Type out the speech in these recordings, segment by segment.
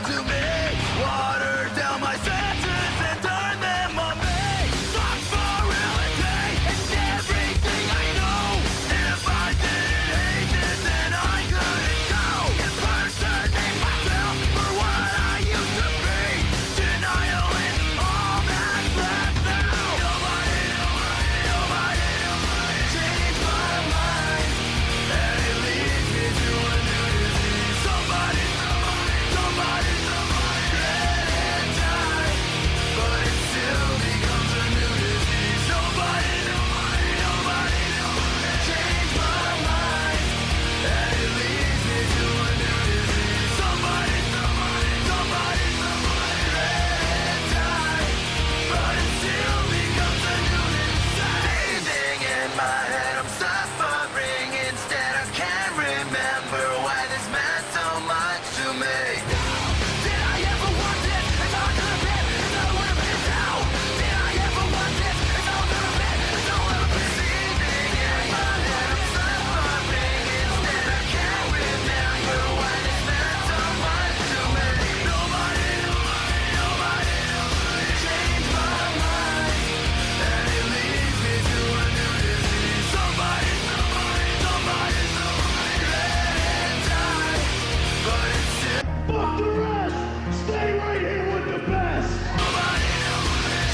to me. Water down my senses and turn them on me. Fuck for reality and everything I know. If I didn't hate this, then I couldn't go. Impersonate myself for what I used to be. Denial is all that's left now. Nobody changed my mind, and it leads me to a new disease. Somebody let it die, but it still becomes a new disease. Nobody changed my mind, and it leads me to a new disease. Somebody let it die, but it still becomes a new disease. Breathing in my head, I'm suffering instead. I can't remember why this meant so much to me. Did I ever want this? It's all gonna be. It's all gonna be now. Did I ever want this? It's all gonna be. It's all gonna be. Breathing in my head, I'm suffering instead. I can't remember why this meant so much to me. Nobody changed my mind, and it leads me to a new disease. Somebody let it die, but it's still. Fuck the rest! Stay right here with the best! Nobody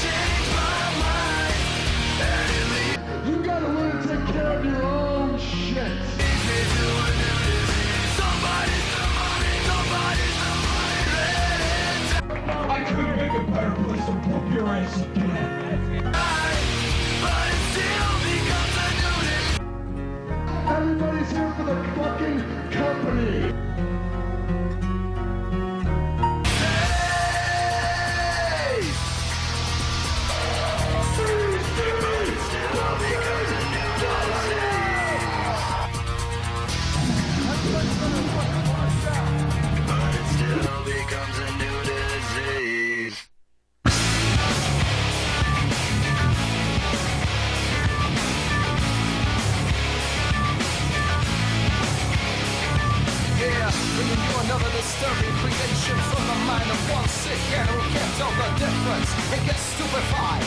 changed my mind, and it leads You gotta learn to take care of your own shit! me to a new disease. Somebody let it I couldn't make a better place to poop your ass again! die, but it still becomes a new disease. Everybody's here for the fucking company! But it still becomes a new disease. Yeah, bringing you another disturbing creation from the mind of one sick and who can't tell the difference and gets stupefied.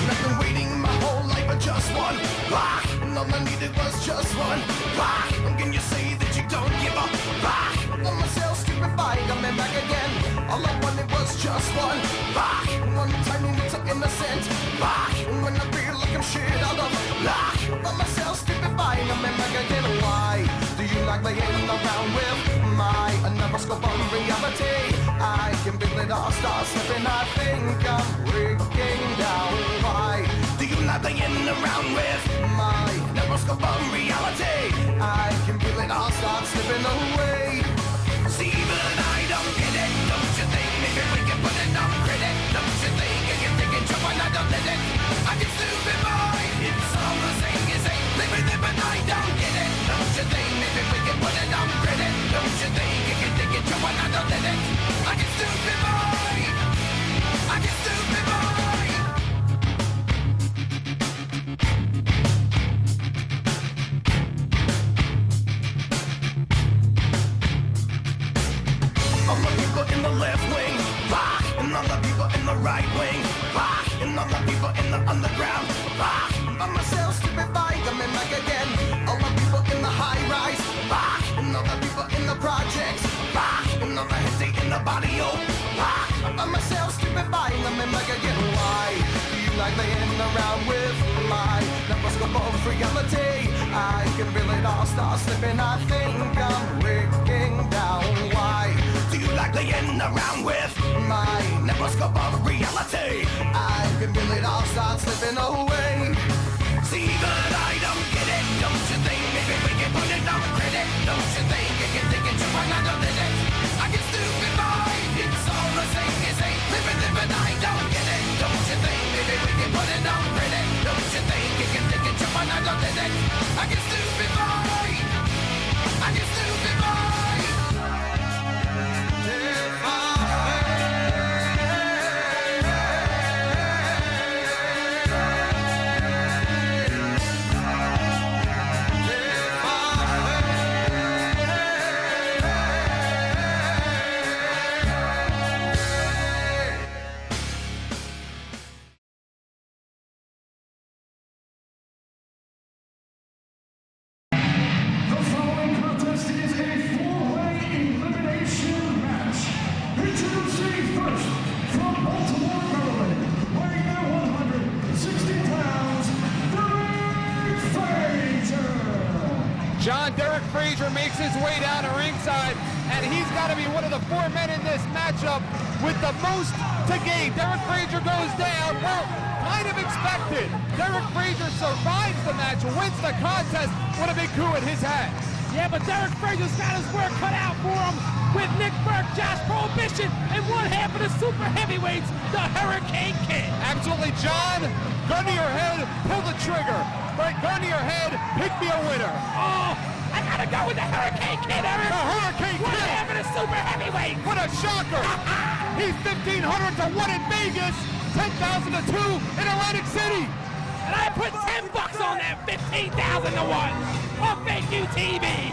I've been waiting my whole life for just one rock, and all I needed was just one rock. And can you say that you don't give a rock? I'm myself stupefied, I'm back again. All I wanted was just one Rock, one tiny little innocent rock, when I feel like I'm shit out of luck. I'm myself stupefied, I'm back again. Why do you like playing around with my neuroscope on reality? I can feel it all start slipping, I think I'm breaking down. Why do you like playing around with my neuroscope on reality? I can feel it all start slipping away. See, but I don't get it. Don't you think maybe we can put it on credit? Don't you think I can take it, jump and I don't let it? I get stupid boy. It's all the same as ain't living it, but I don't get it. Don't you think maybe we can put it on credit? Don't you think I can take it, jump and I don't let it? I get stupid boy. I get stupid boy. All the people in the left wing, rock, and all the people in the right wing, rock, and all the people in the underground, rock. I'm myself stupefied, I'm back again. All the people in the high rise, Rock, and all the people in the projects, rock, and all the heads in the body, oh, rock. I'm myself stupefied, I'm back again. Why do you like playing around with my neuroscope of reality? I can feel it all start slipping, I think I'm breaking down. Why Do you like playing around with my neuroscope of reality? I can feel it all start slipping away. See, but I don't get it. Don't you think maybe we can put it on credit? Don't you think I can take it, jump and I don't let it? I get stupid boy. It's all the same as ain't living it, but I don't get it. Don't you think maybe we can put it on credit? Don't you think I can take it, jump and I don't let it? I get stupid boy. I get stupid boy. If I Frazier makes his way down to ringside, and he's got to be one of the 4 men in this matchup with the most to gain. Derek Frazier goes down. Well, kind of expected. Derek Frazier survives the match, wins the contest. What a big coup in his hat. Yeah, but Derek Frazier's got his work cut out for him with Nick Burke, Josh Prohibition, and one half of the super heavyweights, the Hurricane Kid. Absolutely, John. Gun to your head, pull the trigger. Right, gun to your head, pick me a winner. Oh, I gotta go with the Hurricane Kid, Eric. The Hurricane One Kid. half of the super heavyweight. What a shocker. He's 1,500 to 1 in Vegas, 10,000 to 2 in Atlantic City. And I put $10 on that 15,000 to 1 on Fake U TV.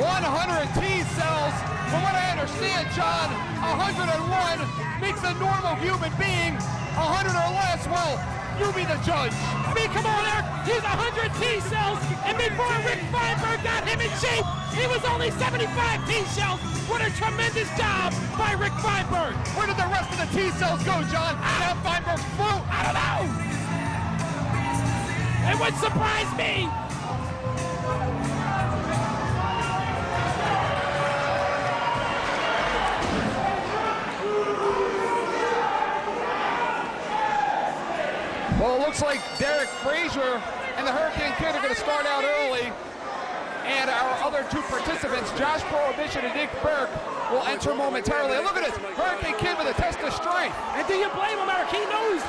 100 T-cells. From what I understand, John, 101 makes a normal human being. 100 or less, well, you be the judge. I mean, come on, Eric. He's 100 T-cells, and before Rick Feinberg got him in shape, he was only 75 T-cells. What a tremendous job by Rick Feinberg. Where did the rest of the T-cells go, John? Now Feinberg's full. I don't know. It would surprise me. Well, it looks like Derek Frazier and the Hurricane Kid are going to start out early. And our other two participants, Josh Prohibition and Nick Burke, will enter momentarily. And look at this, Hurricane Kid with a test of strength. And do you blame him, Eric? He knows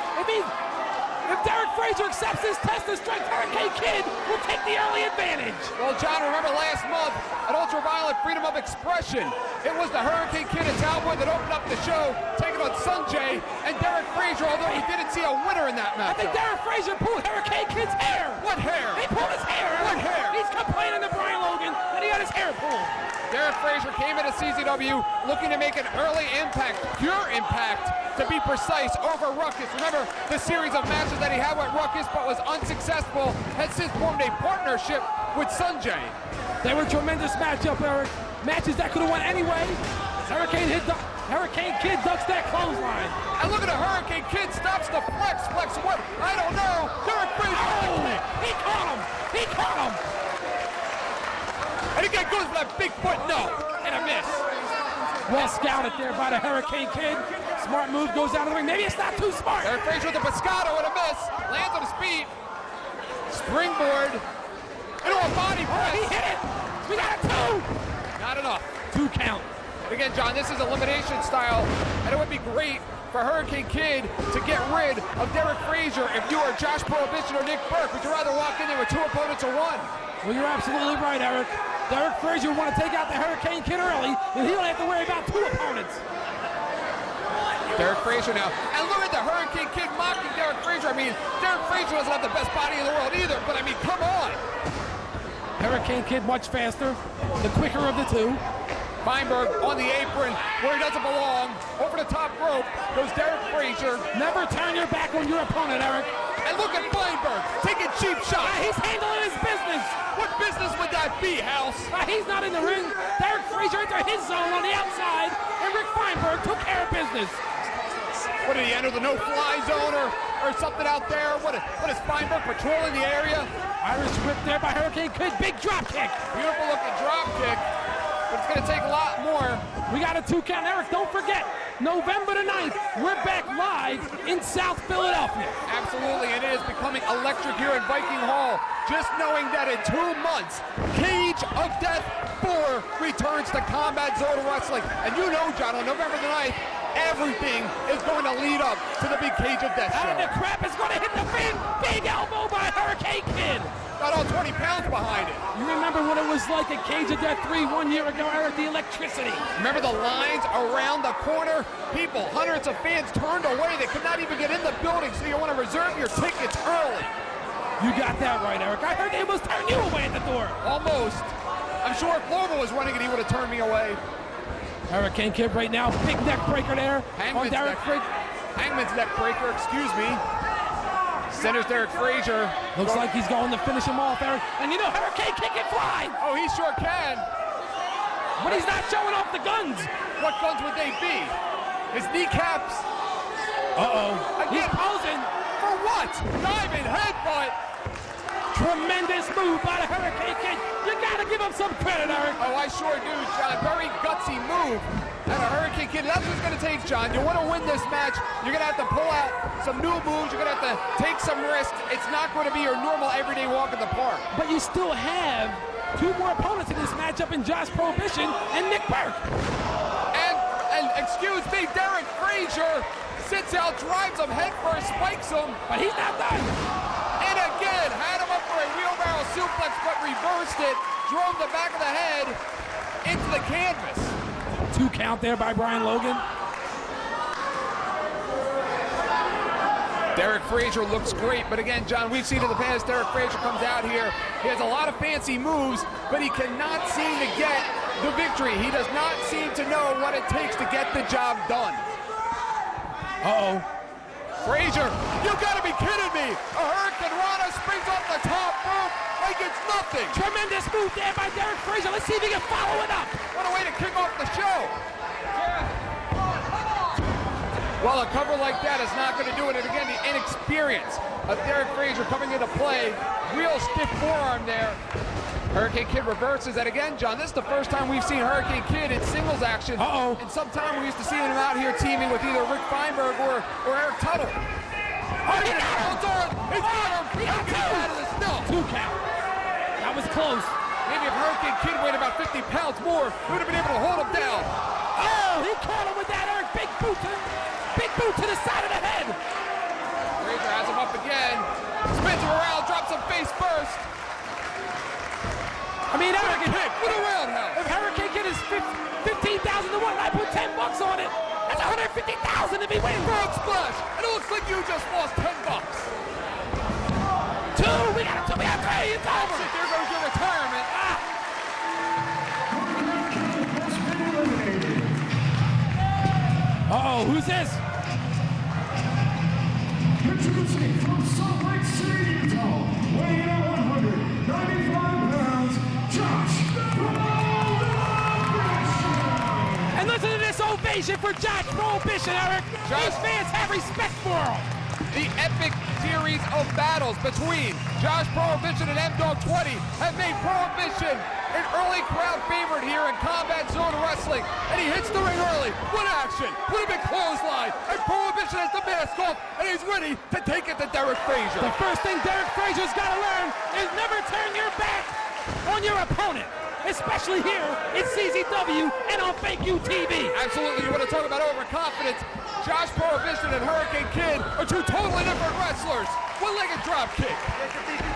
if Derek Frazier accepts his test of strength, Hurricane Kid will take the early advantage. Well, John, remember last month at Ultraviolet Freedom of Expression, it was the Hurricane Kid and Cowboy that opened up the show, taking on Sanjay and Derek Frazier, although we didn't see a winner in that I think matchup. Derek Frazier pulled Hurricane Kid's hair. What hair? He pulled his hair. What hair? He's complaining to Brian Logan that he got his hair pulled. Derek Frazier came into CZW looking to make an early impact, pure impact, to be precise, over Ruckus. Remember the series of matches that he had with Ruckus but was unsuccessful, has since formed a partnership with Sanjay. They were a tremendous matchup, Eric. Matches that could have won anyway. Hurricane Kid ducks that clothesline. And look at the Hurricane Kid stops the flex. Flex what? I don't know. Derek Frazier. Oh, he caught him. He caught him. And again goes for that big foot. No. And a miss. Well scouted there by the Hurricane Kid. Smart move, goes out of the ring. Maybe it's not too smart. Derek Frazier with the Pescado and a miss. Lands on his feet. Springboard. Into a body press. He hit it. We got a 2. Not enough. 2 count. Again, John, this is elimination style, and it would be great for Hurricane Kid to get rid of Derek Frazier if you are Josh Prohibition or Nick Burke. Would you rather walk in there with 2 opponents or 1? Well, you're absolutely right, Eric. Derek Frazier want to take out the Hurricane Kid early, and he don't have to worry about 2 opponents. Derek Frazier now. And look at the Hurricane Kid mocking Derek Frazier. I mean, Derek Frazier doesn't have the best body in the world either, but I mean, come on. Hurricane Kid much faster, the quicker of the 2. Feinberg on the apron where he doesn't belong. Over the top rope goes Derek Frazier. Never turn your back on your opponent, Eric. And look at Feinberg taking cheap shots. He's handling his business. What business would that be, House? He's not in the ring. Derek Frazier entered his zone on the outside, and Rick Feinberg took care of business. What, did he enter the no-fly zone or something out there? What is Feinberg patrolling the area? Irish whip there by Hurricane Kid. Big drop kick. Beautiful looking drop kick. But it's going to take a lot more. We got a 2 count. Eric, don't forget, November the 9th, we're back live in South Philadelphia. Absolutely, and it is becoming electric here in Viking Hall. Just knowing that in 2 months, Cage of Death 4 returns to Combat Zone Wrestling. And you know, John, on November the 9th, everything is going to lead up to the big Cage of Death show. And the crap is going to hit the fin. Big elbow by Hurricane Kid. Got all 20 pounds behind it. You remember what it was like at Cage of Death 3 1 year ago, Eric, the electricity. Remember the lines around the corner? People, hundreds of fans turned away. They could not even get in the building, so you want to reserve your tickets early. You got that right, Eric. I heard they almost turned you away at the door. Almost. I'm sure if Lobo was running it, he would have turned me away. Hurricane Kid right now, big neck breaker there. Hangman's neck breaker, excuse me. Centers Derek Frazier. Looks like he's going to finish him off, Eric. And you know, Hurricane Kid can fly. Oh, he sure can. But he's not showing off the guns. What guns would they be? His kneecaps. He's posing. For what? Diving headbutt. Tremendous move by the Hurricane Kid. You gotta give him some credit, Eric. Oh, I sure do, John. Very gutsy move. And a Hurricane Kid, that's what it's going to take, John. You want to win this match, you're going to have to pull out some new moves. You're going to have to take some risks. It's not going to be your normal everyday walk in the park. But you still have two more opponents in this matchup in Josh Prohibition and Nick Burke. And excuse me, Derek Frazier sits out, drives him headfirst, spikes him. But he's not done. And again, had him up for a wheelbarrow suplex, but reversed it, drove the back of the head into the canvas. 2 count there by Brian Logan. Derek Frazier looks great, but again, John, we've seen in the past, Derek Frazier comes out here, he has a lot of fancy moves, but he cannot seem to get the victory. He does not seem to know what it takes to get the job done. Frazier, you gotta be kidding me! A Hurricane Rana springs off the top rope like it's nothing! Tremendous move there by Derek Frazier. Let's see if he can follow it up. What a way to kick off the show! Well, a cover like that is not going to do it. And again, the inexperience of Derek Frazier coming into play. Real stiff forearm there. Hurricane Kid reverses that again, John. This is the first time we've seen Hurricane Kid in singles action. In some time we used to see him out here teaming with either Rick Feinberg or Eric Tuttle. He got him! He's got him! He got Get out of this. No! 2 count. That was close. Maybe if Hurricane Kid weighed about 50 pounds more, we would have been able to hold him down. Oh, he caught him with that, Eric. Big boot to the side of the head. Frazier has him up again. Spins him around, drops him face first. I mean, Eric, What a roundhouse. if Hurricane Kid is 15,000 to 1, I put $10 on it. That's 150,000 if he wins. Frog splash, and it looks like you just lost $10. 2, we got 2, we got 3, it's over. There goes your retirement. Who's this? Introducing from Salt Lake City, Utah, weighing in at 195 pounds, Josh Prohibition. And listen to this ovation for Josh Prohibition, Eric. These fans have respect for him. The epic series of battles between Josh Prohibition and M-Dog 20 have made Prohibition an early crowd favorite here in Combat Zone Wrestling. And he hits the ring early. What action? Put him in clothesline. And Prohibition has the mask off. And he's ready to take it to Derek Frazier. The first thing Derek Frazier's got to learn is never turn your back on your opponent. Especially here in CZW and on Fake UTV. Absolutely. You want to talk about overconfidence? Josh Prohibition and Hurricane Kid are two totally different wrestlers. One-legged drop kick.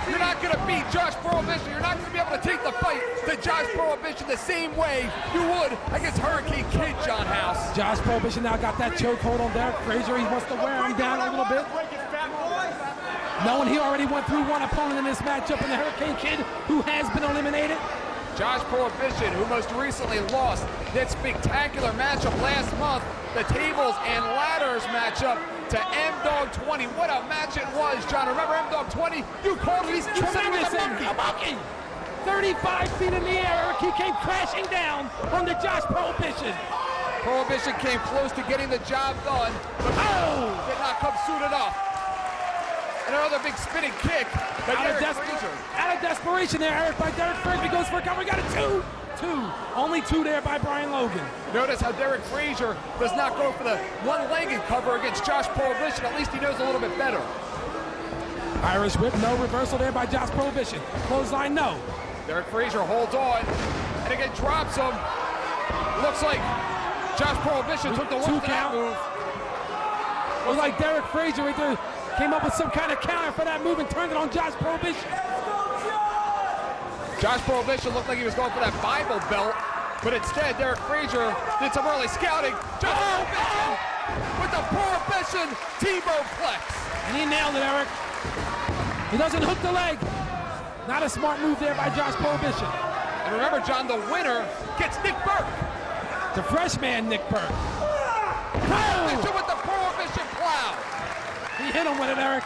You're not going to beat Josh Prohibition. You're not going to be able to take the fight to Josh Prohibition the same way you would against Hurricane Kid, John House. Josh Prohibition now got that chokehold on Derek Frazier. He wants to wear him down a little bit. Knowing he already went through one opponent in this matchup in the Hurricane Kid, who has been eliminated. Josh Prohibition, who most recently lost that spectacular matchup last month, the tables and ladders matchup to M-Dog 20. What a match it was, John. Remember M-Dog 20? You called him. You said he was a monkey. 35 feet in the air, he came crashing down on the Josh Prohibition. Prohibition came close to getting the job done, but did not come soon enough. And another big spinning kick by Derek Frazier. Out of desperation there, Eric, by Derek Frazier. Goes for a cover. Got a 2. Only 2 there by Brian Logan. Notice how Derek Frazier does not go for the one-legged cover against Josh Prohibition. At least he knows a little bit better. Irish whip, no reversal there by Josh Prohibition. Clothesline, no. Derek Frazier holds on, and again drops him. Looks like Josh Prohibition took the 1 count move. Looks like Derek Frazier right there came up with some kind of counter for that move and turned it on Josh Prohibition. Josh Prohibition looked like he was going for that Bible belt, but instead Derek Frazier did some early scouting. Josh Prohibition with the Prohibition T-Bow Flex. And he nailed it, Eric. He doesn't hook the leg. Not a smart move there by Josh Prohibition. And remember, John, the winner gets Nick Burke. The freshman Nick Burke. Prohibition with the Prohibition plow. He hit him with it, Eric.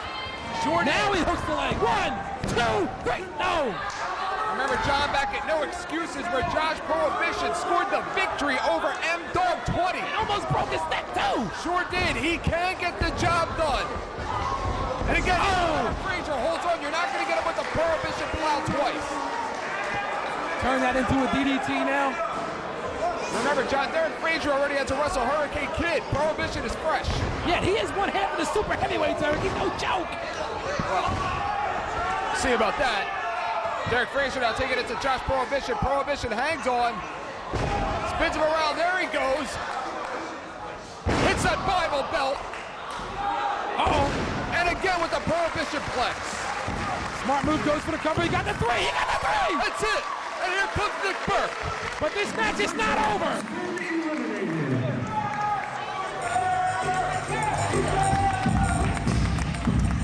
Sure now he hooks the leg. 1, 2, 3. No. Remember, Remember, John, back at No Excuses, where Josh Prohibition scored the victory over M-Dog 20. It almost broke his neck, too. Sure did. He can get the job done. And again, Frazier holds on. You're not going to get him with the Prohibition plow twice. Turn that into a DDT now. Remember, John, Derek Frazier already had to wrestle Hurricane Kid. Prohibition is fresh. Yeah, he is one half of the super heavyweights, Eric. He's no joke. Well, see about that. Derek Frazier now taking it to Josh Prohibition. Prohibition hangs on. Spins him around. There he goes. Hits that Bible belt. Uh-oh. And again with the Prohibition flex. Smart move, goes for the cover. He got the three. He got the three. That's it. And here comes Nick Burke. But this match is not over.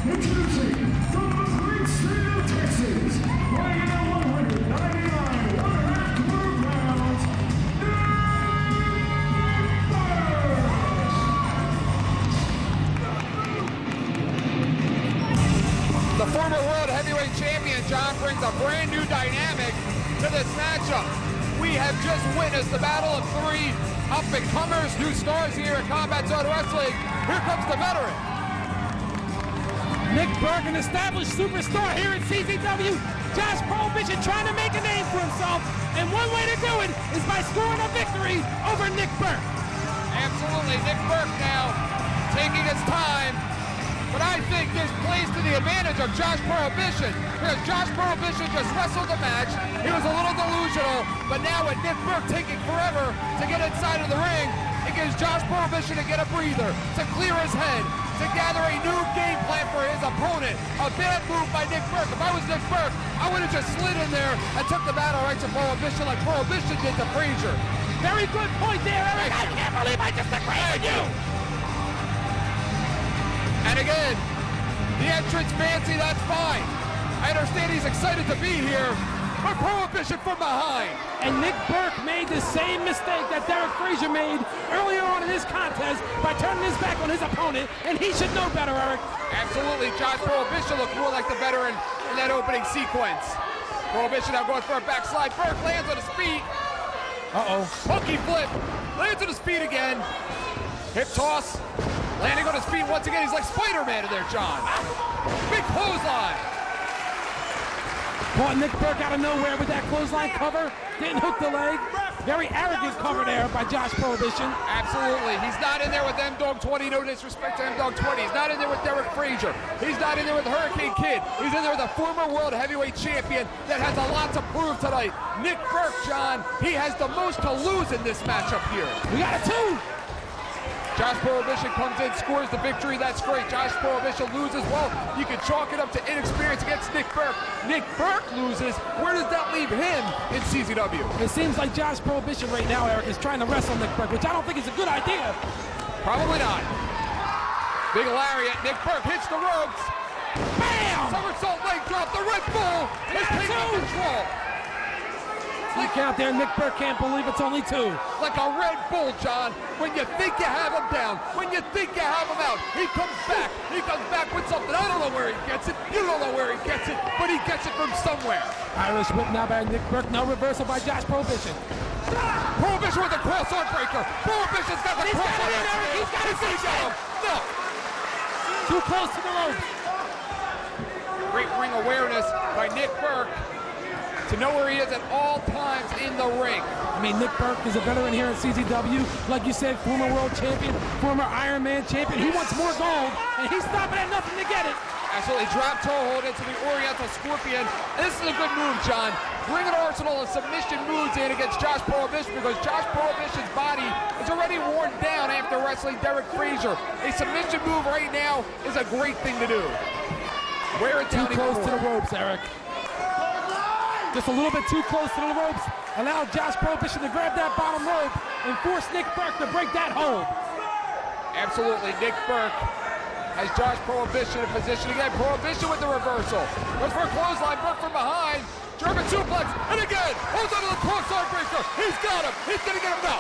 Introducing from the great state of Texas, weighing in at 199, 1.5 pounds, The former world heavyweight champion, John, brings a brand new dynamic to this matchup. We have just witnessed the battle of three up-and-comers, new stars here at Combat Zone Wrestling. Here comes the veteran. Nick Burke, an established superstar here at CZW. Josh Prohibition trying to make a name for himself. And one way to do it is by scoring a victory over Nick Burke. Absolutely, Nick Burke now taking his time. But I think this plays to the advantage of Josh Prohibition, because Josh Prohibition just wrestled the match. He was a little delusional, but now with Nick Burke taking forever to get inside of the ring, it gives Josh Prohibition to get a breather, to clear his head, to gather a new game plan for his opponent. A bad move by Nick Burke. If I was Nick Burke, I would have just slid in there and took the battle right to Prohibition like Prohibition did to Frazier. Very good point there, Eric. I can't believe I just agreed with you. And again, the entrance fancy, that's fine. I understand he's excited to be here, but Prohibition from behind. And Nick Burke made the same mistake that Derek Frazier made earlier on in this contest by turning his back on his opponent, and he should know better, Eric. Absolutely, Josh Prohibition looked more like the veteran in that opening sequence. Prohibition now going for a backslide. Burke lands on his feet. Uh-oh. Monkey flip, lands on his feet again. Hip toss, landing on his feet once again. He's like Spider-Man in there, John. Big clothesline. Caught Nick Burke out of nowhere with that clothesline cover. Didn't hook the leg. Very arrogant cover there by Josh Prohibition. Absolutely. He's not in there with M-Dog 20. No disrespect to M-Dog 20. He's not in there with Derek Frazier. He's not in there with Hurricane Kid. He's in there with a former world heavyweight champion that has a lot to prove tonight. Nick Burke, John, he has the most to lose in this matchup here. We got a two. Josh Prohibition comes in, scores the victory. That's great. Josh Prohibition loses. Well, you can chalk it up to inexperience against Nick Burke. Nick Burke loses. Where does that leave him in CZW? It seems like Josh Prohibition right now, Eric, is trying to wrestle Nick Burke, which I don't think is a good idea. Probably not. Big lariat. Nick Burke hits the ropes. Bam! Somersault leg drop. The Red Bull is taking control. You count there, Nick Burke can't believe it's only two. Like a Red Bull, John. When you think you have him down, when you think you have him out, he comes back. He comes back with something. I don't know where he gets it. You don't know where he gets it, but he gets it from somewhere. Irish whip now by Nick Burke. No reversal by Josh Prohibition. Prohibition with a cross-arm breaker. Prohibition's got the cross-arm breaker. He's got it, Eric. No. Too close to the ropes. Great ring awareness by Nick Burke to know where he is at all times in the ring. I mean, Nick Burke is a veteran here at CZW. Like you said, former world champion, former Iron Man champion. He wants more gold, and he's stopping at nothing to get it. Absolutely, drop toe hold into the Oriental Scorpion. And this is a good move, John. Bring an arsenal of submission moves in against Josh Prohibition, because Josh Prohibition's body is already worn down after wrestling Derek Frazier. A submission move right now is a great thing to do. Wear it down. Too close to the ropes, Eric. Just a little bit too close to the ropes. Allow Josh Prohibition to grab that bottom rope and force Nick Burke to break that hold. Absolutely, Nick Burke has Josh Prohibition in position again. Prohibition with the reversal. Goes for a clothesline, Burke from behind. German suplex, and again, holds onto the cross-arm breaker. He's got him. He's gonna get him now.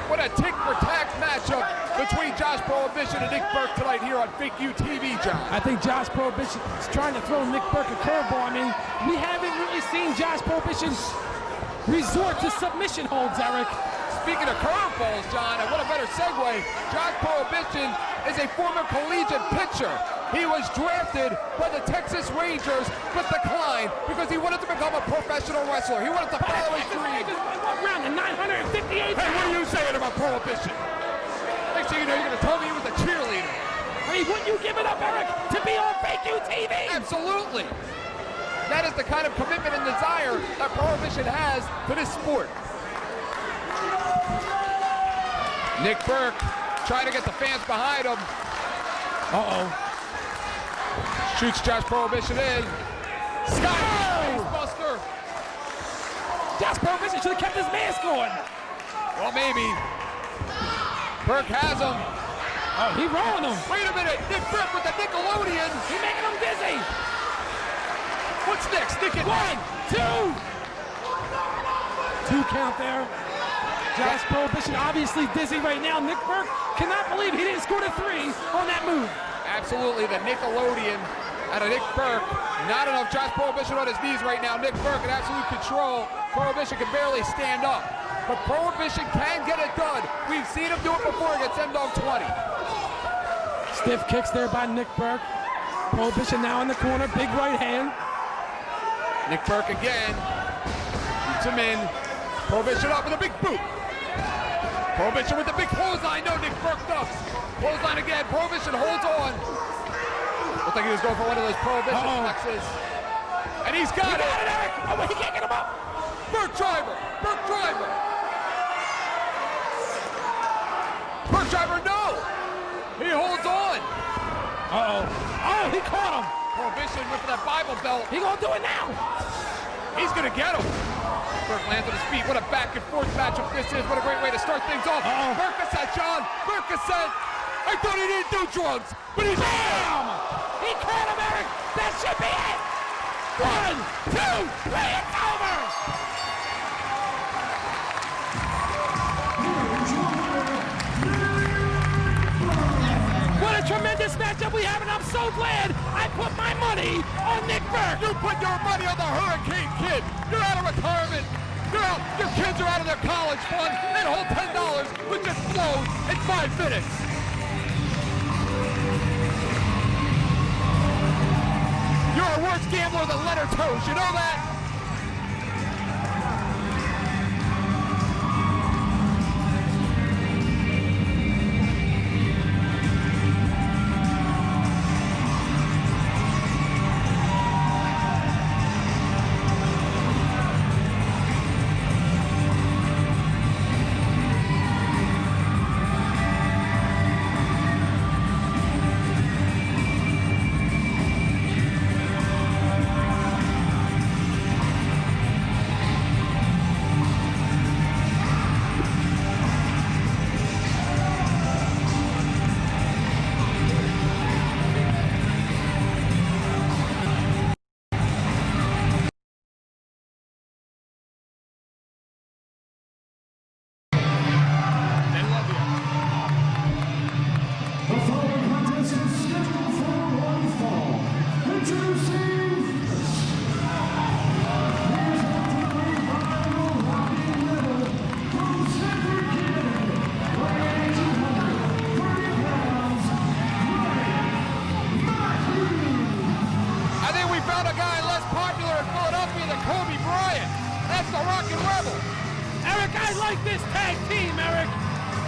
What a tick-for-tack matchup between Josh Prohibition and Nick Burke tonight here on Fake U TV, John. I think Josh Prohibition is trying to throw Nick Burke a curveball. I mean, we haven't really seen Josh Prohibition resort to submission holds, Eric. Speaking of curveballs, John, and what a better segue, Josh Prohibition is a former collegiate pitcher. He was drafted by the Texas Rangers, but declined because he wanted to become a professional wrestler. He wanted to follow his dream. What round? The 958th. Hey, what are you saying about Prohibition? Next thing you know, you're going to tell me he was a cheerleader. I mean, wouldn't you give it up, Eric, to be on Fake U TV? Absolutely. That is the kind of commitment and desire that Prohibition has for this sport. Nick Burke trying to get the fans behind him. Uh-oh. Shoots Josh Prohibition in. Sky Buster. Josh Prohibition should have kept his mask on. Well, maybe. Burke has him. Oh, he rolling him. Wait a minute. Nick Burke with the Nickelodeon. He's making him dizzy. What's next? Nick and 1, 2. 2 count there. Josh Prohibition obviously dizzy right now. Nick Burke cannot believe he didn't score the 3 on that move. Absolutely, the Nickelodeon out of Nick Burke. Not enough. Josh Prohibition on his knees right now. Nick Burke in absolute control. Prohibition can barely stand up. But Prohibition can get it done. We've seen him do it before against M-Dog 20. Stiff kicks there by Nick Burke. Prohibition now in the corner. Big right hand. Nick Burke again. Shoots him in. Prohibition up with a big boot. Prohibition with the big clothesline. No, Nick Burke ducks. Clothesline again. Prohibition holds on. Looked like he was going for one of those Prohibition flexes. And he's got it. Eric. Oh, but he can't get him up. Burke driver. Burke driver. Burke driver, no. He holds on. Uh-oh. Oh, he caught him. Prohibition went for that Bible belt. He gonna do it now. He's gonna get him. Burke lands on his feet. What a back and forth matchup this is. What a great way to start things off. Burke said, John. Burke said, I thought he didn't do drugs, but he's Bam! He caught him, Eric. That should be it. 1, 2, 3, it's over. What a tremendous matchup we have, and I'm so glad I put my money on Nick Burke. You put your money on the Hurricane Kid. You're out of retirement. You're out. Your kids are out of their college fund. That whole $10 would just blow in 5 minutes. You're a worse gambler than Leonard Toews. You know that?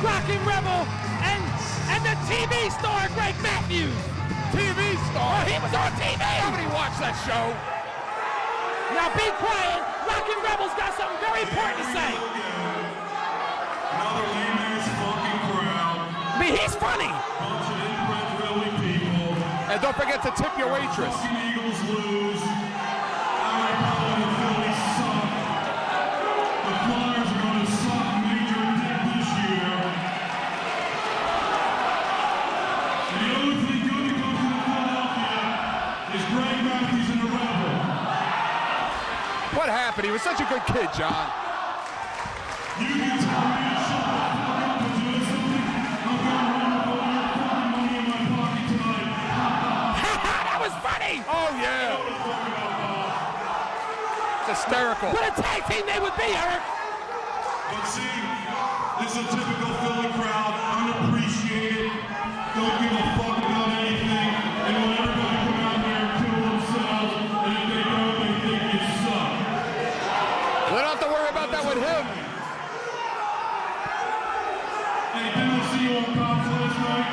Rockin' Rebel and the TV star Greg Matthews. TV star? Oh, he was on TV. Nobody watched that show. Now be quiet. Rockin' Rebel's got something very important to say. Another lame-ass fucking crowd. I mean, he's funny. Bunch of inbred Philly people. And don't forget to tip your waitress. Fucking Eagles lose. Our Pelham and Philly suck. The Flyers are going to suck major dick this year. And the only thing good to go to Philadelphia is Greg Matthews and the Rebel. What happened? He was such a good kid, John. You can tell me to shut the fuck up. hysterical. What a tag team they would be, Eric. But see, this is a typical Philly crowd, unappreciated, don't give a fuck about anything, and want everybody to come out there and kill themselves, and if they don't, they think you suck. We don't have to worry about that with him. Hey, didn't I see you on Cops last night?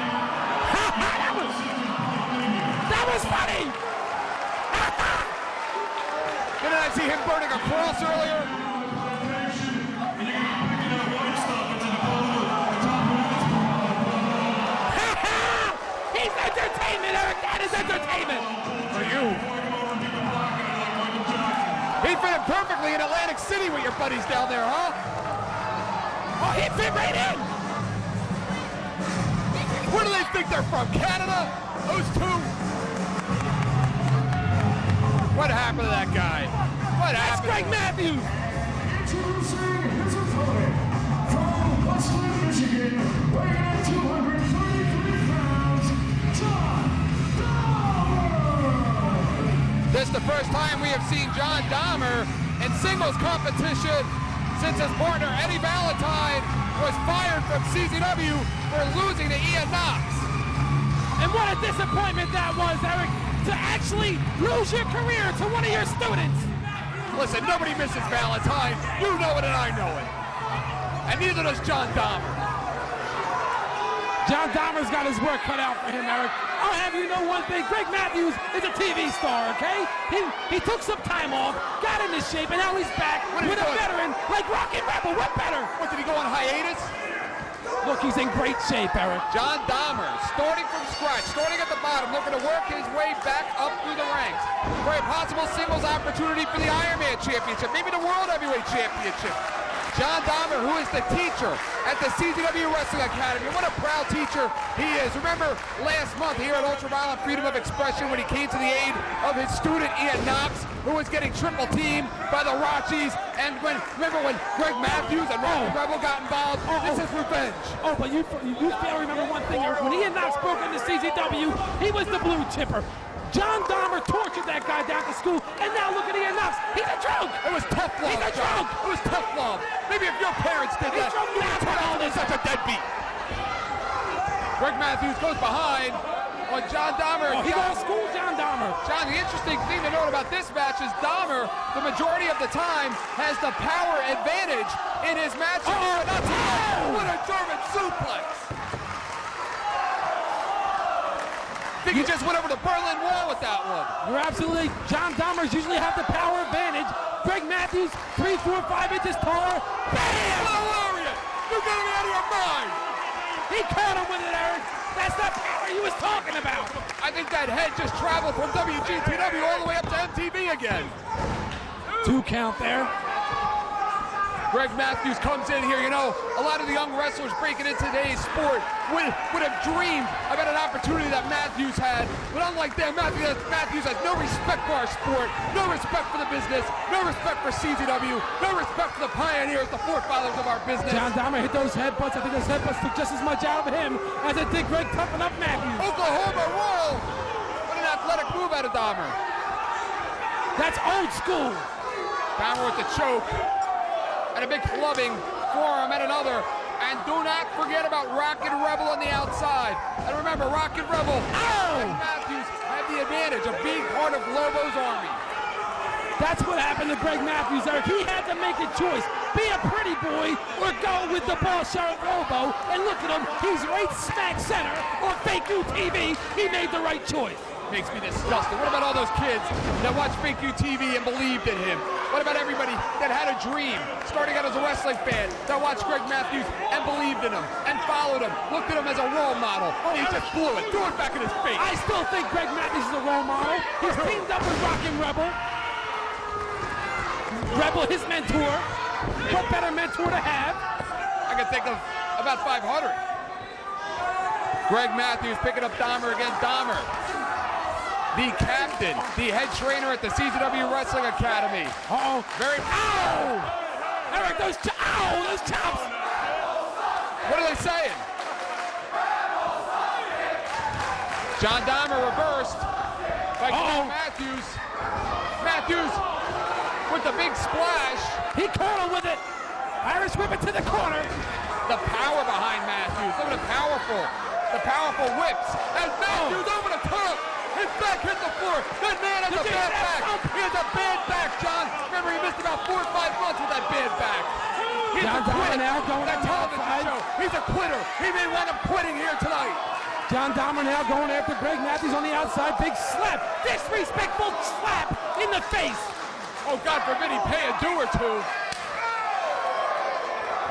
That was funny. Didn't I see him burning a cross earlier? And you're gonna be picking up white stuff into the bottom of the top of this. He's entertainment, Eric. That is entertainment. For you. He fit in perfectly in Atlantic City with your buddies down there, huh? Oh, he fit right in. Where do they think they're from? Canada? Those two? What happened to that guy? What That's happened? Greg Matthews. Introducing his opponent from Westland, Michigan, weighing in at 233 pounds, John Dahmer. This is the first time we have seen John Dahmer in singles competition since his partner Eddie Valentine was fired from CZW for losing to Ian Knox. And what a disappointment that was, Eric, to actually lose your career to one of your students. Listen, nobody misses Valentine. You know it and I know it. And neither does John Dahmer. John Dahmer's got his work cut out for him, Eric. I'll have you know one thing. Greg Matthews is a TV star, okay? He took some time off, got into shape, and now he's back with a veteran like Rocky Rebel. What better? What, did he go on hiatus? Look, he's in great shape, Eric. John Dahmer, starting from scratch, starting at the bottom, looking to work his way back up through the ranks for a possible singles opportunity for the Ironman Championship, maybe the World Heavyweight Championship. John Dahmer, who is the teacher at the CZW Wrestling Academy. What a proud teacher he is. Remember last month here at Ultraviolent Freedom of Expression when he came to the aid of his student Ian Knox, who was getting triple teamed by the Rockies. And remember when Greg Matthews and Rocky Rebel got involved? This is revenge. Oh, but you fail to remember one thing, Eric. When Ian Knox broke into CZW, he was the blue chipper. John Dahmer tortured that guy down to school, and now look at Ian Knox. He's a drunk. It was tough love. He's a drunk. It was tough love. Maybe if your parents did that, you would turn out as such a deadbeat. Greg Matthews goes behind on John Dahmer. Oh, he goes to school, John Dahmer. John, the interesting thing to note about this match is Dahmer, the majority of the time, has the power advantage in his matches. What a German suplex. I think he just went over the Berlin Wall with that one. You're absolutely. John Dahmer's usually have the power advantage. Greg Matthews, 3, 4, 5 inches taller. Bam! Hilarious! You're getting out of your mind! He caught him with it, Eric. That's the power he was talking about. I think that head just traveled from WGTW all the way up to MTV again. 2 count there. Greg Matthews comes in here. You know, a lot of the young wrestlers breaking into today's sport would have dreamed about an opportunity that Matthews had. But unlike them, Matthews has no respect for our sport, no respect for the business, no respect for CZW, no respect for the pioneers, the forefathers of our business. John Dahmer hit those headbutts. I think those headbutts took just as much out of him as it did Greg toughen up Matthews. Oklahoma roll! What an athletic move out of Dahmer. That's old school. Dahmer with the choke. And a big clubbing forearm at another. And do not forget about Rocket Rebel on the outside. And remember, Rocket Rebel and Matthews have the advantage of being part of Lobo's army. That's what happened to Greg Matthews, Eric. He had to make a choice. Be a pretty boy or go with the boss Sheriff Lobo. And look at him. He's right smack center on Fake You TV. He made the right choice. Makes me disgusted. What about all those kids that watched Fake You TV and believed in him? What about everybody that had a dream, starting out as a wrestling fan, that watched Greg Matthews and believed in him and followed him, looked at him as a role model? Oh, he just blew it. Threw it back in his face. I still think Greg Matthews is a role model. He's teamed up with Rockin' Rebel. Rebel, his mentor. What better mentor to have? I can think of about 500. Greg Matthews picking up Dahmer again. Dahmer, the captain, the head trainer at the CZW Wrestling Academy. Uh-oh. Very. Ow! Eric, those chops! What are they saying? John Dahmer reversed by Greg Matthews. Matthews with with the big splash. He caught him with it. Irish whip it to the corner. The power behind Matthews. Look at the powerful whips. And Matthews over the top. His back hit the floor. That man has a bad back. He has a bad back, John. Remember, he missed about 4 or 5 months with that bad back. He's John a quitter. Dahmer now going That on the television outside. show. He's a quitter. He may wind up quitting here tonight. John Dahmer now going after Greg Matthews on the outside. Big slap. Disrespectful slap in the face. Oh, God forbid he pay a due or two.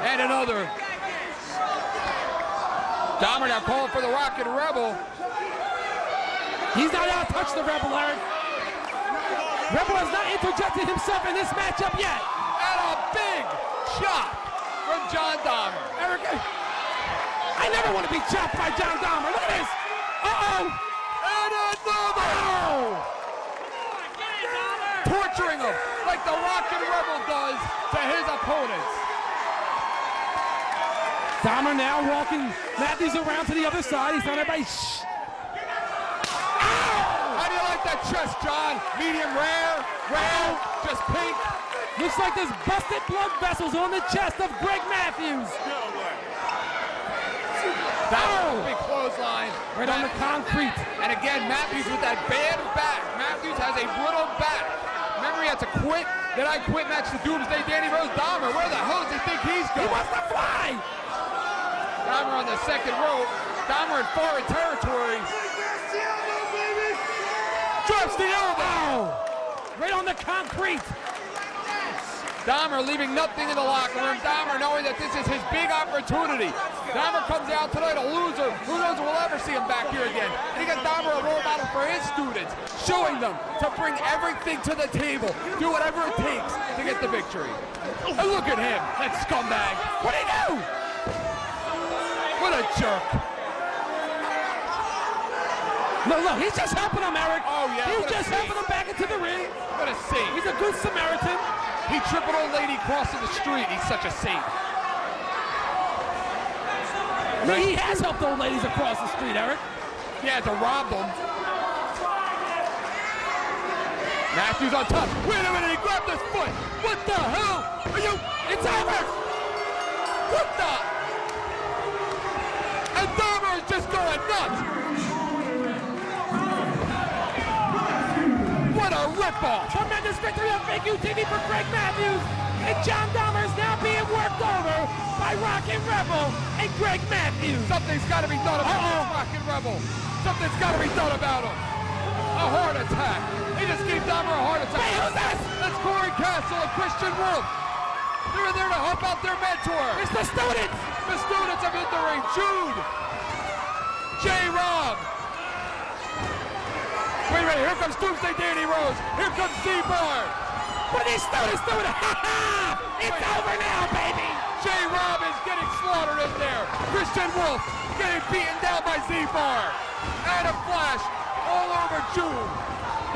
And another. Dahmer now calling for the Rockin' Rebel. He's not out to touch the Rebel, Eric. Rebel has not interjected himself in this matchup yet. And a big chop from John Dahmer. Eric, I never want to be chopped by John Dahmer. Look at this. Uh-oh. And another. Torturing him like the Rockin' Rebel does to his opponents. Dahmer now walking Matthews around to the other side. He's not everybody. How do you like that chest, John? Medium rare, just pink. Looks like there's busted blood vessels on the chest of Greg Matthews. That was a big clothesline. Right on the concrete. And again, Matthews with that bad back. Matthews has a brittle back. Remember, he had to quit that I Quit match to Doomsday Danny Rose. Dahmer, where the hell does he think he's He going? wants to fly. Dahmer on the second rope. Dahmer in foreign territory. Drops the elbow. Right on the concrete. Dahmer leaving nothing in the locker room. Dahmer knowing that this is his big opportunity. Dahmer comes out tonight a loser. Who knows if we'll ever see him back here again. And he got Dahmer a role model for his students, showing them to bring everything to the table, do whatever it takes to get the victory. And look at him, that scumbag. What'd he do? What a jerk. Look, he's just helping him, Eric. Oh, yeah, He's what a just saint. helping him back into the ring. What a saint. He's a good Samaritan. He tripled old lady crossing the street. He's such a saint. He has helped old ladies across the street, Eric. Yeah, to rob them. Matthews on top. Wait a minute, he grabbed his foot. What the hell? Are you? It's over. What the? And Dahmer is just going nuts. What a ripoff. Tremendous victory on Fake UTV for Greg Matthews. And John Dahmer is now being worked over by Rockin' Rebel and Greg Matthews. Something's got to be done about this Rockin' Rebel. Something's got to be done about him. A heart attack. He just gave Dahmer a heart attack. Hey, who's this? That's Corey Castle and Christian Wolf. They're there to help out their mentor. It's the students. The students have hit the ring. Jude. J-Rob. Wait, here comes Doomsday Danny Rose. Here comes Z-Bar. What are these students doing? It's over now, baby. J-Rob is getting slaughtered in there. Christian Wolf getting beaten down by Z-Bar. And a flash all over Jude.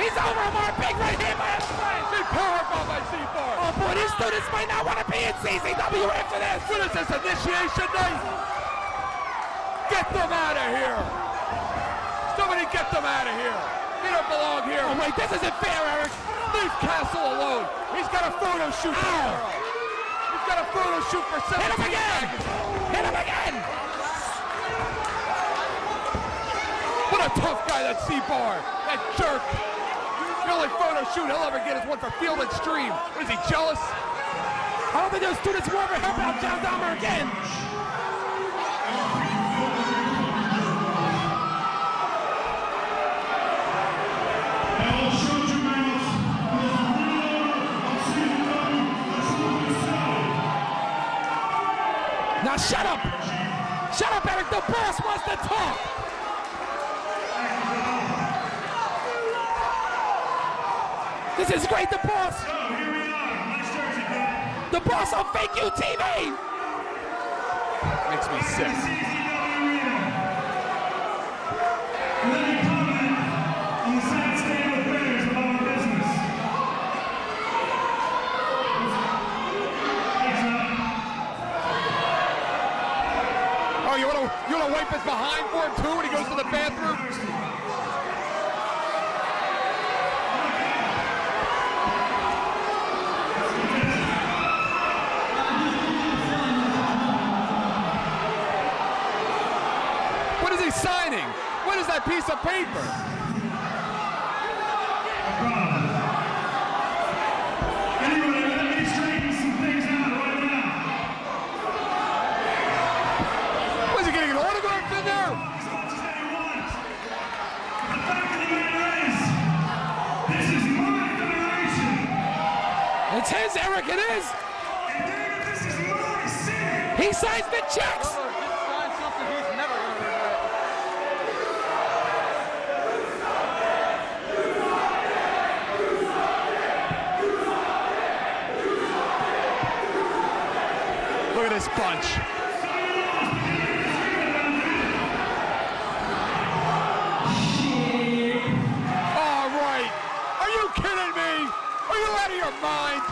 He's over him, our big right hand by a flash. Big powerbomb by Z-Bar. Oh boy, these students might not want to be in CCW after this. What is this, initiation night? Get them out of here. Somebody get them out of here. They don't belong here. Oh wait, this isn't fair, Eric. Leave Castle alone. He's got a photo shoot tomorrow. He's got a photo shoot for 17 Hit him again. seconds. Hit him again. What a tough guy, that C-Bar. That jerk. The only photo shoot he'll ever get is one for Field and Stream. What is he, jealous? I don't think those students will ever help out John Dahmer again. Now shut up! Shut up, Eric! The boss wants to talk! This is great, the boss! The boss on Fake UTV! Makes me sick. Oh, you wanna wipe his behind for him too when he goes to the bathroom? signing? What is that piece of paper? Anyway, let me straighten some things out right now. Was he getting an autograph in there? As much as they want. The fact of the matter is, this is my federation. It's his, Eric, it is. And David, this is my city. He signs the checks. Look at this bunch. All right. Are you kidding me? Are you out of your mind?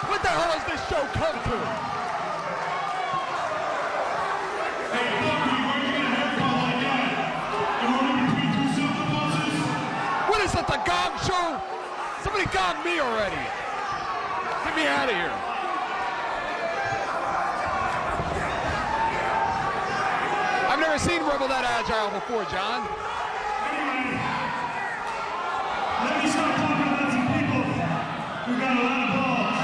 What the hell has this show come to? Hey, Bucky, where'd you get a haircut like that? You running between two silver buses? What is it, the gong show? Somebody gong me already. Get me out of here. I've never seen Rebel that agile before, John. Anyway, let me start talking about some people who got a lot of balls.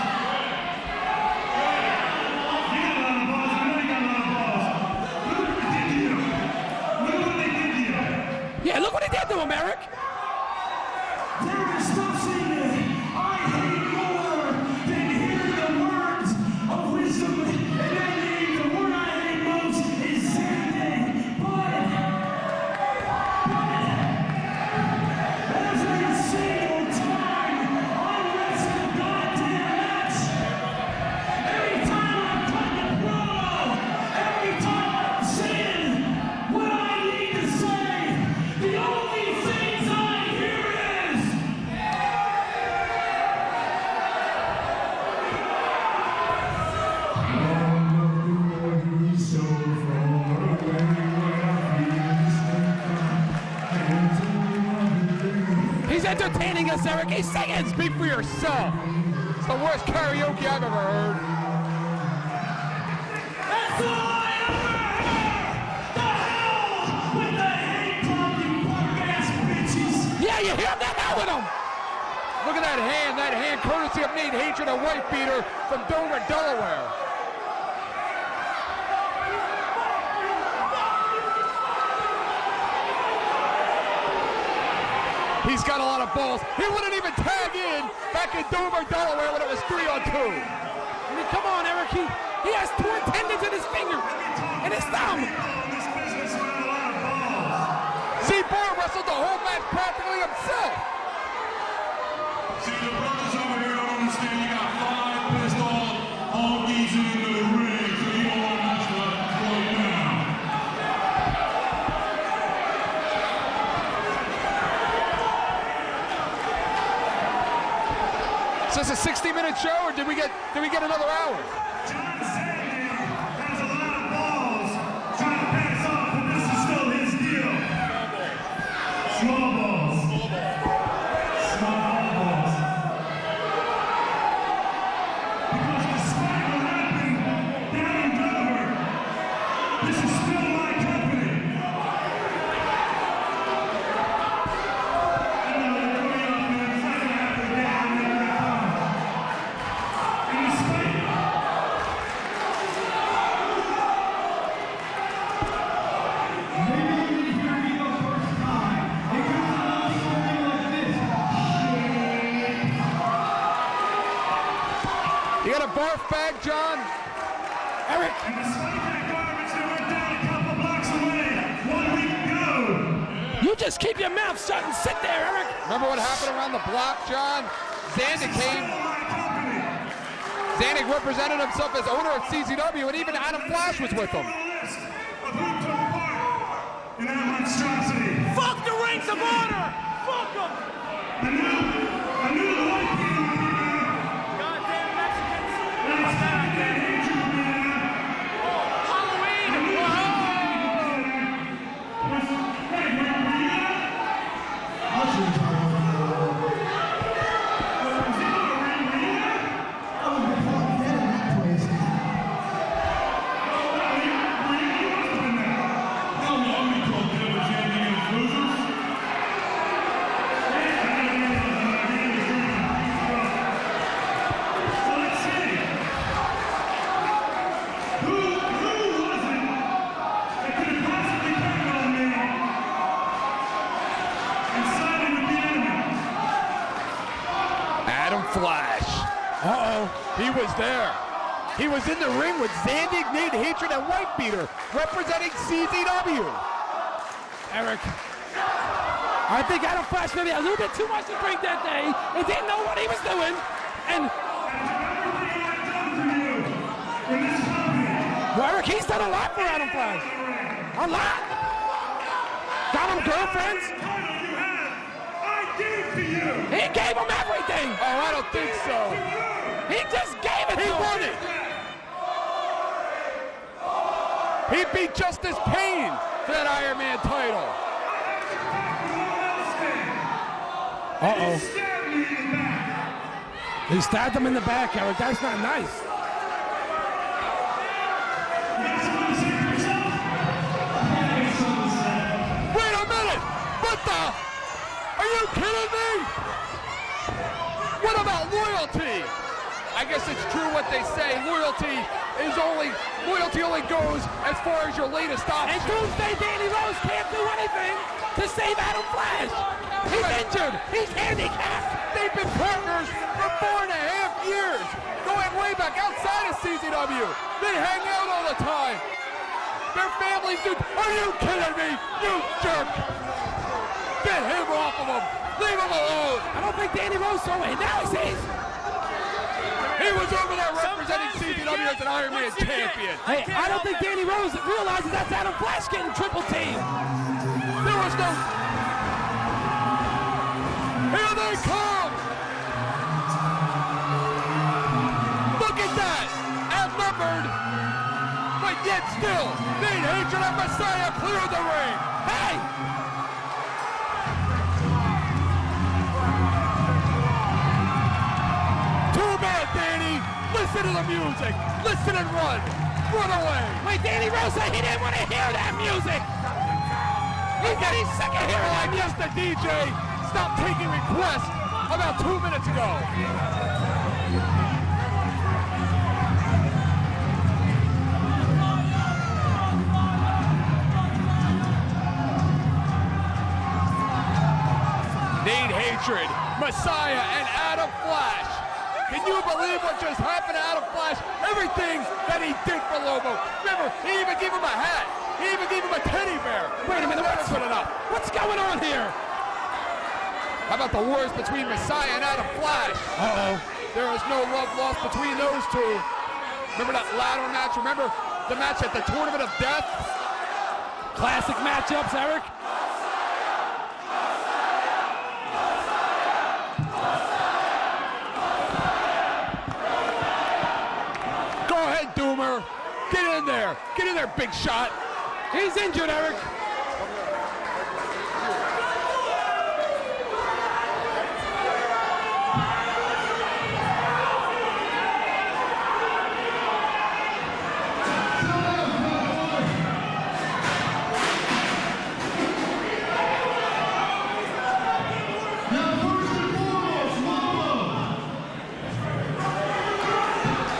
You got a lot of balls. I know you got a lot of balls. Look what they did to you. Look what they did to you. Yeah, look what he did to him, Eric. Darren, stop saying that. I hate more than hearing the words of wisdom. And I mean, the word I hate most is Sandy. But every single time I wrestle a goddamn match, every time I'm talking promo, every time I'm saying what I need to say, the only things I hear is He's entertaining us, Eric. He's singing. Speak for yourself. It's the worst karaoke I've ever heard. That's all I ever heard! The hell with the hate-talking punk-ass bitches! Yeah, you hear that now with him. Look at that hand courtesy of Nate Hatred, a wife beater from Dover, Delaware. He's got a lot of balls. He wouldn't even tag in back in Dover, Delaware when it was 3-on-2. I mean, come on, Eric. He has torn tendons in his finger and his thumb. This business got a lot of balls. Z-Bar wrestled the whole match practically himself. See, the brothers over here don't understand you got 5 pissed off honkies in the ring, so you don't want to mess with that right now. Is this a 60-minute show, or did we get another hour? John Sandy has a lot of balls trying to pass off, but this is still his deal. Small balls. Small balls. Because despite what happened down in Dover, this is still my company. I know they're coming up, man. It's not gonna happen again. I'm not gonna come. And despite You got a barf bag, John? Eric, And despite that garbage that went down a couple blocks away 1 week ago, you just keep your mouth shut and sit there, Eric. Remember what happened around the block, John? Zandig came. still my company. Zandig represented himself as owner of CZW, and even Adam Flash was with him. On the list of who took part in that monstrosity. Fuck the rings of honor. Fuck them. I knew the white people would be there. Goddamn Mexicans. And I said I can't hate you would be there. Halloween. I knew the white people would be there. Hey, were you there? Was he not a ring? Were you there? I was before dead in that place. You must have been there. How long you called them there. He was in the ring with Zandig, Nate Hatred, and White Beater, representing CZW. Eric, I think Adam Flash maybe had a little bit too much to drink that day and didn't know what he was doing. And well, Eric, he's done a lot for Adam Flash. A lot. Got him girlfriends. He gave him everything. Oh, I don't think so. He just gave it to him. He won it. He beat Justice Payne for that Iron Man title. Uh-oh. He stabbed him in the back, Eric. That's not nice. Wait a minute! What the? Are you kidding me? What about loyalty? I guess it's true what they say. Loyalty only goes as far as your latest option. And Doomsday Danny Rose can't do anything to save Adam Flash. He's injured. He's handicapped. They've been partners for 4.5 years, going way back outside of CZW. They hang out all the time. Their families do. Are you kidding me? You jerk! Get him off of him. Leave him alone. I don't think Danny Rose saw it. Now he sees. He was over there representing CZW as an Iron Man champion. Hey, I don't think Danny Rose realizes that's Adam Flash getting triple team. There was no. Here they come! Look at that! Outnumbered, but yet still, Nate Hatred and Messiah cleared the ring. Hey! Too bad, Danny. Listen to the music. Listen and run. Run away. Wait, Danny Rose said he didn't want to hear that music. He said he's sick of hearing that I guess music. the DJ stopped taking requests about 2 minutes ago. Nate Hatred, Messiah, and Adam Flash. Can you believe what just happened to Adam Flash? Everything that he did for Lobo. Remember, he even gave him a hat. He even gave him a teddy bear. Wait a minute, That's good enough. What's going on here? How about the wars between Messiah and Adam Flash? Uh-oh. There is no love lost between those two. Remember that ladder match? Remember the match at the Tournament of Death? Classic matchups, Eric. Go ahead, Doomer. Get in there. Get in there, big shot. He's injured, Eric.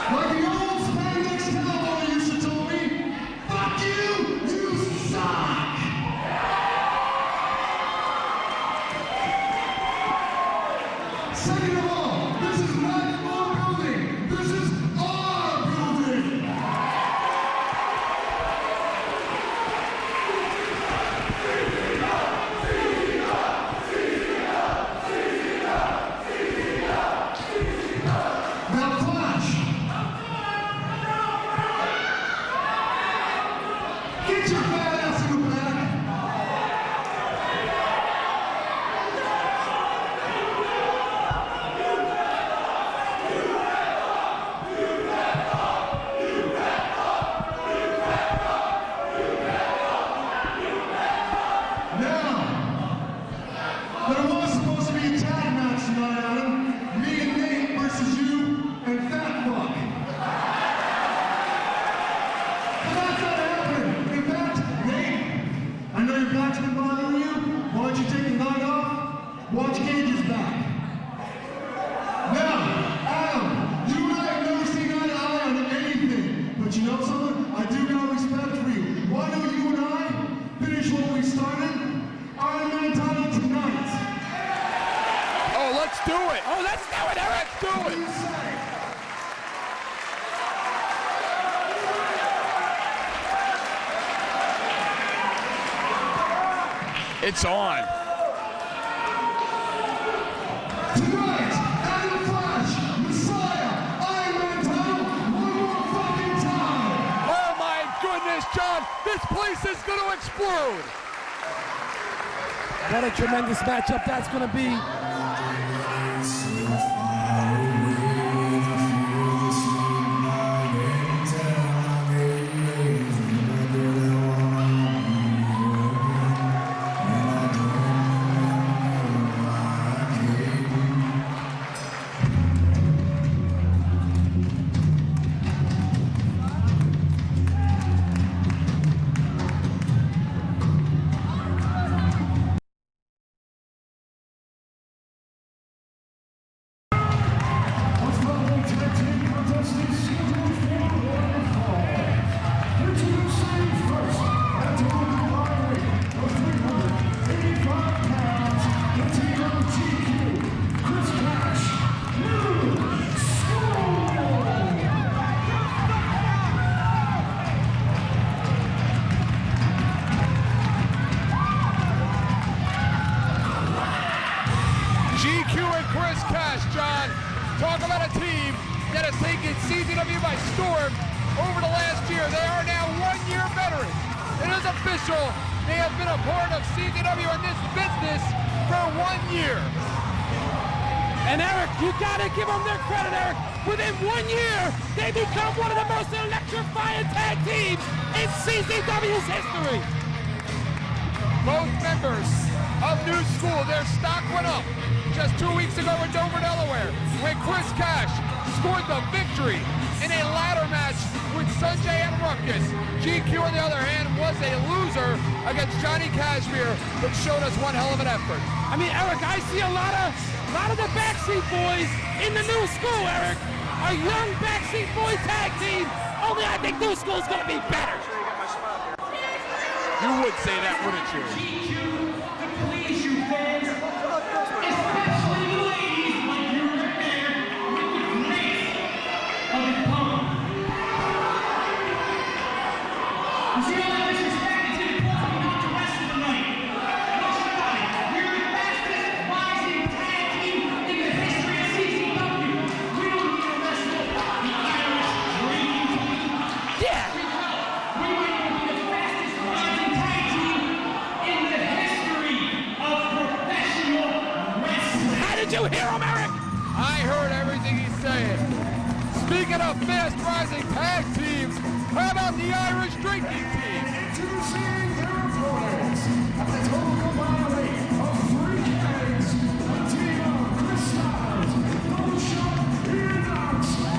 Like the old Spandex cowboy used to tell me, fuck you, you suck. It's on. Tonight, and the Flash, Messiah, Iron Town, one more fucking time. Oh my goodness, John, this place is going to explode. What a tremendous matchup that's going to be. GQ and Chris Cash, John. Talk about a team that has taken CZW by storm over the last year. They are now 1 year veterans. It is official. They have been a part of CZW in this business for 1 year. And Eric, you gotta give them their credit, Eric. Within 1 year, they become one of the most electrifying tag teams in CZW's history. Both members of New School, their stock went up just 2 weeks ago in Dover, Delaware, when Chris Cash scored the victory in a ladder match with Sanjay and Ruckus. GQ, on the other hand, was a loser against Johnny Kashmere, but showed us one hell of an effort. I mean, Eric, I see a lot of the Backseat Boys in the New School, Eric. A young Backseat Boy tag team. Only I think New School's gonna be better. You would say that, wouldn't you? Please, you fans, especially the ladies, like you right there with the grace of his palm. You see all that disrespect is important not to wrestle tonight. Watch your body. We're the fastest rising tag team in the history of CZW. We don't need to wrestle the Irish Dream. Yeah. We might be the fastest rising tag team in the history of professional wrestling. How did you hear him, Eric? I heard everything he's saying. Speaking of fast-rising tag teams, how about the Irish drinking team? Introducing their opponents at the total combined weight of 3 kegs, the team of Chris Styles, Double Shot, Ian Knox, the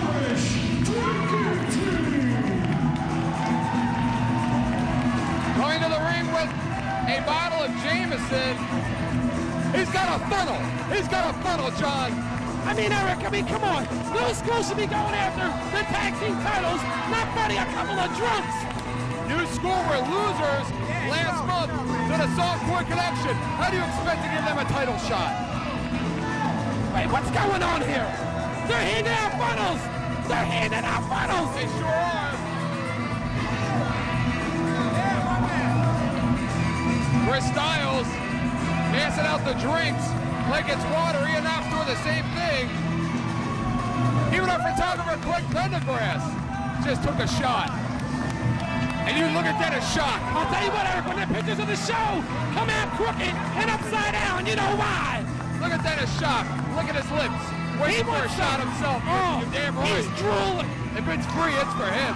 Irish Drinking Team. Going to the ring with a bottle of Jameson. He's got a funnel. He's got a funnel, John. I mean, Eric, come on. New School should be going after the tag team titles, not fighting a couple of drunks. New School were losers last month to the Softcore Connection. How do you expect to give them a title shot? Wait, what's going on here? They're handing out funnels. They're handing out funnels. They sure are. Chris Styles passing out the drinks like it's water. Ian Knox doing the same thing. Even our photographer, Clint Pendergrass, just took a shot. And you look at that as shock. I'll tell you what, Eric, when the pictures of the show come out crooked and upside down, you know why? Look at that as shock. Look at his lips. Waiting for a wants shot some. himself. Oh, You're damn right. he's drooling. If it's free, it's for him.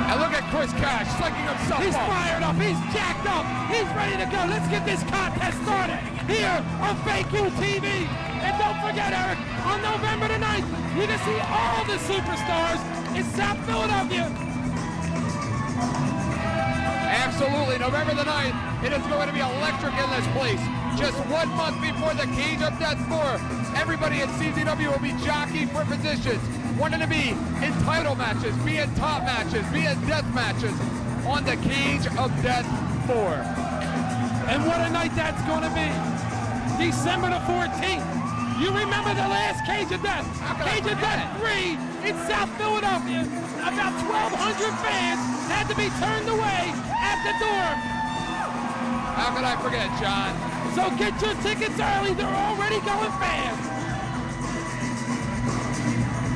And look at Chris Cash sucking himself He's up. fired up. He's jacked up. He's ready to go. Let's get this contest started here on Fake You TV. And don't forget, Eric, on November the 9th, you can see all the superstars in South Philadelphia. Absolutely. November the 9th, it is going to be electric in this place. Just 1 month before the Cage of Death 4, everybody at CZW will be jockeying for positions, wanting to be in title matches, be in top matches, be in death matches on the Cage of Death 4. And what a night that's going to be. December the 14th. You remember the last Cage of Death? Cage of Death 3 in South Philadelphia. About 1,200 fans had to be turned away at the door. How could I forget, John? So get your tickets early. They're already going fast.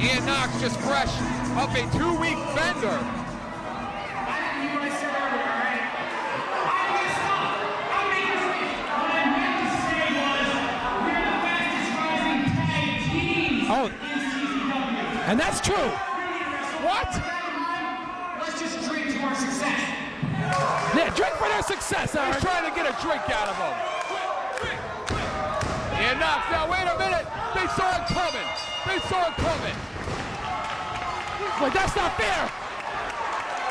Ian Knox just fresh up a 2-week bender. Oh, and that's true. What? Let's just drink to our success. Yeah, drink for their success, Eric. He's trying to get a drink out of him. Ian Knox, now wait a minute. They saw it coming. They saw it coming. Wait, that's not fair.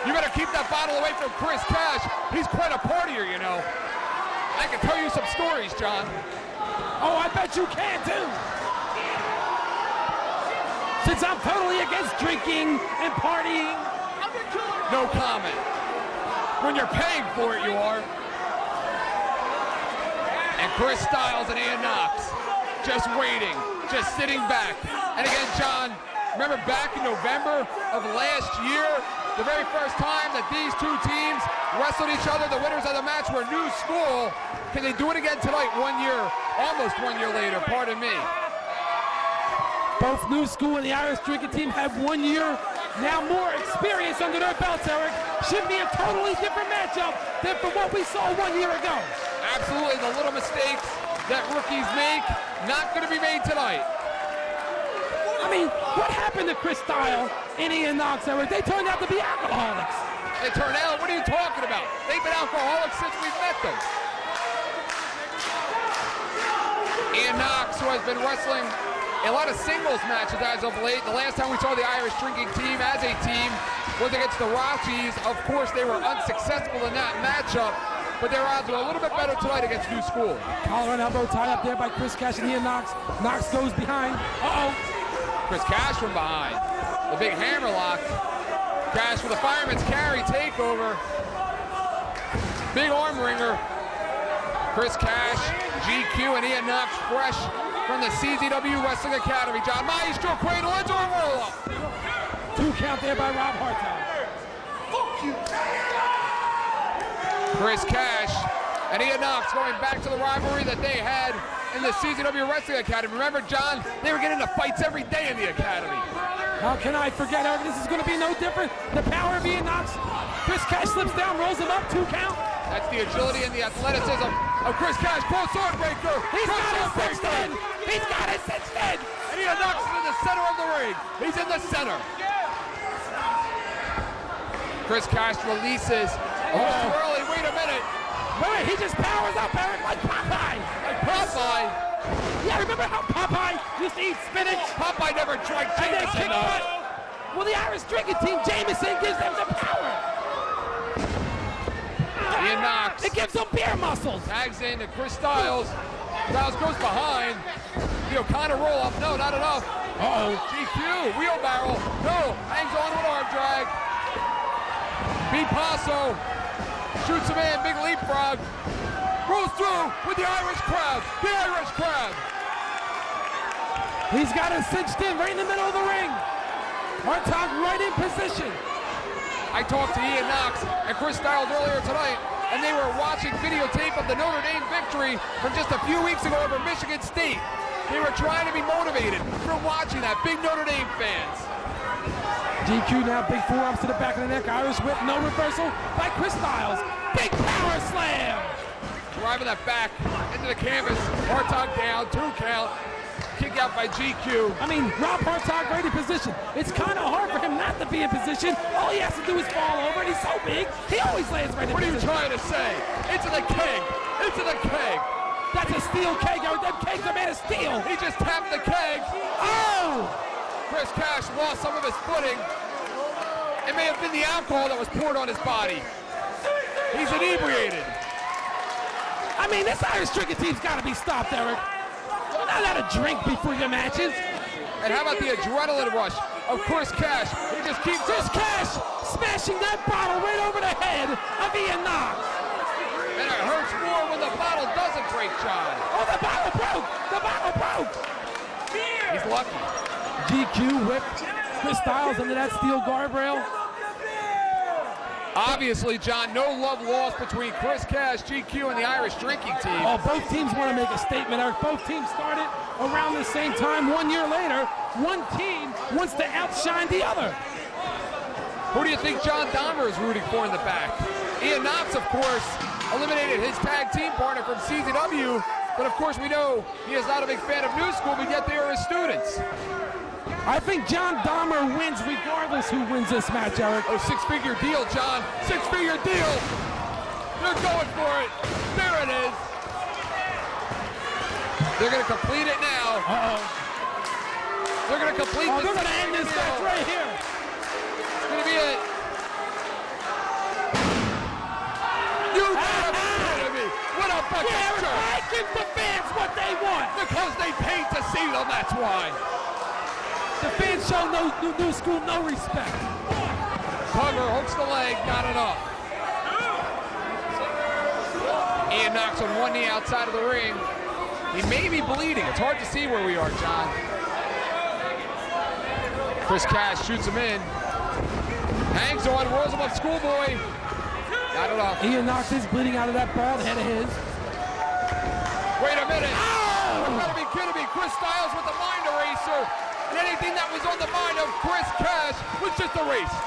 You better keep that bottle away from Chris Cash. He's quite a partier, you know. I can tell you some stories, John. Oh, I bet you can, too. Since I'm totally against drinking and partying. No comment. When you're paying for it, you are. And Chris Styles and Ian Knox just waiting, just sitting back. And again, John, remember back in November of last year, the very first time that these two teams wrestled each other, the winners of the match were New School. Can they do it again tonight, 1 year, almost 1 year later, pardon me. Both New School and the Irish Drinking Team have 1 year, now more experience under their belts, Eric. Should be a totally different matchup than from what we saw 1 year ago. Absolutely, the little mistakes that rookies make, not going to be made tonight. I mean, what happened to Chris Styles and Ian Knox, Eric? They turned out to be alcoholics. They turned out, what are you talking about? They've been alcoholics since we've met them. Ian Knox, who has been wrestling a lot of singles matches as of late. The last time we saw the Irish Drinking Team as a team was against the Rockies. Of course, they were unsuccessful in that matchup, but their odds are a little bit better tonight against New School. Collar and elbow tied up there by Chris Cash and Ian Knox. Knox goes behind. Uh-oh. Chris Cash from behind. The big hammer lock. Cash with a fireman's carry takeover. Big arm wringer. Chris Cash, GQ, and Ian Knox fresh from the CZW Wrestling Academy. John Maestro cradle into a roll-up. 2 count there by Rob Hartog. Chris Cash and Ian Knox going back to the rivalry that they had in the CZW Wrestling Academy. Remember, John, they were getting into fights every day in the academy. How can I forget, Eric? This is going to be no different. The power of Ian Knox. Chris Cash slips down, rolls him up, 2 count. That's the agility and the athleticism of Chris Cash. Cross sword breaker. He's got it cinched in. He's got it cinched in. And Ian Knox is in the center of the ring. He's in the center. Chris Cash releases. Oh, too early. Wait a minute. Wait, he just powers up, Eric, like Popeye. Like Popeye. Yeah, remember how Popeye used to eat spinach? Popeye never drank And they Jameson. kick butt. Well, the Irish Drinking Team, Jameson, gives them the power. Ian Knox It gives them beer muscles. tags in to Chris Styles. Styles goes behind. The O'Connor roll up. No, not enough. Uh-oh. GQ. Wheelbarrow. No. Hangs on with arm drag. Pete Paso shoots him in. Big leapfrog. Rolls through with the Irish crab. The Irish crab. He's got it cinched in right in the middle of the ring. Hartog right in position. I talked to Ian Knox and Chris Styles earlier tonight, and they were watching videotape of the Notre Dame victory from just a few weeks ago over Michigan State. They were trying to be motivated from watching that. Big Notre Dame fans. GQ now, big forearms to the back of the neck. Irish whip, no reversal by Chris Styles. Big power slam. Driving that back into the canvas. Hartog down, 2 count. Kick out by GQ. I mean, Rob Hartog right in position. It's kind of hard for him not to be in position. All he has to do is fall over, and he's so big, he always lands right in What are you position. trying to say? Into the keg. Into the keg. That's a steel keg. Them kegs are made of steel. He just tapped the keg. Oh! Chris Cash lost some of his footing. It may have been the alcohol that was poured on his body. He's inebriated. I mean, this Irish Drinking Team's got to be stopped, Eric. You're not allowed to drink before your matches. And how about the adrenaline rush of Chris Cash? He just keeps Chris Cash smashing that bottle right over the head of Ian Knox. And it hurts more when the bottle doesn't break, John. Oh, the bottle broke! The bottle broke! He's lucky. GQ whip Chris Styles into that steel guardrail. Obviously, John, no love lost between Chris Cash, GQ, and the Irish drinking team. Oh, both teams want to make a statement, Eric. Both teams started around the same time. 1 year later, one team wants to outshine the other. Who do you think John Dahmer is rooting for in the back? Ian Knox, of course, eliminated his tag team partner from CZW, but of course we know he is not a big fan of New School, but yet they are his students. I think John Dahmer wins regardless who wins this match, Eric. Oh, six-figure deal, John. Six-figure deal. They're going for it. There it is. They're going to complete it now. Uh-oh. They're going to complete Oh, this. they're going to end this match right here. It's going to be it. You gotta be kidding me. What a bucket Yeah, Eric, shirt. I give the fans what they want. Because they paid to see them, that's why. The fans show New School no respect. Cover, hooks the leg, not enough. Ian Knox on one knee outside of the ring. He may be bleeding. It's hard to see where we are, John. Chris Cash shoots him in. Hangs on, rolls him up Schoolboy. Not enough. Ian Knox is bleeding out of that bald head of his. Wait a minute. Ow! You gotta be kidding me. Chris Styles with the mind eraser. And anything that was on the mind of Chris Cash was just erased.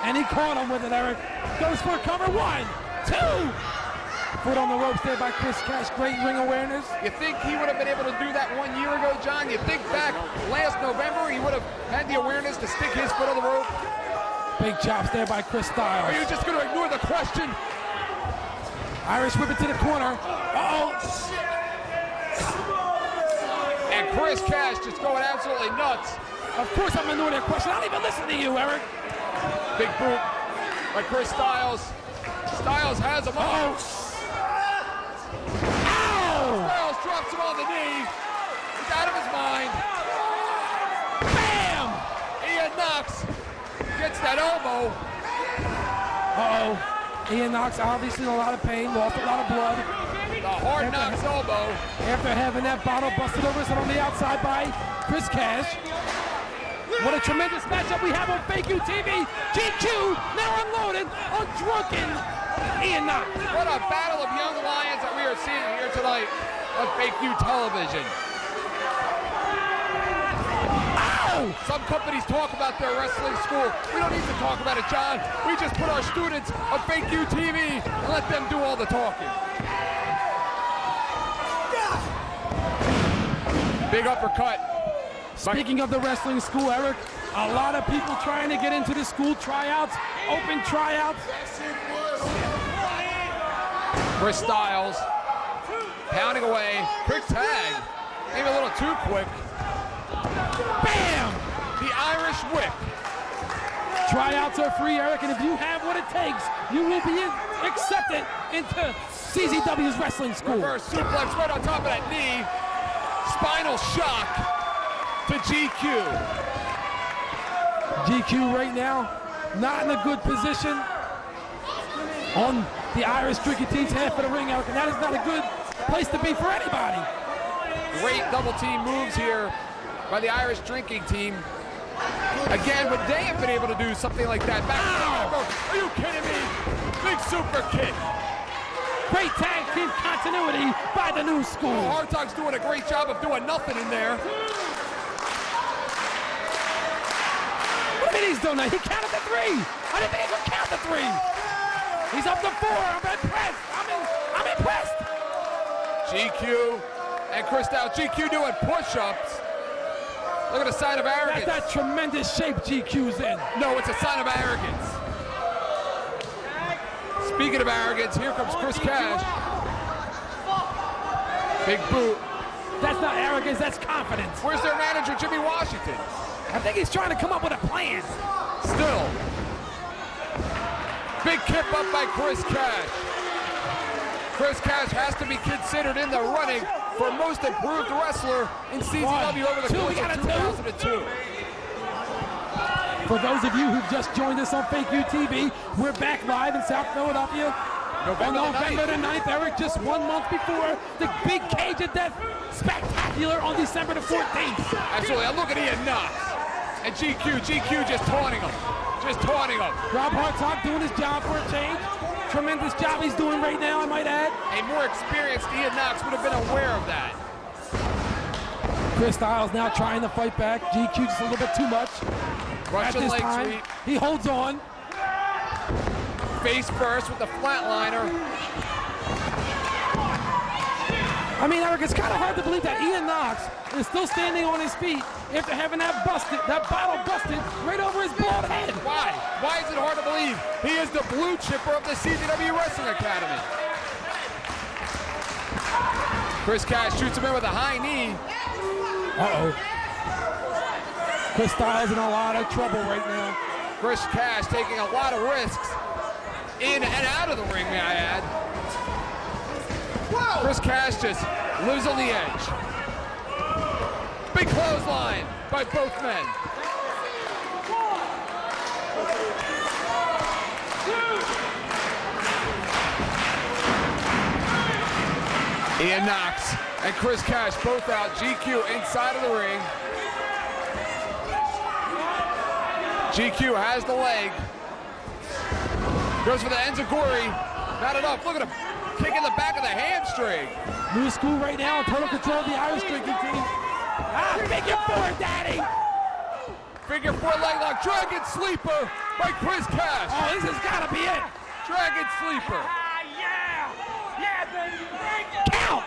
And he caught him with it, Eric. Goes for a cover. 1, 2. Foot on the ropes there by Chris Cash. Great ring awareness. You think he would have been able to do that 1 year ago, John? You think back last November he would have had the awareness to stick his foot on the rope? Big chops there by Chris Styles. Are you just going to ignore the question? Irish whip it to the corner. Uh-oh. And Chris Cash just going absolutely nuts. Of course I'm ignoring that question. I don't even listen to you, Eric. Big boot by Chris Styles. Styles has him on. Ow! Styles drops him on the knee. He's out of his mind. Bam! Ian Knox gets that elbow. Uh-oh. Ian Knox obviously in a lot of pain, lost a lot of blood. The hard knocks elbow. After having that bottle busted over his head on the outside by Chris Cash. What a tremendous matchup we have on Fake U TV. GQ now unloaded on drunken Ian Knox. What a battle of young lions that we are seeing here tonight on Fake U television. Ow! Some companies talk about their wrestling school. We don't need to talk about it, John. We just put our students on Fake U TV and let them do all the talking. Big uppercut. Speaking of the wrestling school, Eric, a lot of people trying to get into the school tryouts, open tryouts. Chris Styles pounding away. Quick tag. Maybe a little too quick. Bam! The Irish whip. Tryouts are free, Eric, and if you have what it takes, you will be accepted into CZW's wrestling school. Reverse suplex right on top of that knee. Spinal shock to GQ. GQ right now, not in a good position on the Irish drinking team's half of the ring, Eric, and that is not a good place to be for anybody. Great double team moves here by the Irish drinking team. Again, would they have been able to do something like that back in November? Are you kidding me? Big super kick. Great tag team continuity by the New School. Oh, Hartog's doing a great job of doing nothing in there. What do you mean he's doing that? He counted to 3. I didn't think he could count to 3. He's up to 4. I'm impressed. I'm impressed. GQ and Chris Styles. GQ doing push-ups. Look at the sign of arrogance. That's that tremendous shape GQ's in. No, it's a sign of arrogance. Speaking of arrogance, here comes Chris Cash. Big boot. That's not arrogance, that's confidence. Where's their manager, Jimmy Washington? I think he's trying to come up with a plan. Still. Big kip up by Chris Cash. Chris Cash has to be considered in the running for most improved wrestler in CZW over the course of 2002. For those of you who've just joined us on Fake U TV, we're back live in South Philadelphia on November the 9th, Eric, just 1 month before the big Cage of Death spectacular. dealer on December the 14th. Absolutely. And look at Ian Knox. And GQ just taunting him. Just taunting him. Rob Hartog doing his job for a change. Tremendous job he's doing right now, I might add. A more experienced Ian Knox would have been aware of that. Chris Styles now trying to fight back. GQ just a little bit too much. Russian At this leg time, sweep. he holds on. Face first with the flatliner. I mean, Eric, it's kind of hard to believe that Ian Knox is still standing on his feet after having that bottle busted right over his bald head. Why? Why is it hard to believe? He is the blue chipper of the CZW Wrestling Academy. Chris Cash shoots him in with a high knee. Uh-oh. Chris Styles in a lot of trouble right now. Chris Cash taking a lot of risks in and out of the ring, may I add. Chris Cash just lives on the edge. Big clothesline by both men. Ian Knox and Chris Cash both out. GQ inside of the ring. GQ has the leg. Goes for the enziguri. Not enough. Look at him. Kicking the back of the hamstring. New school right now, in total control of the Irish drinking team. Ah, figure four, daddy! Figure four leg lock. Dragon sleeper by Chris Cash. Oh, this has got to be it. Dragon sleeper. Count!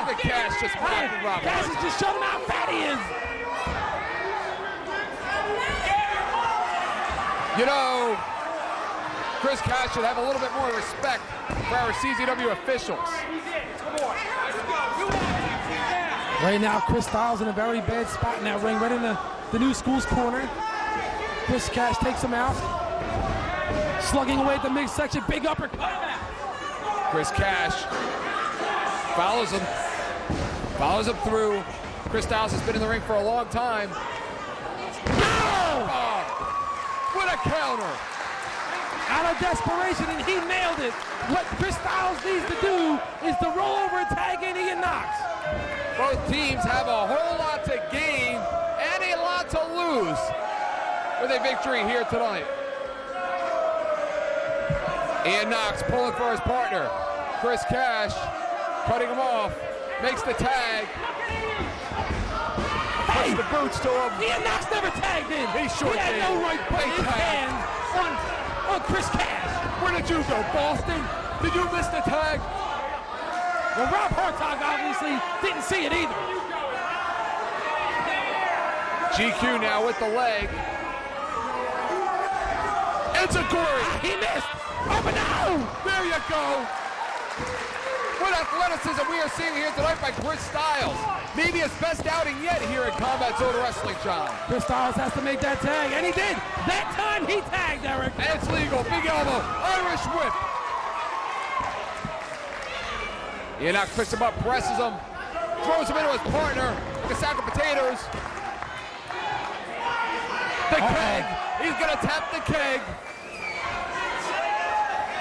Look at Cash just blocking Rob. Cash is just showing him how fat he is. You know, Chris Cash should have a little bit more respect for our CZW officials. Right now, Chris Styles in a very bad spot in that ring, right in the new school's corner. Chris Cash takes him out. Slugging away at the midsection, big uppercut. Chris Cash follows him through. Chris Styles has been in the ring for a long time. Oh, what a counter. Out of desperation, and he nailed it. What Chris Styles needs to do is to roll over and tag in Ian Knox. Both teams have a whole lot to gain and a lot to lose with a victory here tonight. Ian Knox pulling for his partner. Chris Cash cutting him off. Makes the tag. Puts the boots to him. Ian Knox never tagged in. He sure had did. no right putting his tagged. hands on Chris Cash. Where did you go, Boston? Did you miss the tag? Well, Rob Hartog obviously didn't see it either. GQ now with the leg. Enziguri. He missed. Oh, but no! There you go. What athleticism we are seeing here tonight by Chris Styles. Maybe his best outing yet here at Combat Zone Wrestling, John. Chris Styles has to make that tag, and he did. That time he tagged, Eric. And it's legal. Big elbow. Irish whip. Ian Knox picks him up, presses him, throws him into his partner like a sack of potatoes. The keg. He's going to tap the keg.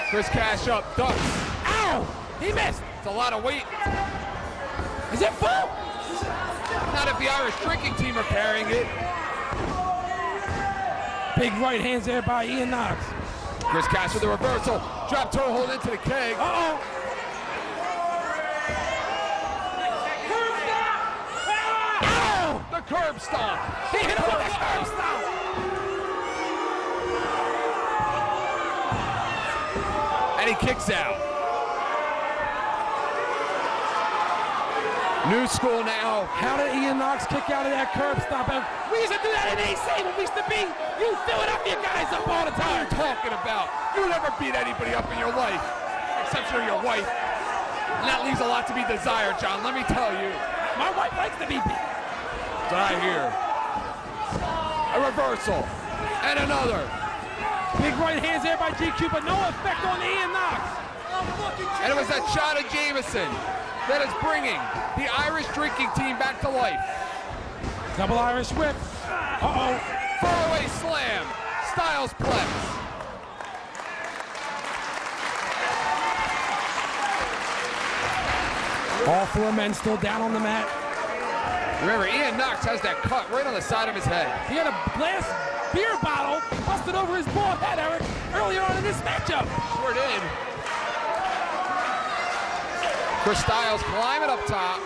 Chris Cash up, ducks. Ow! He missed. It's a lot of weight. Is it full? Not if the Irish drinking team are carrying it. Big right hands there by Ian Knox. Chris Cash with the reversal. Drop toe hold into the keg. Uh-oh. Ow! The curb stomp. He hit him with the curb stomp. And he kicks out. New school now. How did Ian Knox kick out of that curb stomp? We used to do that in AC when we used to be. You Philadelphia guys up all the What are time. you talking about? You never beat anybody up in your life, except for your wife. And that leaves a lot to be desired, John. Let me tell you. My wife likes to be beat. That's what I hear. A reversal. And another. Big right hands there by GQ, but no effect on Ian Knox. And it was that shot of Jameson that is bringing the Irish drinking team back to life. Double Irish whip. Uh-oh. Faraway slam. Styles plex. All four men still down on the mat. Remember, Ian Knox has that cut right on the side of his head. He had a glass beer bottle busted over his bald head, Eric, earlier on in this matchup. Sure did. Chris Styles climbing up top.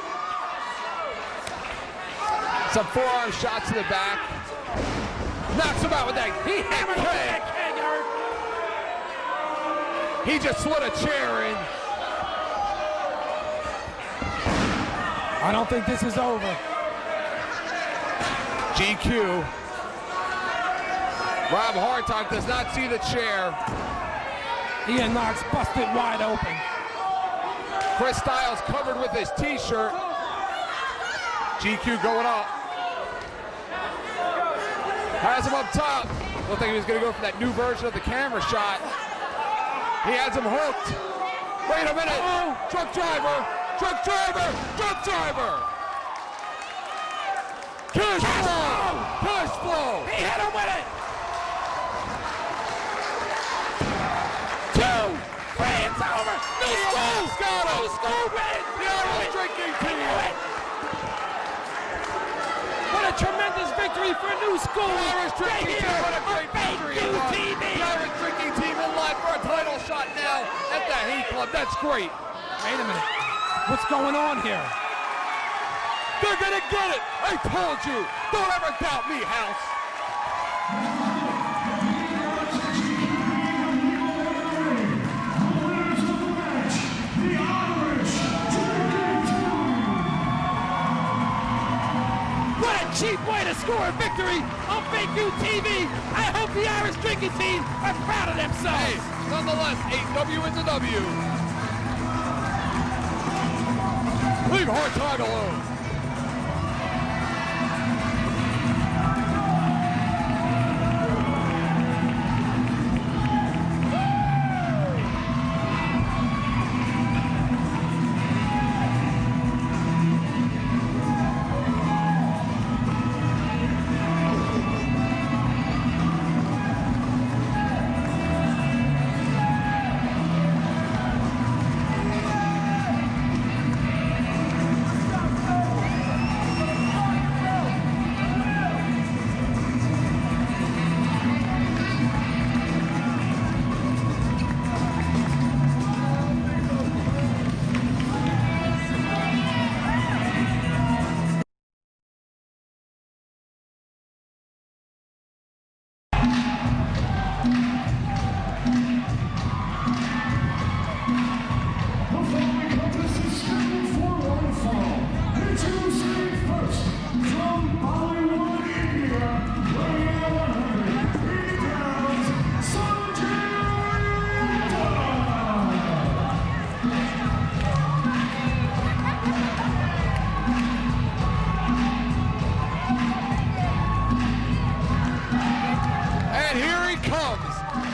Some forearm shots to the back. Knocks him out with that. He hammered him with that keg, Eric. He just slid a chair in. I don't think this is over. GQ. Rob Hartog does not see the chair. Ian Knox busted wide open. Chris Styles covered with his t-shirt. GQ going up. Has him up top. Looked like he was going to go for that new version of the camera shot. He has him hooked. Wait a minute. Oh, truck driver. Truck driver. Truck driver. Cash flow. Cash flow. He hit him with it. 2, 3, it's over. New school. New school wins. The Irish drinking team. What a tremendous victory for New School. The Irish drinking team. What a great victory. TV. The Irish drinking team in line for a title shot now at the Heat Club. That's great. Wait a minute. What's going on here? They're gonna get it. I told you. Don't ever doubt me, House. What a cheap way to score a victory on Fake You TV. I hope the Irish drinking team are proud of themselves. Hey, nonetheless, a W is a W. Leave Hartog alone.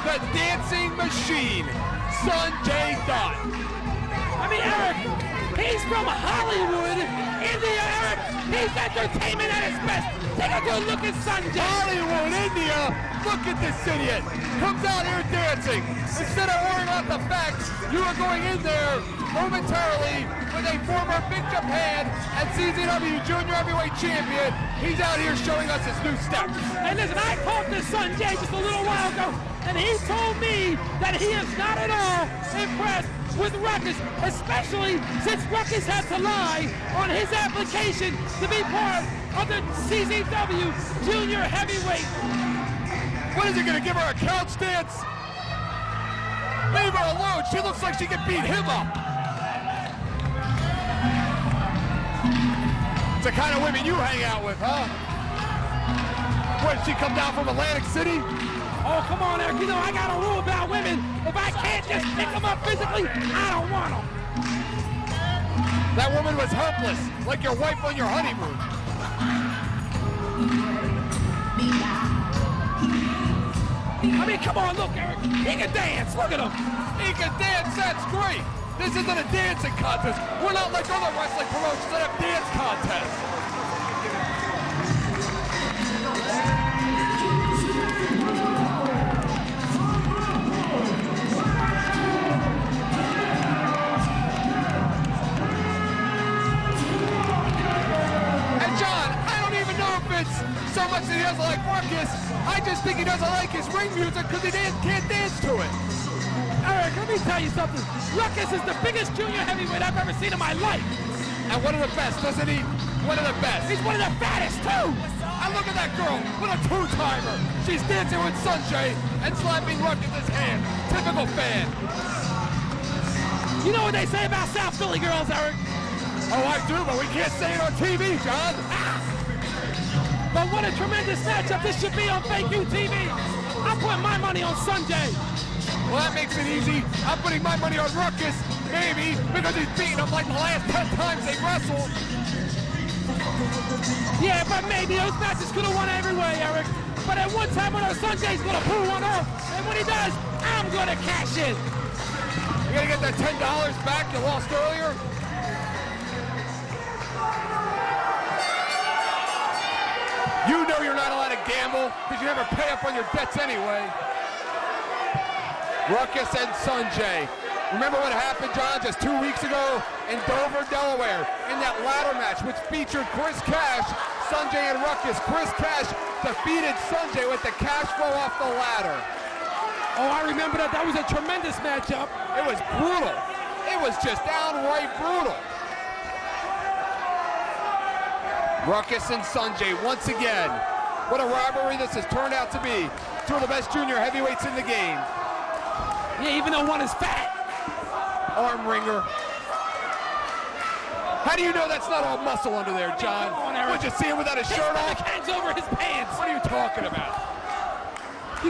The dancing machine, Sanjay Dutt. I mean, Eric, he's from Hollywood, India, Eric. He's entertainment at its best. Take a good look at Sanjay. Hollywood, India, look at this idiot. Comes out here dancing. Instead of worrying about the fact you are going in there momentarily with a former Big Japan and CZW Junior Heavyweight Champion, he's out here showing us his new steps. And listen, I talked to Sanjay just a little while ago, and he told me that he is not at all impressed with Ruckus, especially since Ruckus had to lie on his application to be part of the CZW Junior Heavyweight. What is he gonna give her, a couch dance? Leave her alone, she looks like she can beat him up. It's the kind of women you hang out with, huh? What, did she come down from Atlantic City? Oh, come on, Eric. You know, I got a rule about women. If I can't just pick them up physically, I don't want them. That woman was helpless, like your wife on your honeymoon. I mean, come on, look, Eric. He can dance. Look at him. He can dance, that's great. This isn't a dancing contest. We're not like other wrestling promotions that have dance contests. Vince so much that he doesn't like Ruckus. I just think he doesn't like his ring music because he can't dance to it. Eric, let me tell you something. Ruckus is the biggest junior heavyweight I've ever seen in my life. And one of the best, doesn't he? One of the best. He's one of the fattest, too. And look at that girl with a two-timer. She's dancing with Sanjay and slapping Ruckus' hand. Typical fan. You know what they say about South Philly girls, Eric? Oh, I do, but we can't say it on TV, John. But what a tremendous matchup this should be on Fake U TV. I'm putting my money on Sanjay. Well, that makes it easy. I'm putting my money on Ruckus, maybe, because he's beaten him like the last 10 times they wrestled. Yeah, but maybe those matches could have won every way, Eric. But at one time, Sanjay's going to pull one off. And when he does, I'm going to cash in. You got to get that $10 back you lost earlier? You know you're not allowed to gamble because you never pay up on your debts anyway. Ruckus and Sanjay. Remember what happened, John, just 2 weeks ago in Dover, Delaware, in that ladder match, which featured Chris Cash, Sanjay and Ruckus. Chris Cash defeated Sanjay with the cash flow off the ladder. Oh, I remember that. That was a tremendous matchup. It was brutal. It was just downright brutal. Ruckus and Sanjay once again. What a rivalry this has turned out to be. Two of the best junior heavyweights in the game. Yeah, even though one is fat. Arm wringer. How do you know that's not all muscle under there, John? Would you see him without his shirt off? His hands over his pants. What are you talking about? You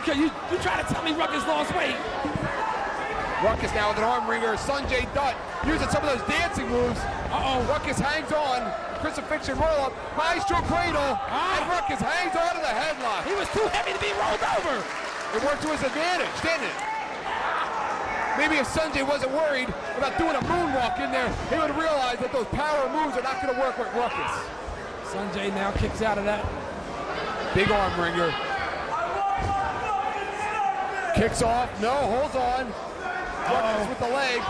try to tell me Ruckus lost weight. Ruckus now with an arm wringer. Sanjay Dutt using some of those dancing moves. Uh-oh. Ruckus hangs on. Crucifixion roll-up. Maestro cradle. And Ruckus hangs on to the headlock. He was too heavy to be rolled over. It worked to his advantage, didn't it? Maybe if Sanjay wasn't worried about doing a moonwalk in there, he would realize that those power moves are not going to work with Ruckus. Sanjay now kicks out of that. Big arm wringer. Kicks off. No, holds on. Ruckus with the leg.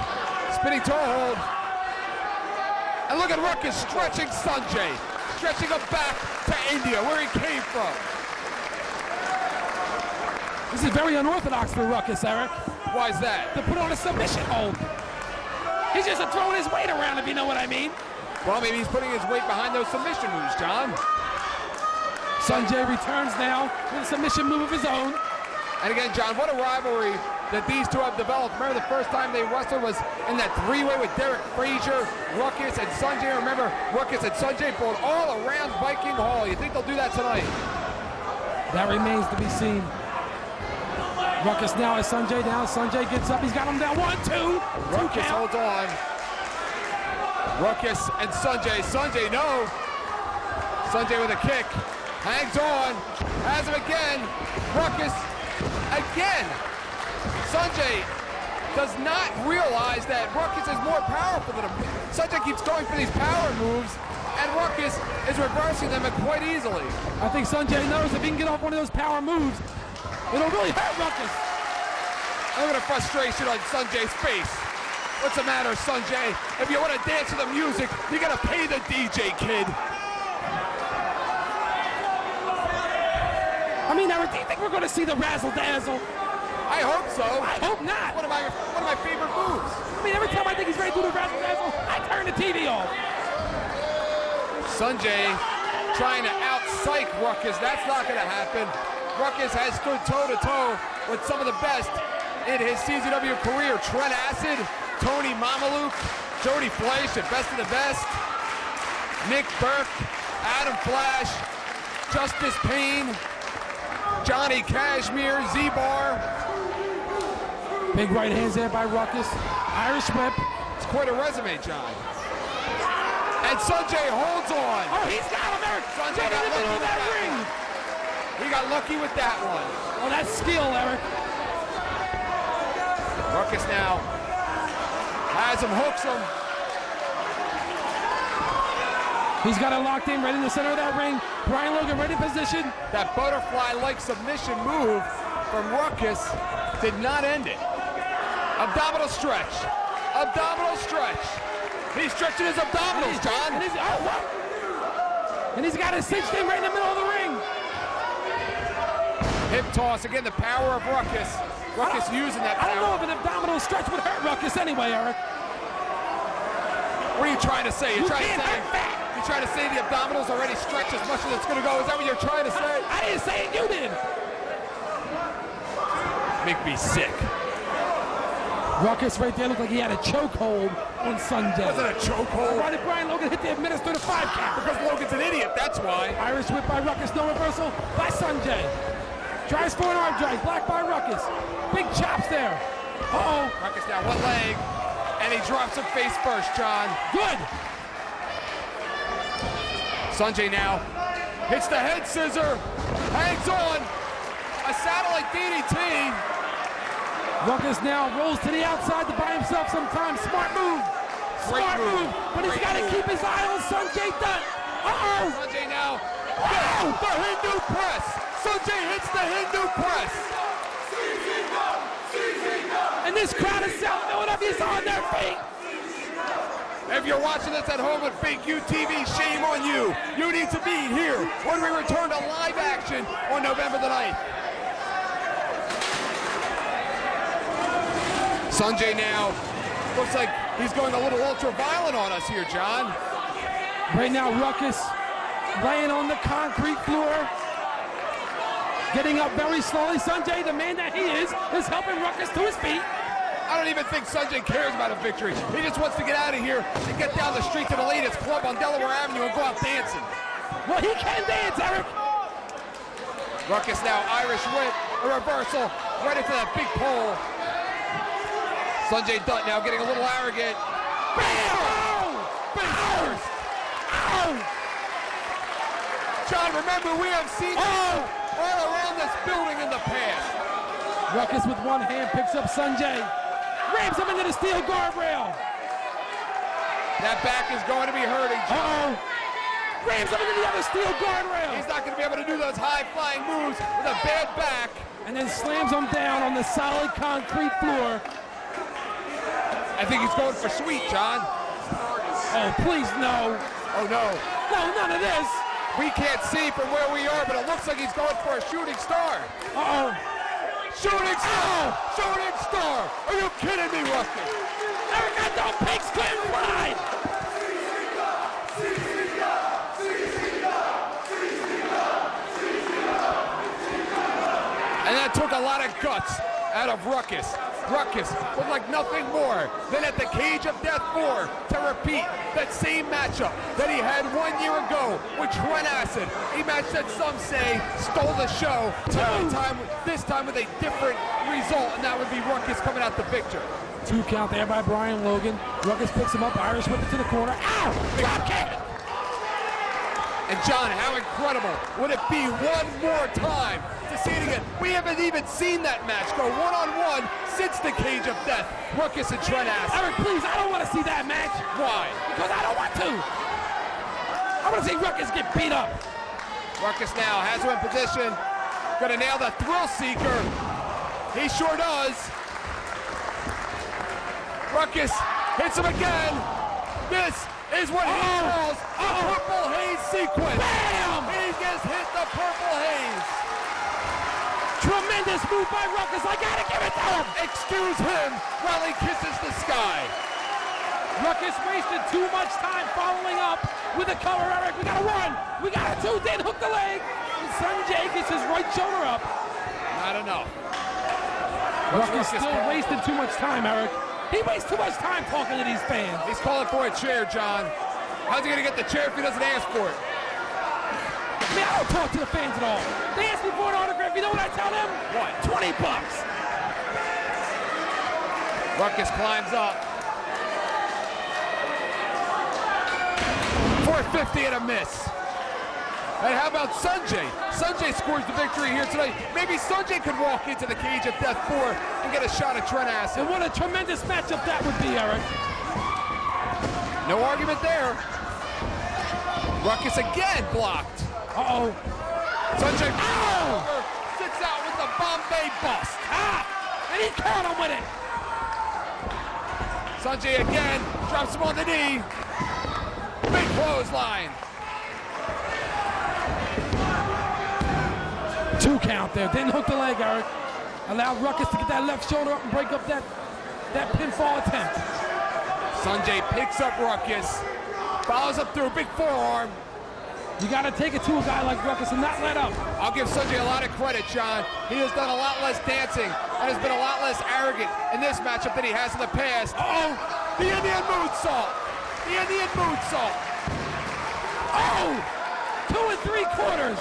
Spinning toe hold. And look at Ruckus stretching Sanjay. Stretching him back to India, where he came from. This is very unorthodox for Ruckus, Eric. Why is that? To put on a submission hold. He's just throwing his weight around, if you know what I mean. Well, maybe he's putting his weight behind those submission moves, John. Sanjay returns now with a submission move of his own. And again, John, what a rivalry that these two have developed. Remember the first time they wrestled was in that three-way with Derek Frazier, Ruckus, and Sanjay. Remember, Ruckus and Sanjay fought all around Viking Hall. You think they'll do that tonight? That remains to be seen. Ruckus now has Sanjay down. Sanjay gets up. He's got him down. 1, 2. Ruckus holds on. Ruckus and Sanjay. Sanjay, no. Sanjay with a kick. Hangs on. Has him again. Ruckus again. Sanjay does not realize that Ruckus is more powerful than him. Sanjay keeps going for these power moves, and Ruckus is reversing them quite easily. I think Sanjay knows if he can get off one of those power moves, it'll really hurt Ruckus. Look at the frustration on Sanjay's face. What's the matter, Sanjay? If you want to dance to the music, you gotta pay the DJ, kid. I mean, Eric, do you think we're going to see the razzle-dazzle? I hope so. I hope not. One of my favorite moves. I mean, every time I think he's ready to do the razzle-dazzle, I turn the TV off. Sanjay trying to out-psych Ruckus. That's not going to happen. Ruckus has stood toe-to-toe with some of the best in his CZW career. Trent Acid, Tony Mamaluke, Jody Fleisch, the best of the best. Nick Burke, Adam Flash, Justice Payne, Johnny Cashmere, Z-Bar. Big right hands there by Ruckus. Irish whip. It's quite a resume, John. And Sanjay holds on. Oh, he's got him, Eric. Sanjay got lucky with that ring. He got lucky with that one. Oh, that's skill, Eric. Ruckus now has him, hooks him. He's got it locked in, right in the center of that ring. Brian Logan ready in position. That butterfly-like submission move from Ruckus did not end it. Abdominal stretch. Abdominal stretch. He's stretching his abdominals, John. And he's got it cinched in right in the middle of the Hip toss, again, the power of Ruckus. Ruckus using that I don't know power. if an abdominal stretch would hurt Ruckus anyway, Eric. What are you trying to say? You can't hurt fat. You're trying to say the abdominals already stretch as much as it's going to go? Is that what you're trying to say? I didn't say it, you did. Make me sick. Ruckus right there looked like he had a chokehold on Sunday. Wasn't a chokehold. Why did Brian Logan hit the administrative 5 count? Because Logan's an idiot, that's why. Irish whip by Ruckus, no reversal by Sanjay. Tries for an arm drag, blocked by Ruckus. Big chops there. Uh-oh. Ruckus now one leg, and he drops him face first, John. Good. Sanjay now hits the head scissor, hangs on, a satellite DDT. Ruckus now rolls to the outside to buy himself some time. Smart move. Smart move. But he's got to keep his eye on Sanjay Dutt. Uh-oh. Sanjay now hits the Hindu press. Sanjay hits the Hindu press. And this crowd of South Philadelphia is on their feet. If you're watching this at home with Fake UTV, shame on you. You need to be here when we return to live action on November the 9th. Sanjay now looks like he's going a little ultra-violent on us here, John. Right now, Ruckus laying on the concrete floor, getting up very slowly. Sanjay, the man that he is helping Ruckus to his feet. I don't even think Sanjay cares about a victory. He just wants to get out of here and get down the street to the latest club on Delaware Avenue and go out dancing. Well, he can dance, Eric. Ruckus now, Irish whip, a reversal, right into that big pole. Sanjay Dutt now getting a little arrogant. Bam! Face first. Ow! John, remember, we have seen all around this building in the past. Ruckus with one hand picks up Sanjay. Rams him into the steel guardrail. That back is going to be hurting, John. Rams him into the other steel guardrail. He's not going to be able to do those high-flying moves with a bad back. And then slams him down on the solid concrete floor. I think he's going for sweet, John. Oh, please, no. Oh, no. No, none of this. We can't see from where we are, but it looks like he's going for a shooting star. Uh-oh. Shooting star! Shooting star! Are you kidding me, Ruckus? Eric, I thought pigs couldn't fly. And that took a lot of guts out of Ruckus. Ruckus would like nothing more than at the Cage of Death 4 to repeat that same matchup that he had 1 year ago with Trent Acid. A match that some say stole the show. This time with a different result, and that would be Ruckus coming out the victor. 2 count there by Brian Logan. Ruckus picks him up. Irish whip it to the corner. Ow! Drop kick! And John, how incredible would it be one more time to see it again? We haven't even seen that match go one-on-one since the Cage of Death. Ruckus and Trent Acid. Eric, please, I don't want to see that match. Why? Because I don't want to. I want to see Ruckus get beat up. Ruckus now has him in position. Gonna nail the thrill seeker. He sure does. Ruckus hits him again. This is what he calls a purple haze sequence. Bam! He just hit the purple haze. Tremendous move by Ruckus. I gotta give it to him. Excuse him while he kisses the sky. Ruckus wasted too much time following up with a cover, Eric. We got a 1. We got a 2. Then hook the leg. And Sanjay gets his right shoulder up. Not enough. Ruckus still wasting too much time, Eric. He wastes too much time talking to these fans. He's calling for a chair, John. How's he gonna get the chair if he doesn't ask for it? Man, I don't talk to the fans at all. They ask me for an autograph. You know what I tell them? What? $20. Ruckus climbs up. 450 and a miss. And how about Sanjay? Sanjay scores the victory here tonight. Maybe Sanjay could walk into the Cage of Death 4 and get a shot at Trent Acid. And what a tremendous matchup that would be, Eric. No argument there. Ruckus again blocked. Uh-oh. Sanjay sits out with the Bombay bust. And he caught him with it. Sanjay again drops him on the knee. Big clothesline. 2 count there. Didn't hook the leg, Eric. Allowed Ruckus to get that left shoulder up and break up that pinfall attempt. Sanjay picks up Ruckus, follows up through a big forearm. You got to take it to a guy like Ruckus and not let up. I'll give Sanjay a lot of credit, John. He has done a lot less dancing and has been a lot less arrogant in this matchup than he has in the past. Uh-oh, the Indian moonsault. The Indian moonsault. Oh, 2 3/4.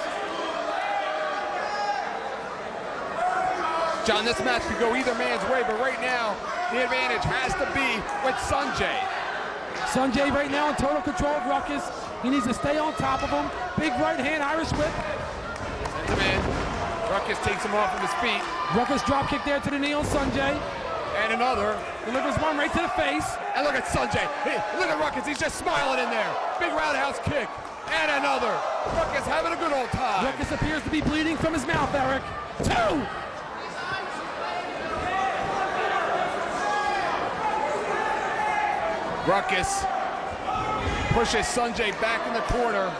John, this match could go either man's way, but right now, the advantage has to be with Sanjay. Sanjay right now in total control of Ruckus. He needs to stay on top of him. Big right hand Irish whip. Sends him in. Ruckus takes him off of his feet. Ruckus drop kick there to the knee on Sanjay. And another. Delivers one right to the face. And look at Sanjay. Hey, look at Ruckus. He's just smiling in there. Big roundhouse kick. And another. Ruckus having a good old time. Ruckus appears to be bleeding from his mouth, Eric. 2. Ruckus pushes Sanjay back in the corner.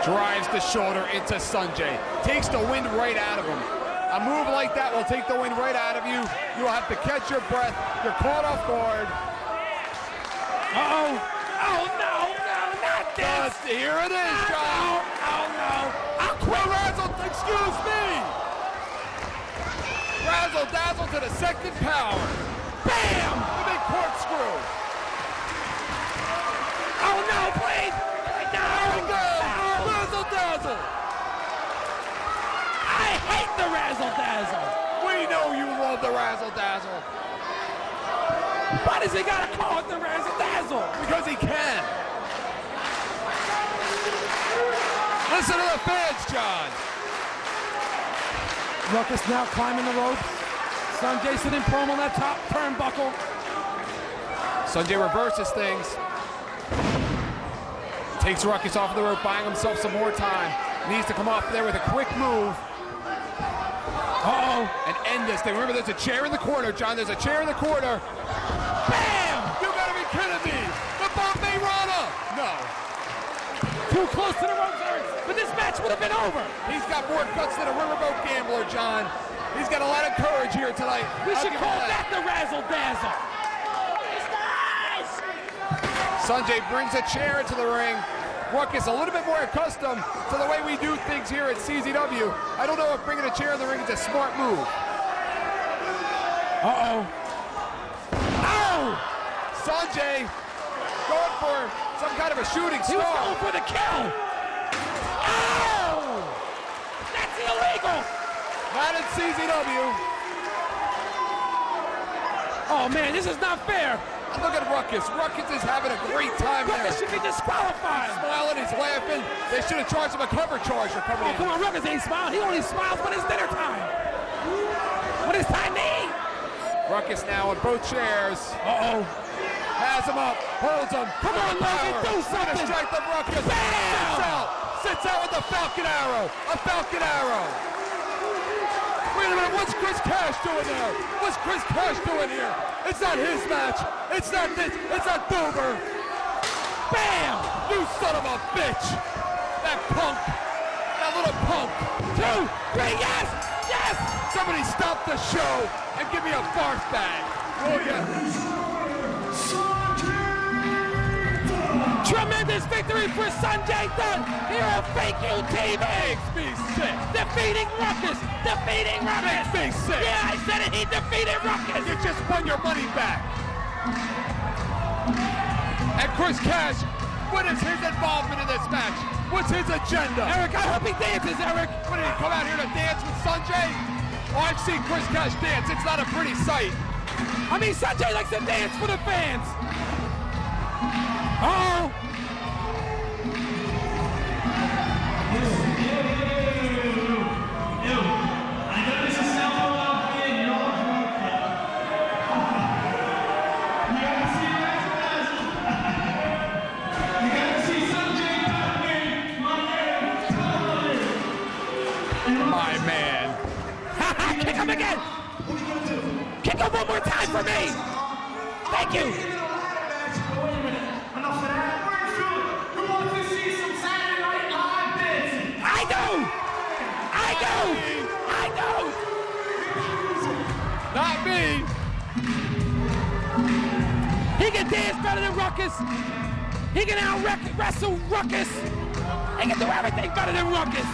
Drives the shoulder into Sanjay. Takes the wind right out of him. A move like that will take the wind right out of you. You'll have to catch your breath. You're caught off guard. Uh-oh. Oh, no, not this. Here it is, John. Oh, no. I'll quit. Razzle, excuse me. Razzle dazzle to the second power. Bam! The big corkscrew. Oh, no, please. No. There we go. No. Razzle dazzle. I hate the razzle dazzle. We know you love the razzle dazzle. Why does he gotta call it the razzle dazzle? Because he can. Listen to the fans, John. Ruckus now climbing the ropes. Sanjay sitting prone on that top turnbuckle. Sanjay reverses things. Takes Ruckus off the rope, buying himself some more time. Needs to come off there with a quick move. Uh-oh. And end this thing. Remember, there's a chair in the corner, John. There's a chair in the corner. Bam! You gotta be kidding me. The Bombay Rana. No. Too close to the ropes, Eric. But this match would have been over. He's got more guts than a riverboat gambler, John. He's got a lot of courage here tonight. We I'll should give call him that the razzle dazzle. Sanjay brings a chair into the ring. Ruckus a little bit more accustomed to the way we do things here at CZW. I don't know if bringing a chair in the ring is a smart move. Uh-oh. Oh! Sanjay going for some kind of a shooting He was star. going for the kill. Oh! That's illegal. Not in CZW. Oh, man, this is not fair. And look at Ruckus. Ruckus is having a great time there. Ruckus should be disqualified. Smiling, he's laughing. They should have charged him a cover charge for coming Oh, in. come on, Ruckus ain't smiling. He only smiles when it's dinner time. When it's time to eat. Ruckus now on both chairs. Uh-oh. Has him up, holds him. Come on, Logan, do something. Gonna strike the Ruckus. Bam! Sits out with a Falcon Arrow. A Falcon Arrow. Wait a minute, what's Chris Cash doing there? What's Chris Cash doing here? It's not his match. It's not this. It's not Dover. Bam! You son of a bitch. That punk. That little punk. 2, 3, yes! Yes! Somebody stop the show and give me a barf bag. Oh, yeah. Tremendous victory for Sanjay Dutt here on Fake You TV. Makes me sick. Defeating Ruckus. Defeating Ruckus. Makes me sick. Yeah, I said it. He defeated Ruckus. You just won your money back. And Chris Cash, what is his involvement in this match? What's his agenda? Eric, I hope he dances, Eric. What, did he come out here to dance with Sanjay? Oh, I've seen Chris Cash dance. It's not a pretty sight. I mean, Sanjay likes to dance for the fans. Oh! My man. Kick him again! Kick him one more time for me! Thank you! Enough of that. Who wants to see some Saturday Night Live dancing? I do! me. He can dance better than Ruckus. He can out-wrestle Ruckus. He can do everything better than Ruckus.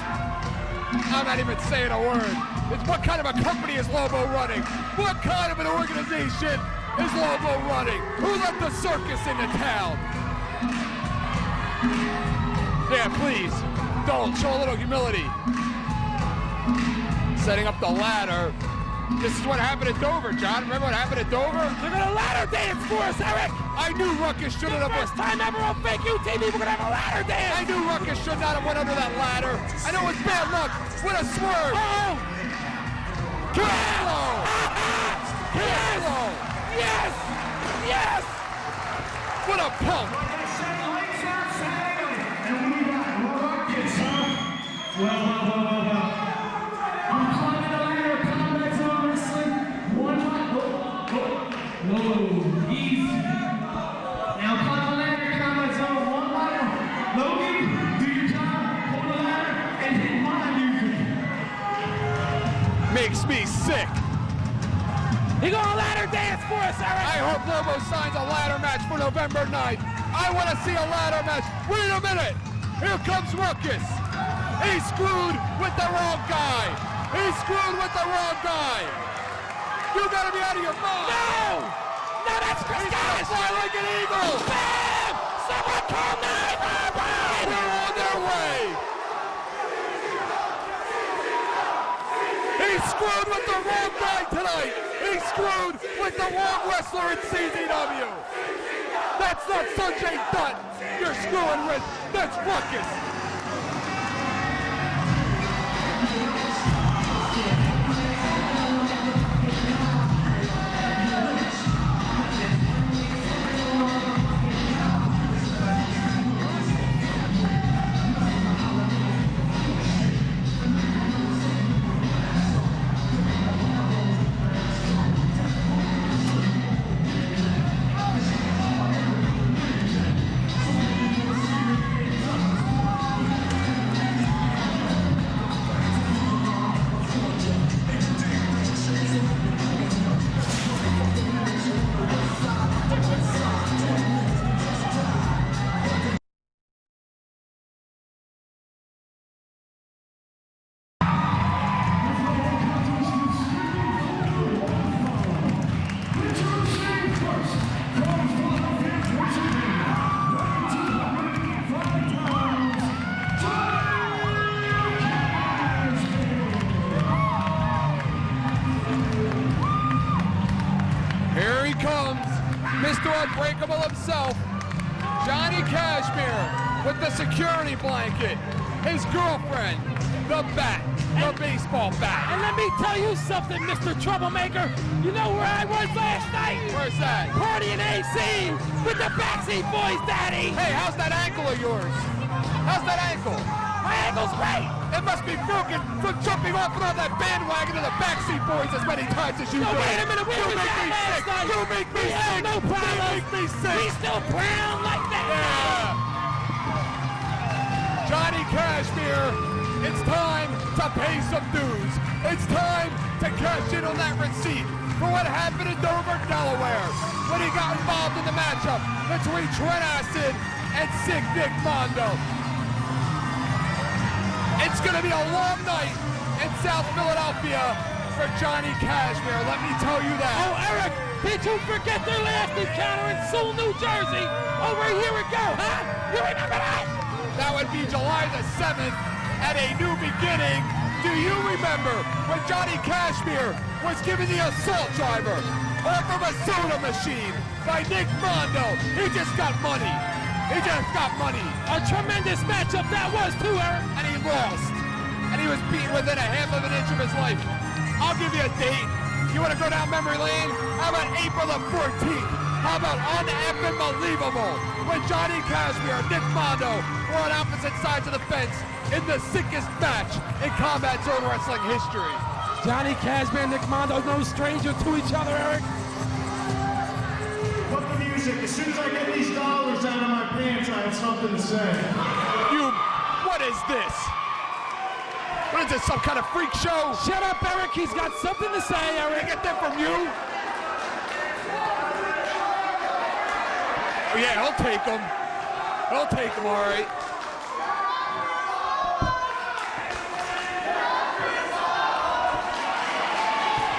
I'm not even saying a word. It's what kind of a company is Lobo running? What kind of an organization is Lobo running? Who let the circus into town? Yeah, please, don't. Show a little humility. Setting up the ladder. This is what happened at Dover, John. Remember what happened at Dover? They're gonna ladder dance for us, Eric. I knew Ruckus shouldn't have First time ever on Fake UTV, we're gonna have a ladder dance. I knew Ruckus should not have went under that ladder. I know it was bad luck. What a swerve. Oh! Carlo! Carlo! Yes! Yes! What a punk! I'm climbing the ladder of Combat Zone Wrestling. One mic. Whoa, easy. Now climb the ladder of Combat Zone. One mic. Logan, do your job. Hold the ladder and hit my music. Makes me sick. He gonna ladder dance for us, Eric. I hope Lobo signs a ladder match for November 9th. I want to see a ladder match. Wait a minute. Here comes Ruckus. He's screwed with the wrong guy. He's screwed with the wrong guy. You gotta be out of your mind. No! No, that's Chris He's gonna fly like an eagle. Bam! Someone call 911! They're on their way. He's screwed with the wrong guy tonight. He's screwed with the wrong wrestler in CZW. That's not Sanjay Dutt you're screwing with. That's Ruckus. Here he comes, Mr. Unbreakable himself, Johnny Cashmere with the security blanket, his girlfriend, the bat, the baseball bat. And let me tell you something, Mr. Troublemaker. You know where I was last night? Where's that? Partying AC with the Backseat Boys, Daddy. Hey, how's that ankle of yours? How's that ankle? My ankle's great. It must be broken from jumping off and on that bandwagon of the Backseat Boys as many times as you No, do. wait a minute. You make me sick. You make me sick. No problem. You make me sick. He's still brown like that. Yeah. Johnny Cashmere, it's time to pay some dues. It's time to cash in on that receipt for what happened in Dover, Delaware, when he got involved in the matchup between Trent Acid and Sick Nick Mondo. It's going to be a long night in South Philadelphia for Johnny Cashmere, let me tell you that. Oh, Eric, did you forget their last encounter in Sewell, New Jersey? Over a year ago, huh? You remember that? That would be July the 7th at A New Beginning. Do you remember when Johnny Cashmere was given the assault driver off of a soda machine by Nick Mondo? He just got money. He just got money. A tremendous matchup that was, too, Eric. And he lost. And he was beaten within a half of an inch of his life. I'll give you a date. You want to go down memory lane? How about April the 14th? How about unbelievable when Johnny Cashmere and Nick Mondo were on opposite sides of the fence in the sickest match in Combat Zone Wrestling history. Johnny Cashmere and Nick Mondo, no stranger to each other, Eric. Put the music. As soon as I get these dollars out of my pants, I have something to say. What is this? What is this, some kind of freak show? Shut up, Eric. He's got something to say, Did I Eric. get that from you? Oh, yeah, he'll take him. He'll take him, all right.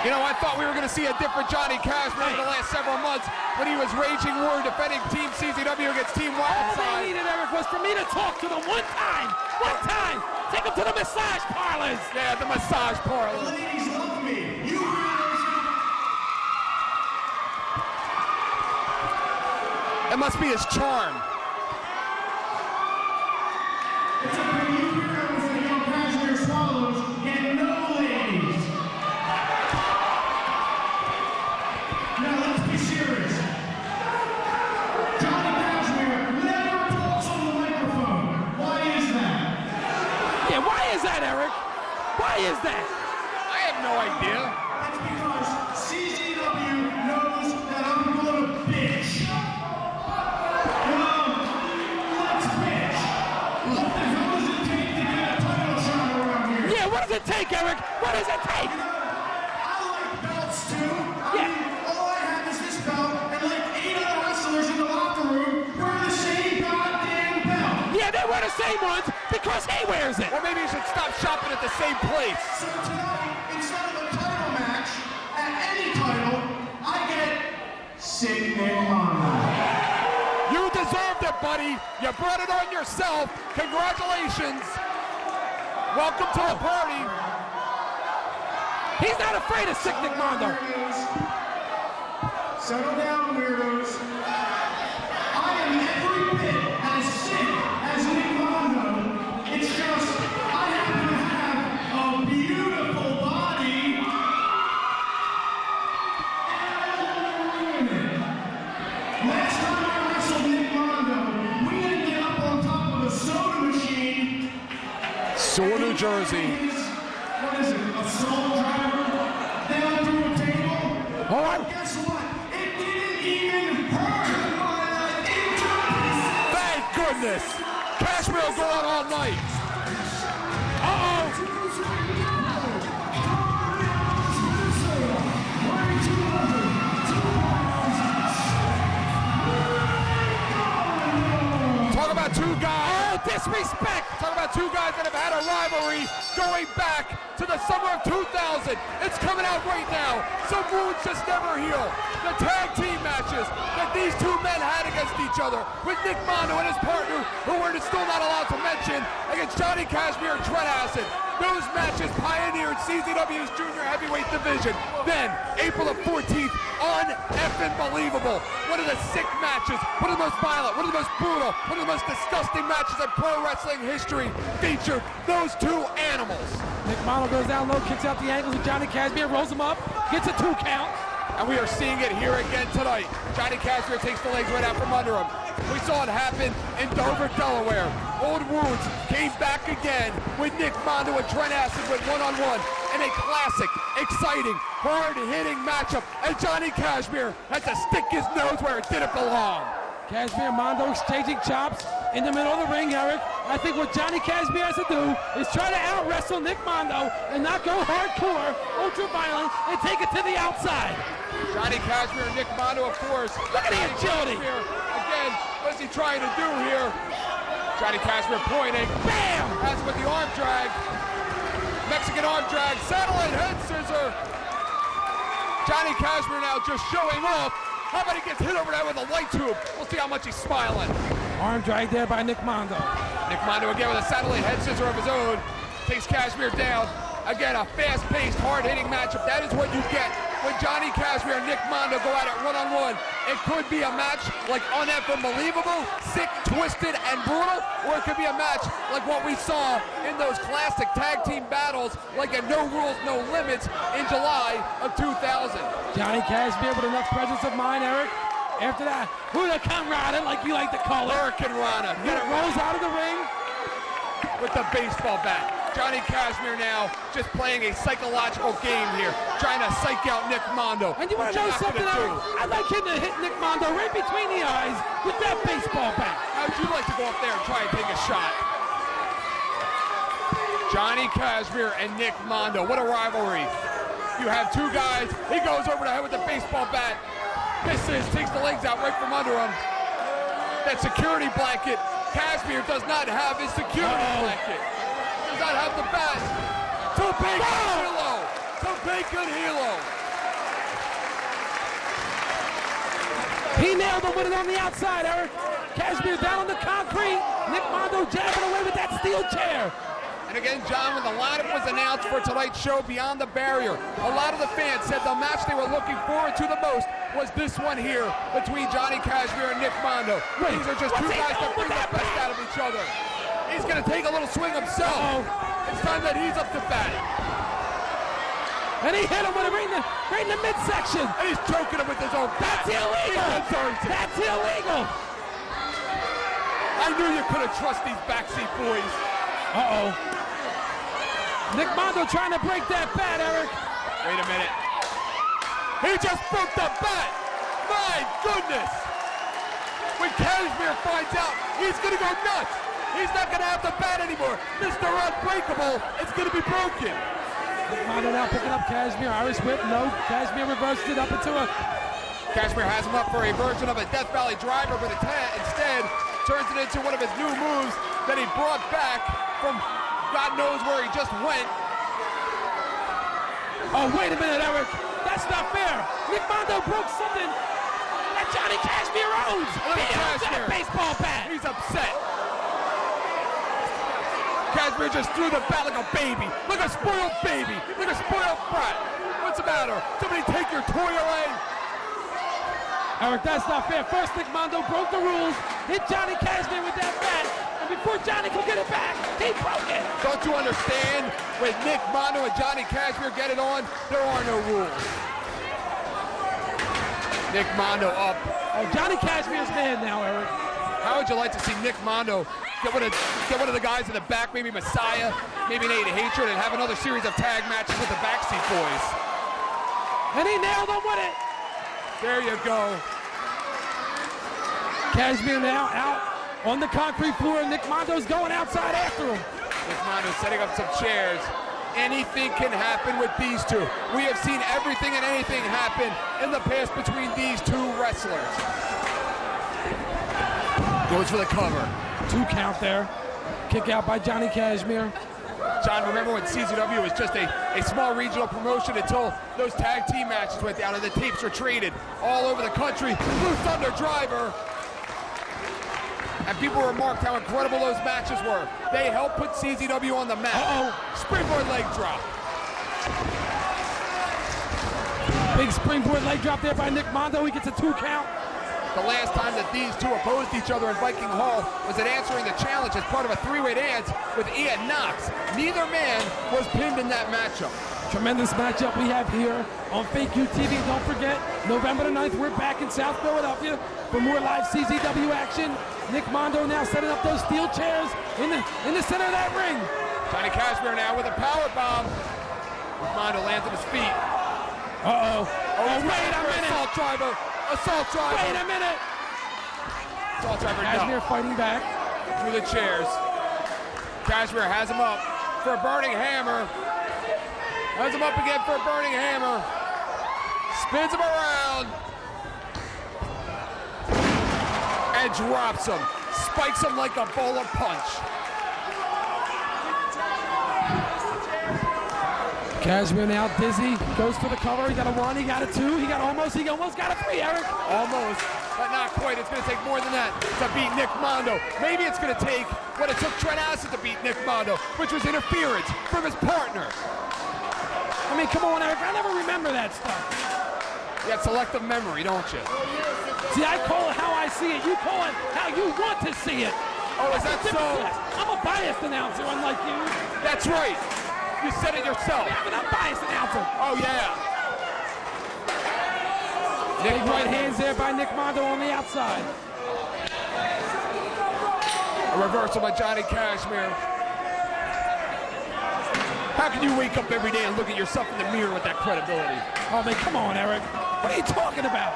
You know, I thought we were going to see a different Johnny Kashmir over the last several months when he was raging war defending Team CZW against Team All they Wildside. needed, Eric, was for me to talk to them one time. One time. Take them to the massage parlors. Yeah, the massage parlor. Ladies love me. You realize It must be his charm. it's a pretty you heroes that young Kashmir swallows get no ladies. Now let's be serious. Johnny Kashmir never talks on the microphone. Why is that? Yeah, why is that, Eric? Why is that? I have no idea. That's because CZW knows that I'm gonna bitch. Come on, let's bitch. What the hell does it take to get a title shot around here? Yeah, what does it take, Eric? What does it take? I like belts too. I Yeah. mean, all I have is this belt, and like 8 other wrestlers in the locker room wear the same goddamn belt. Yeah, they wear the same ones because he wears it. Or maybe you should stop shopping at the same place. So tonight, instead of a title match at any title, I get Sick Nick Mono. You deserved it, buddy. You brought it on yourself. Congratulations. Welcome to the party. He's not afraid of Sick Nick Mondo. Weirdos. Settle down, weirdos. I am every bit as sick as Nick Mondo. It's just I happen to have a beautiful body. And I don't want to ruin it. Last time I wrestled Nick Mondo, we ended up on top of a soda machine. Sewell, New Jersey. What is it? Assault driver? Down through a table? All right. Guess what? It didn't even hurt my injuries. Thank goodness. Kashmir will go on all night. Uh-oh. Talk about two guys. Oh, disrespect. Talk about two guys that have had a rivalry going back to the summer of 2000. It's coming out right now. Some wounds just never heal. The tag team matches that these two men had against each other with Nick Mondo and his partner, who we're still not allowed to mention, against Johnny Kashmir and Trent Acid. Those matches pioneered CZW's junior heavyweight division. Then, April the 14th, un-effing-believable. One of the sick matches, one of the most violent, one of the most brutal, one of the most disgusting matches in pro wrestling history featured those two animals. Nick Mondo goes down low, kicks out the ankles of Johnny Kashmir, rolls him up, gets a 2 count. And we are seeing it here again tonight. Johnny Kashmir takes the legs right out from under him. We saw it happen in Dover, Delaware. Old wounds came back again with Nick Mondo and Trent Acid with one-on-one in a classic, exciting, hard-hitting matchup. And Johnny Kashmir had to stick his nose where it didn't belong. Kashmir and Mondo exchanging chops in the middle of the ring, Eric. I think what Johnny Kashmir has to do is try to out-wrestle Nick Mondo and not go hardcore, ultra-violent, and take it to the outside. Johnny Kashmir and Nick Mondo, of course. Look at the Johnny agility. Kashmir, again, what is he trying to do here? Johnny Kashmir pointing. Bam! That's with the arm drag. Mexican arm drag. Satellite head scissor. Johnny Kashmir now just showing off. How about he gets hit over there with a light tube? We'll see how much he's smiling. Arm drag there by Nick Mondo. Nick Mondo again with a satellite head scissor of his own. Takes Kashmir down. Again, a fast-paced, hard-hitting matchup. That is what you get when Johnny Kashmir and Nick Mondo go at it one-on-one. It could be a match like unbelievable, sick, twisted, and brutal, or it could be a match like what we saw in those classic tag team battles, like a No Rules, No Limits in July of 2000. Johnny Kashmir with enough presence of mind, Eric. After that, Hurricane Rana, like you like to call it. Hurricane Rana. Then it rolls out of the ring. With the baseball bat. Johnny Kashmir now just playing a psychological game here, trying to psych out Nick Mondo. And you want to know something, Eric? I'd like him to hit Nick Mondo right between the eyes with that baseball bat. How would you like to go up there and try and take a shot? Johnny Kashmere and Nick Mondo. What a rivalry. You have two guys. He goes over the head with the baseball bat. Misses, takes the legs out right from under him. That security blanket. Kashmere does not have his security blanket. Does not have the bat. Too big good helo. Too big good helo. He nailed him with it on the outside, Eric. Kashmere down on the concrete. Nick Mondo jabbing away with that steel chair. And again, John, when the lineup was announced for tonight's show, Beyond the Barrier, a lot of the fans said the match they were looking forward to the most was this one here between Johnny Kashmere and Nick Mondo. These are just two guys that bring the best out of each other. He's going to take a little swing himself. It's time that he's up to bat. And he hit him with it right in the midsection. And he's choking him with his own bat. That's illegal. That's illegal. I knew you couldn't trust these backseat boys. Nick Mondo trying to break that bat, Eric. Wait a minute. He just broke the bat. My goodness. When Kashmere finds out, he's going to go nuts. He's not going to have the bat anymore. Mr. Unbreakable is going to be broken. Nick Mondo now picking up Kashmere. Irish whip, no. Kashmere reverses it up into a... Kashmere has him up for a version of a Death Valley driver, but instead turns it into one of his new moves that he brought back from God knows where he just went. Oh, wait a minute, Eric. That's not fair. Nick Mondo broke something that Johnny Kashmere owns. Look He at owns that Kashmere. baseball bat. He's upset. Kashmere just threw the bat like a baby. Like a spoiled baby. Like a spoiled brat. What's the matter? Somebody take your toy away. Eric, that's not fair. First, Nick Mondo broke the rules, hit Johnny Kashmere with that bat, and before Johnny could get it back, he broke it. Don't you understand? When Nick Mondo and Johnny Kashmere get it on, there are no rules. Nick Mondo up. Oh, Johnny Kashmere's man now, Eric. How would you like to see Nick Mondo get one of the guys in the back, maybe Messiah, maybe Nate Hatred, and have another series of tag matches with the backseat boys? And he nailed him with it. There you go. Kashmere now out on the concrete floor, and Nick Mondo's going outside after him. Nick Mondo setting up some chairs. Anything can happen with these two. We have seen everything and anything happen in the past between these two wrestlers. Goes for the cover. 2 count there. Kick out by Johnny Kashmere. John, remember when CZW was just a small regional promotion until those tag team matches went down and the tapes were traded all over the country. Blue Thunder Driver. And people remarked how incredible those matches were. They helped put CZW on the map. Springboard leg drop. Big springboard leg drop there by Nick Mondo. He gets a 2 count. The last time that these two opposed each other in Viking Hall was at Answering the Challenge as part of a 3-way dance with Ian Knox. Neither man was pinned in that matchup. Tremendous matchup we have here on Fake U TV. Don't forget, November the 9th, we're back in South Philadelphia for more live CZW action. Nick Mondo now setting up those steel chairs in the center of that ring. Johnny Kashmere now with a power bomb. Mondo lands on his feet. Oh, wait a minute. Assault driver. Assault driver. Wait a minute. Assault driver, Kashmere no. fighting back. Through the chairs. Kashmere has him up for a burning hammer. Has him up again for a burning hammer. Spins him around. And drops him. Spikes him like a bowler punch. Kashmere now dizzy, goes for the cover. He got a 1, he got a 2, he almost got a 3, Eric. Almost, but not quite. It's going to take more than that to beat Nick Mondo. Maybe it's going to take what it took Trent Acid to beat Nick Mondo, which was interference from his partner. I mean, come on, Eric, I never remember that stuff. You got selective memory, don't you? See, I call it how I see it. You call it how you want to see it. Oh, is that so? I'm a biased announcer, unlike you. That's right. You said it yourself. I'm an unbiased announcer. Oh, yeah. Big right hands there by Nick Mondo on the outside. A reversal by Johnny Kashmere. How can you wake up every day and look at yourself in the mirror with that credibility? Oh, man, come on, Eric. What are you talking about?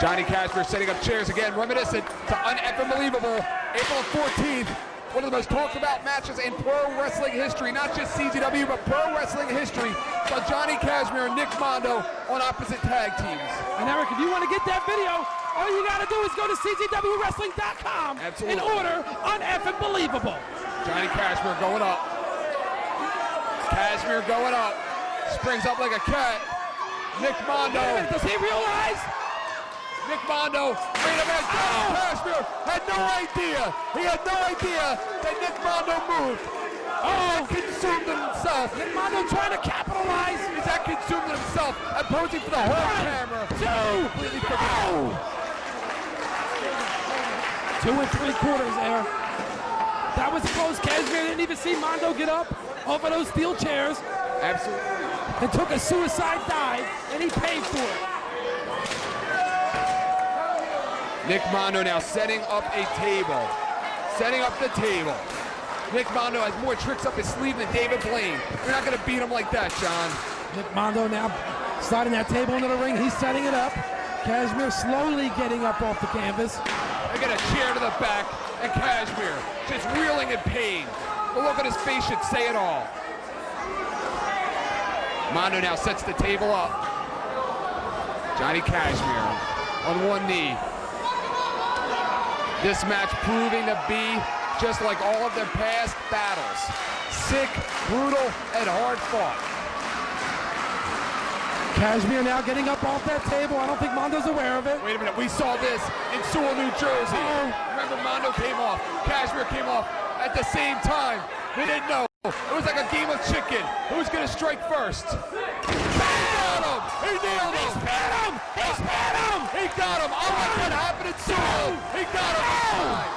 Johnny Kashmere setting up chairs again, reminiscent to unbelievable April 14th, one of the most talked about matches in pro wrestling history, not just CZW, but pro wrestling history. So Johnny Kashmere and Nick Mondo on opposite tag teams. And Eric, if you want to get that video, all you got to do is go to CZWWrestling.com and order Uneffing Believable. Johnny Kashmere going up. Kashmere going up. Springs up like a cat. Nick Mondo. Wait a minute, does he realize? Nick Mondo, wait a minute, Kashmere had no idea. He had no idea that Nick Mondo moved. Oh, consumed himself. Nick Mondo trying to capitalize. He's that consumed himself and posing for the whole camera. 2, Completely go! 2 3/4 there. That was close. Kashmere didn't even see Mondo get up off of those steel chairs. Absolutely. And took a suicide dive, and he paid for it. Nick Mondo now setting up a table. Setting up the table. Nick Mondo has more tricks up his sleeve than David Blaine. You're not going to beat him like that, John. Nick Mondo now sliding that table into the ring. He's setting it up. Kashmere slowly getting up off the canvas. They get a chair to the back, and Kashmere just reeling in pain. The look on his face should say it all. Mondo now sets the table up. Johnny Kashmere on one knee. This match proving to be just like all of their past battles. Sick, brutal, and hard fought. Kashmere now getting up off that table. I don't think Mondo's aware of it. Wait a minute, we saw this in Sewell, New Jersey. Remember, Mondo came off, Kashmere came off at the same time. We didn't know. It was like a game of chicken. Who's gonna strike first? He got him! He nailed him! He spit him! He spit him! He got him! I like what happened in Sewell! He got him this time!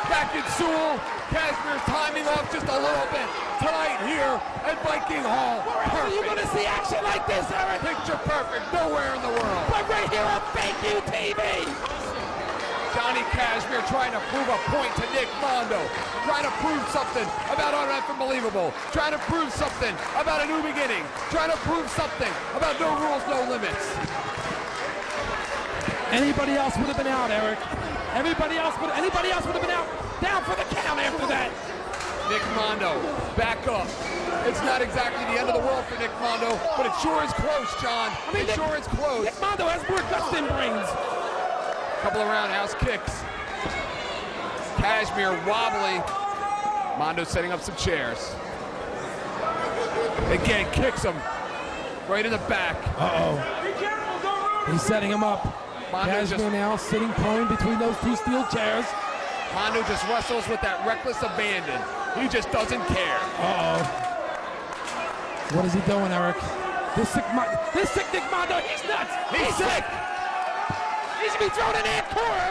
Back in Sewell, Kashmere timing off just a little bit. Tonight here at Viking Hall. Where else are you gonna see action like this, Eric? Picture perfect, nowhere in the world. But right here on Fake You TV! Johnny Kashmere trying to prove a point to Nick Mondo. Trying to prove something about Uneffing Believable. Trying to prove something about a new beginning. Trying to prove something about no rules, no limits. Anybody else would have been out, Eric. Anybody else would have been out. Down for the count after that. Nick Mondo, back up. It's not exactly the end of the world for Nick Mondo, but it sure is close, John. It sure is close. Nick Mondo has more guts than brains. Couple of roundhouse kicks. Kashmere wobbly. Mondo setting up some chairs. Again, kicks him right in the back. He's setting him up. Kashmere now sitting prone between those two steel chairs. Mondo just wrestles with that reckless abandon. He just doesn't care. What is he doing, Eric? This sick Nick Mondo, he's nuts. He's sick. He should be thrown in that corner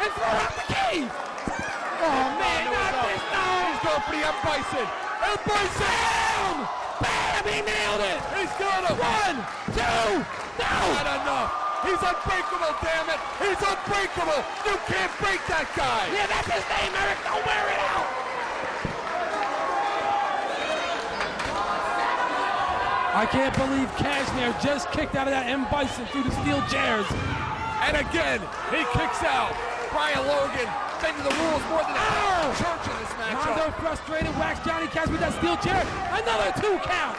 and throw out the key. Oh, man, not this. No. He's going for the M. Bison. M. Bison! Bam! Bam! He nailed it. He's got him. 1, 2, no. Not enough. He's unbreakable, damn it. He's unbreakable. You can't break that guy. Yeah, that's his name, Eric. Don't wear it out. I can't believe Kashmere just kicked out of that M. Bison through the steel chairs. And again, he kicks out. Brian Logan bending the rules more than a church in this matchup. Mondo frustrated, whacks Johnny Kashmere with that steel chair. Another 2 count.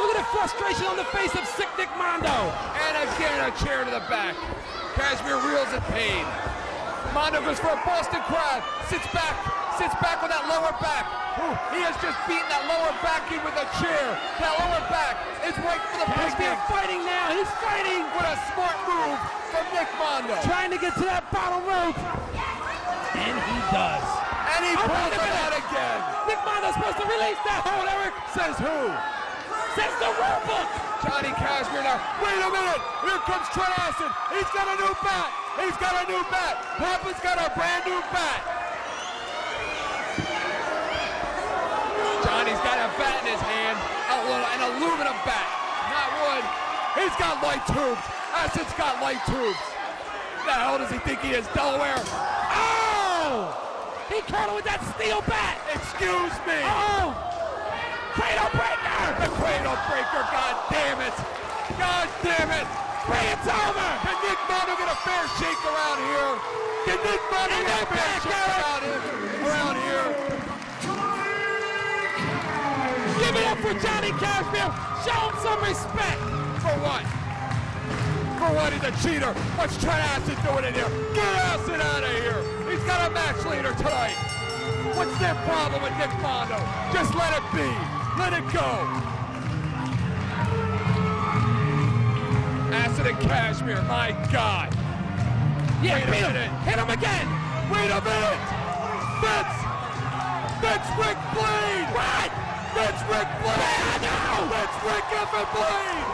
Look at the frustration on the face of sick Nick Mondo. And again, a chair to the back. Kashmere reels in pain. Mondo goes for a Boston Crab. Sits back with that lower back. He has just beaten that lower back in with a chair. That lower back is right for the Kashmere picnic. fighting now. He's fighting. With a smart move from Nick Mondo. Trying to get to that bottom rope. And he does. And he pulls it out again. Nick Mondo's supposed to release that hold, Eric. Says who? Says the rule book. Johnny Kashmere now. Wait a minute. Here comes Trent Acid. He's got a new bat. He's got a new bat. Papa's got a brand new bat. Johnny's got a bat in his hand. An aluminum bat. Not wood. He's got light tubes. Acid's got light tubes. The hell does he think he is? Delaware. Oh! He caught him with that steel bat. Excuse me. Oh! Cradle breaker! The cradle breaker. God damn it. God damn it. It's over! Can Nick Mondo get a fair shake around here? Get Nick Mondo And they're back, around here. Give it up for Johnny Cashmere. Show him some respect. For what? For what? He's a cheater. What's Trent Acid doing in here? Get Acid out of here. He's got a match leader tonight. What's their problem with Nick Mondo? Just let it be. Let it go. Acid and Cashmere, my God. Yeah, Wait a beat him. minute. Hit him again. Wait a minute. That's Rick Blade. What? That's Rick Blade. No. That's Rick effing Blade.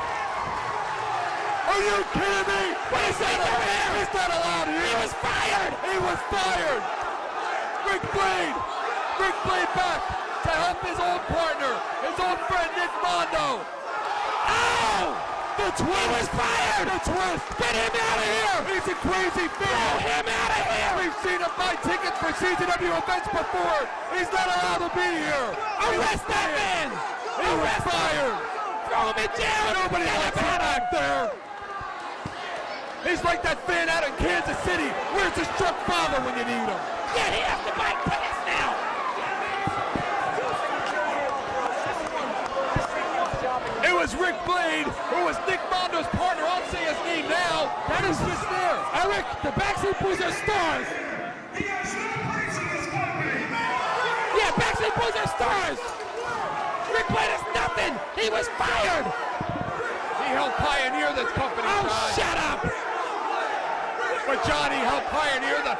Are you kidding me? What is that over here? He's not allowed here. He was fired. He was fired. Rick Blade back to help his old partner, his old friend Nick Mondo. Oh! The twist. He was fired. The twist. Get him out of here. He's a crazy Throw fan. him out of here. We've seen him buy tickets for CZW events before. He's not allowed to be here. Arrest that man. He was Arrest him. fired. Throw him in jail. Nobody Get likes him him out. back there. He's like that fan out in Kansas City. Where's his drunk father when you need him? Yeah, he has to buy tickets now. It was Rick Blade, who was Nick Mondo's partner. I'll say his name now. That is just there. Eric, the Backstreet Boys are stars. He has no place in this company. Yeah, Backstreet Boys are stars. Rick Blade is nothing. He was fired. He helped pioneer this company, Oh, John. shut up. But Johnny helped pioneer the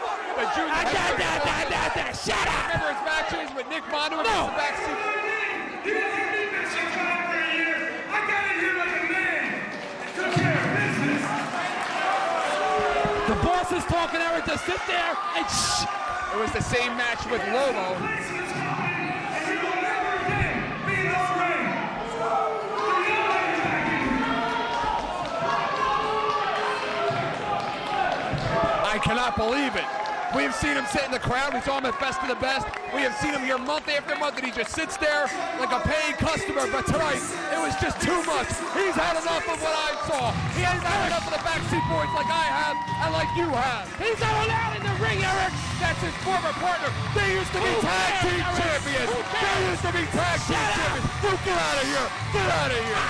junior heavyweight. Shut up. Remember his matches with Nick Mondo No. against the Backstreet? You don't let me mess your time for a year. I got in here like a man. Took care of business. The boss is talking, Eric. Just sit there and shh. It was the same match with Lobo. Place in this company, and you will never again be in this ring. The young dragon. I cannot believe it. We've seen him sit in the crowd. We saw him at Best of the Best. We have seen him here month after month, and he just sits there like a paying customer. But tonight, it was just too much. He's had enough of what I saw. He has had enough of the Backstreet Boys like I have and like you have. He's not allowed in the ring, Eric. That's his former partner. They used to be Who tag cares, team Eric? champions. Who cares? They used to be tag team Shut up. champions. You get out of here. Get out of here.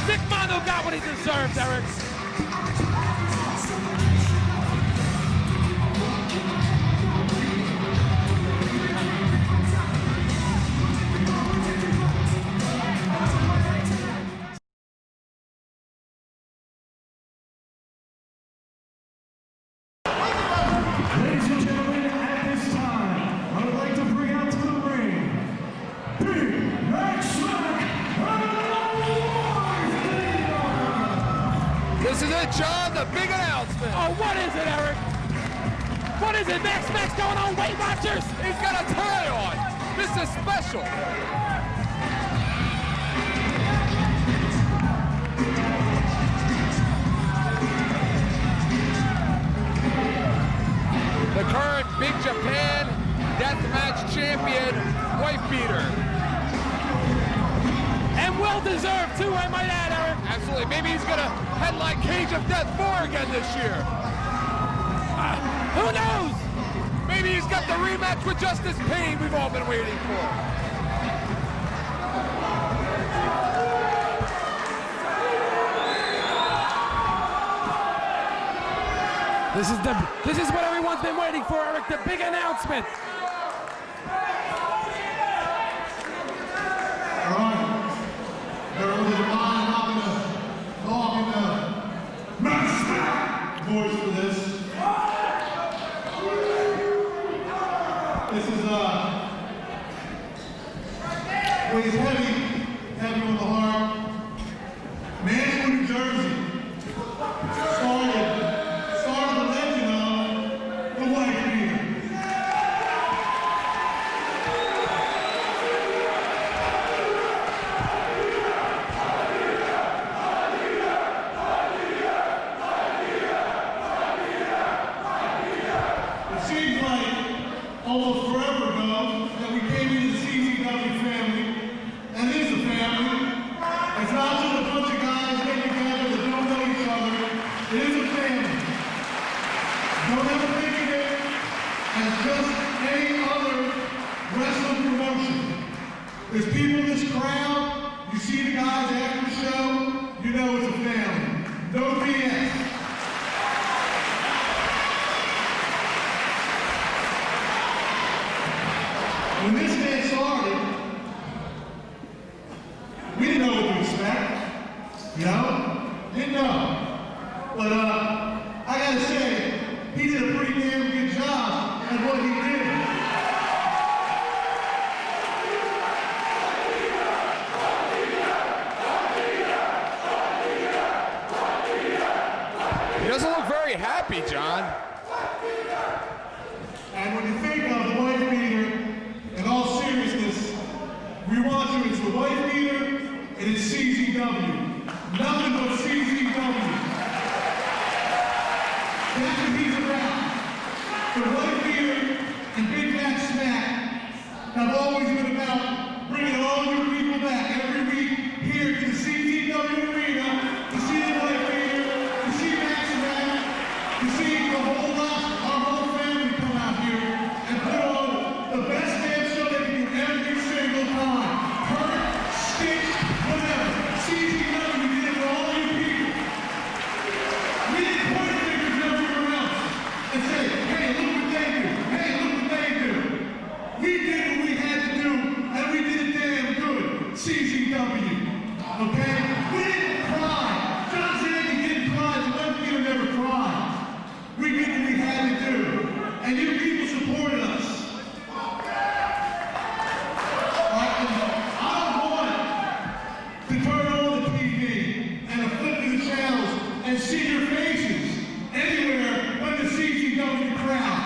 Nick Mondo got what he deserved, Eric. Ladies and gentlemen, at this time, I would like to bring out to the ring Big Max This is it, John, the big announcement. Oh, what is it, Eric? What is it, Max going on, Weight Watchers? He's got a tie on. This is special. The current Big Japan Deathmatch champion, wife beater. And well deserved, too, I might add, Eric. Absolutely. Maybe he's going to headline Cage of Death 4 again this year. Who knows? Maybe he's got the rematch with Justice Pain we've all been waiting for. This is what everyone's been waiting for, Eric. The big announcement. All right. Everyone, your mind, I'm gonna talk in the master voice for this. This is weighs heavy on the heart. Man from New Jersey started the legend of the wife beater. It seems like almost forever ago that we came into the CZW family, and it is a family. It's not just a bunch of guys getting together that don't know each other. It is a family. There's people in this crowd, you see the guys after the show, you know it's a family. No BS. When this man started, we didn't know what to expect, you know? Didn't know. But I gotta say, he did a pretty damn good job at what he did. He doesn't look very happy, John. And when you think of wife beater, in all seriousness, we want you, it's the wife beater and it's CZW. Nothing but CZW. That's what he's about. The wife beater and Big Mac Smack have always been about bringing all your people back every week here to the CZW arena to see the wife beater, to see Mac Smack, to see the whole lot, our whole family come out here and put on the best damn show they can do every single time. Hurt, stitch, whatever. CZW did it for all you people. We didn't point fingers everywhere else and say, hey, look what they do. Hey, look what they do. We did what we had to do, and we did it damn good. CZW. Okay? We didn't cry. John Zanny didn't cry. The left fielder never cried. We did what we had to do. And you people supported us. I don't want to turn on the TV and flip to the channels and see your faces anywhere but the CZW crowd.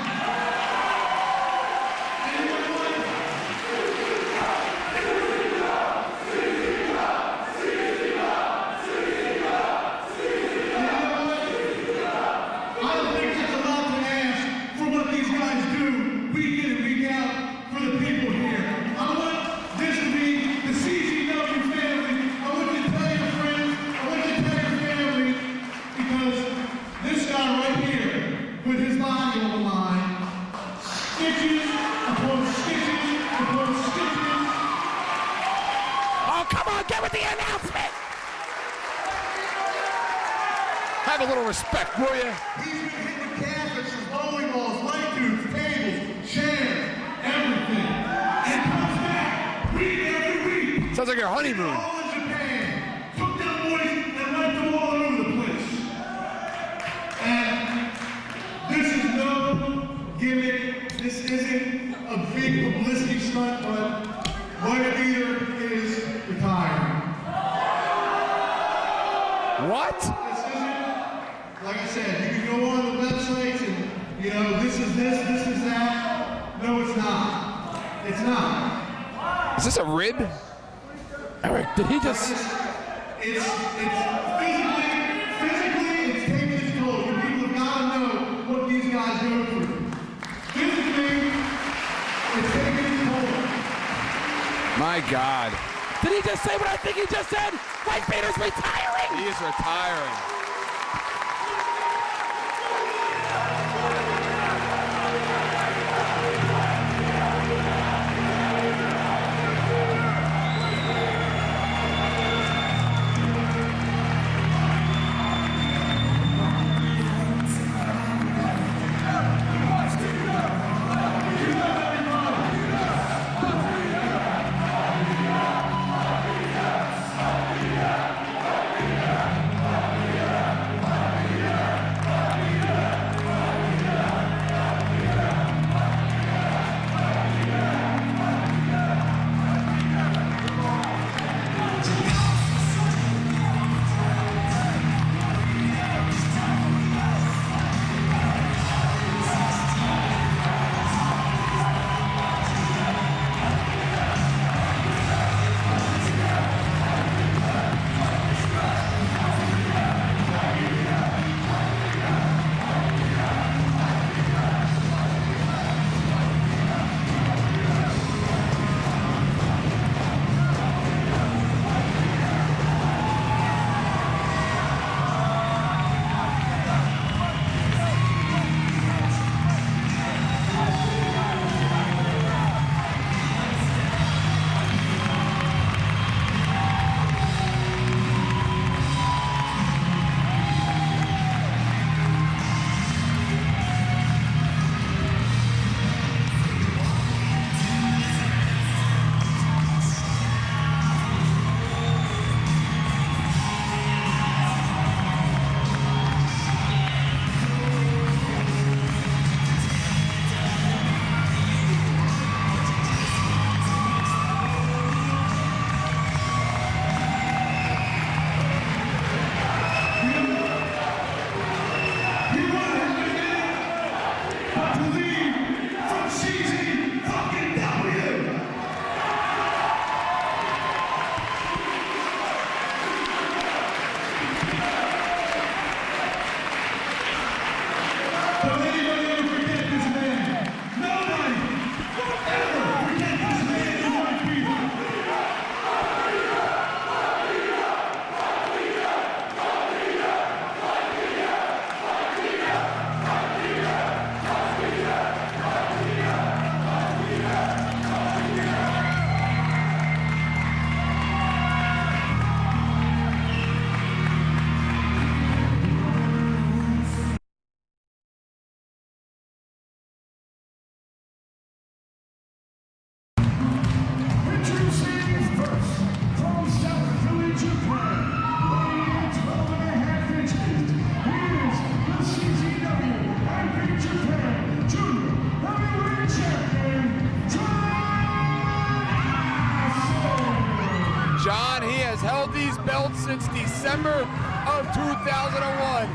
And you know what? I don't think that's a lot to ask for what these guys do week in and week out for the people here. I want this to be the CZW family. I want you to tell your friends, I want you to tell your family, because this guy right here, with his body on the line, stitches upon stitches upon stitches. Oh, come on, get with the announcement. Have a little respect, will you? He's been hitting cabinets and bowling balls, light tubes, tables, chairs, everything. And comes back week every week. Sounds like your honeymoon. All in Japan. Took them boys and went them all over the place. And this is no gimmick. This isn't a big publicity stunt, but Wife Beater is retiring. What? This isn't, like I said, you can go on the websites and, you know, this is this is that. No, it's not. It's not. Is this a rib? Eric, did he just... It's physically, it's taking its toll. You people have got to know what these guys go through. Physically, it's taking its toll. My God. Did he just say what I think he just said? White Peter's retiring! He is retiring. Bl00d from CZW. Don't anybody ever forget this man. Nobody will ever forget this man in white people. Introducing first, from South Philly, Japan, weighing 12.5 inches, here's the CZW and Big Japan Junior Heavyweight Champion, John, he has held these belts since December of 2001.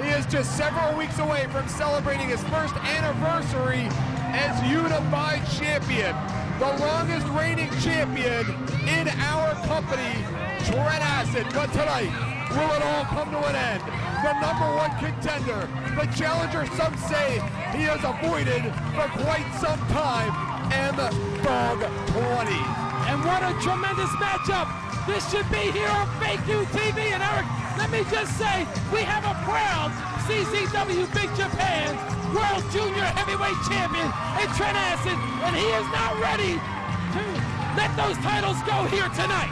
He is just several weeks away from celebrating his first anniversary as Unified Champion. The longest reigning champion in our company, Trent Acid. But tonight, will it all come to an end? The #1 contender, the challenger some say he has avoided for quite some time, M-Dog 20. And what a tremendous matchup. This should be here on Fake You TV. And Eric, let me just say, we have a proud CZW Big Japan World Junior Heavyweight Champion in Trent Acid, and he is not ready to let those titles go here tonight.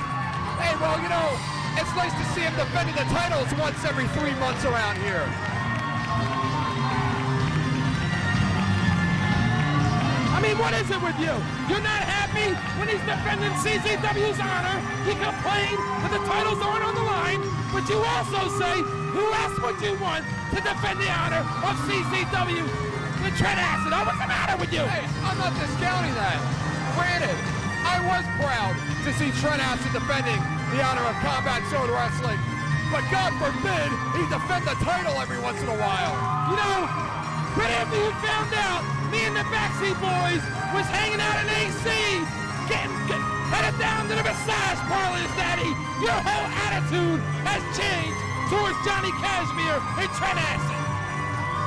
Hey, well, you know, it's nice to see him defending the titles once every 3 months around here. I mean, what is it with you? You're not happy when he's defending CZW's honor. You complain that the titles aren't on the line, but you also say, who else would you want to defend the honor of CZW? The Trent Acid. Oh, what's the matter with you? Hey, I'm not discounting that. Granted, I was proud to see Trent Acid defending the honor of Combat Zone Wrestling, but God forbid he defend the title every once in a while. You know, right after you found out me and the Backseat Boys was hanging out in AC, headed down to the massage parlors, Daddy, your whole attitude has changed towards Johnny Cashmere and Trent Acid.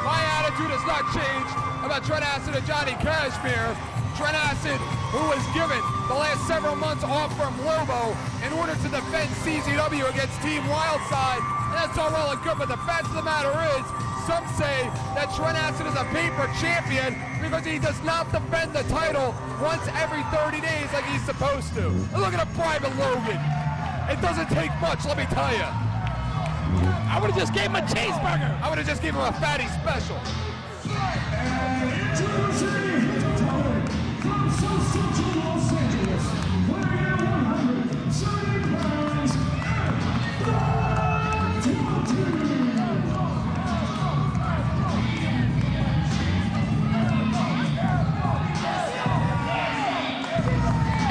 My attitude has not changed about Trent Acid and Johnny Cashmere. Trent Acid, who was given the last several months off from Lobo in order to defend CZW against Team Wildside. And that's all well and good, but the fact of the matter is, some say that Trent Acid is a paper champion because he does not defend the title once every 30 days like he's supposed to. And look at a Private Logan. It doesn't take much, let me tell you. I would have just gave him a cheeseburger. I would have just given him a fatty special. Introducing from South Central Los Angeles, weighing in 170 pounds,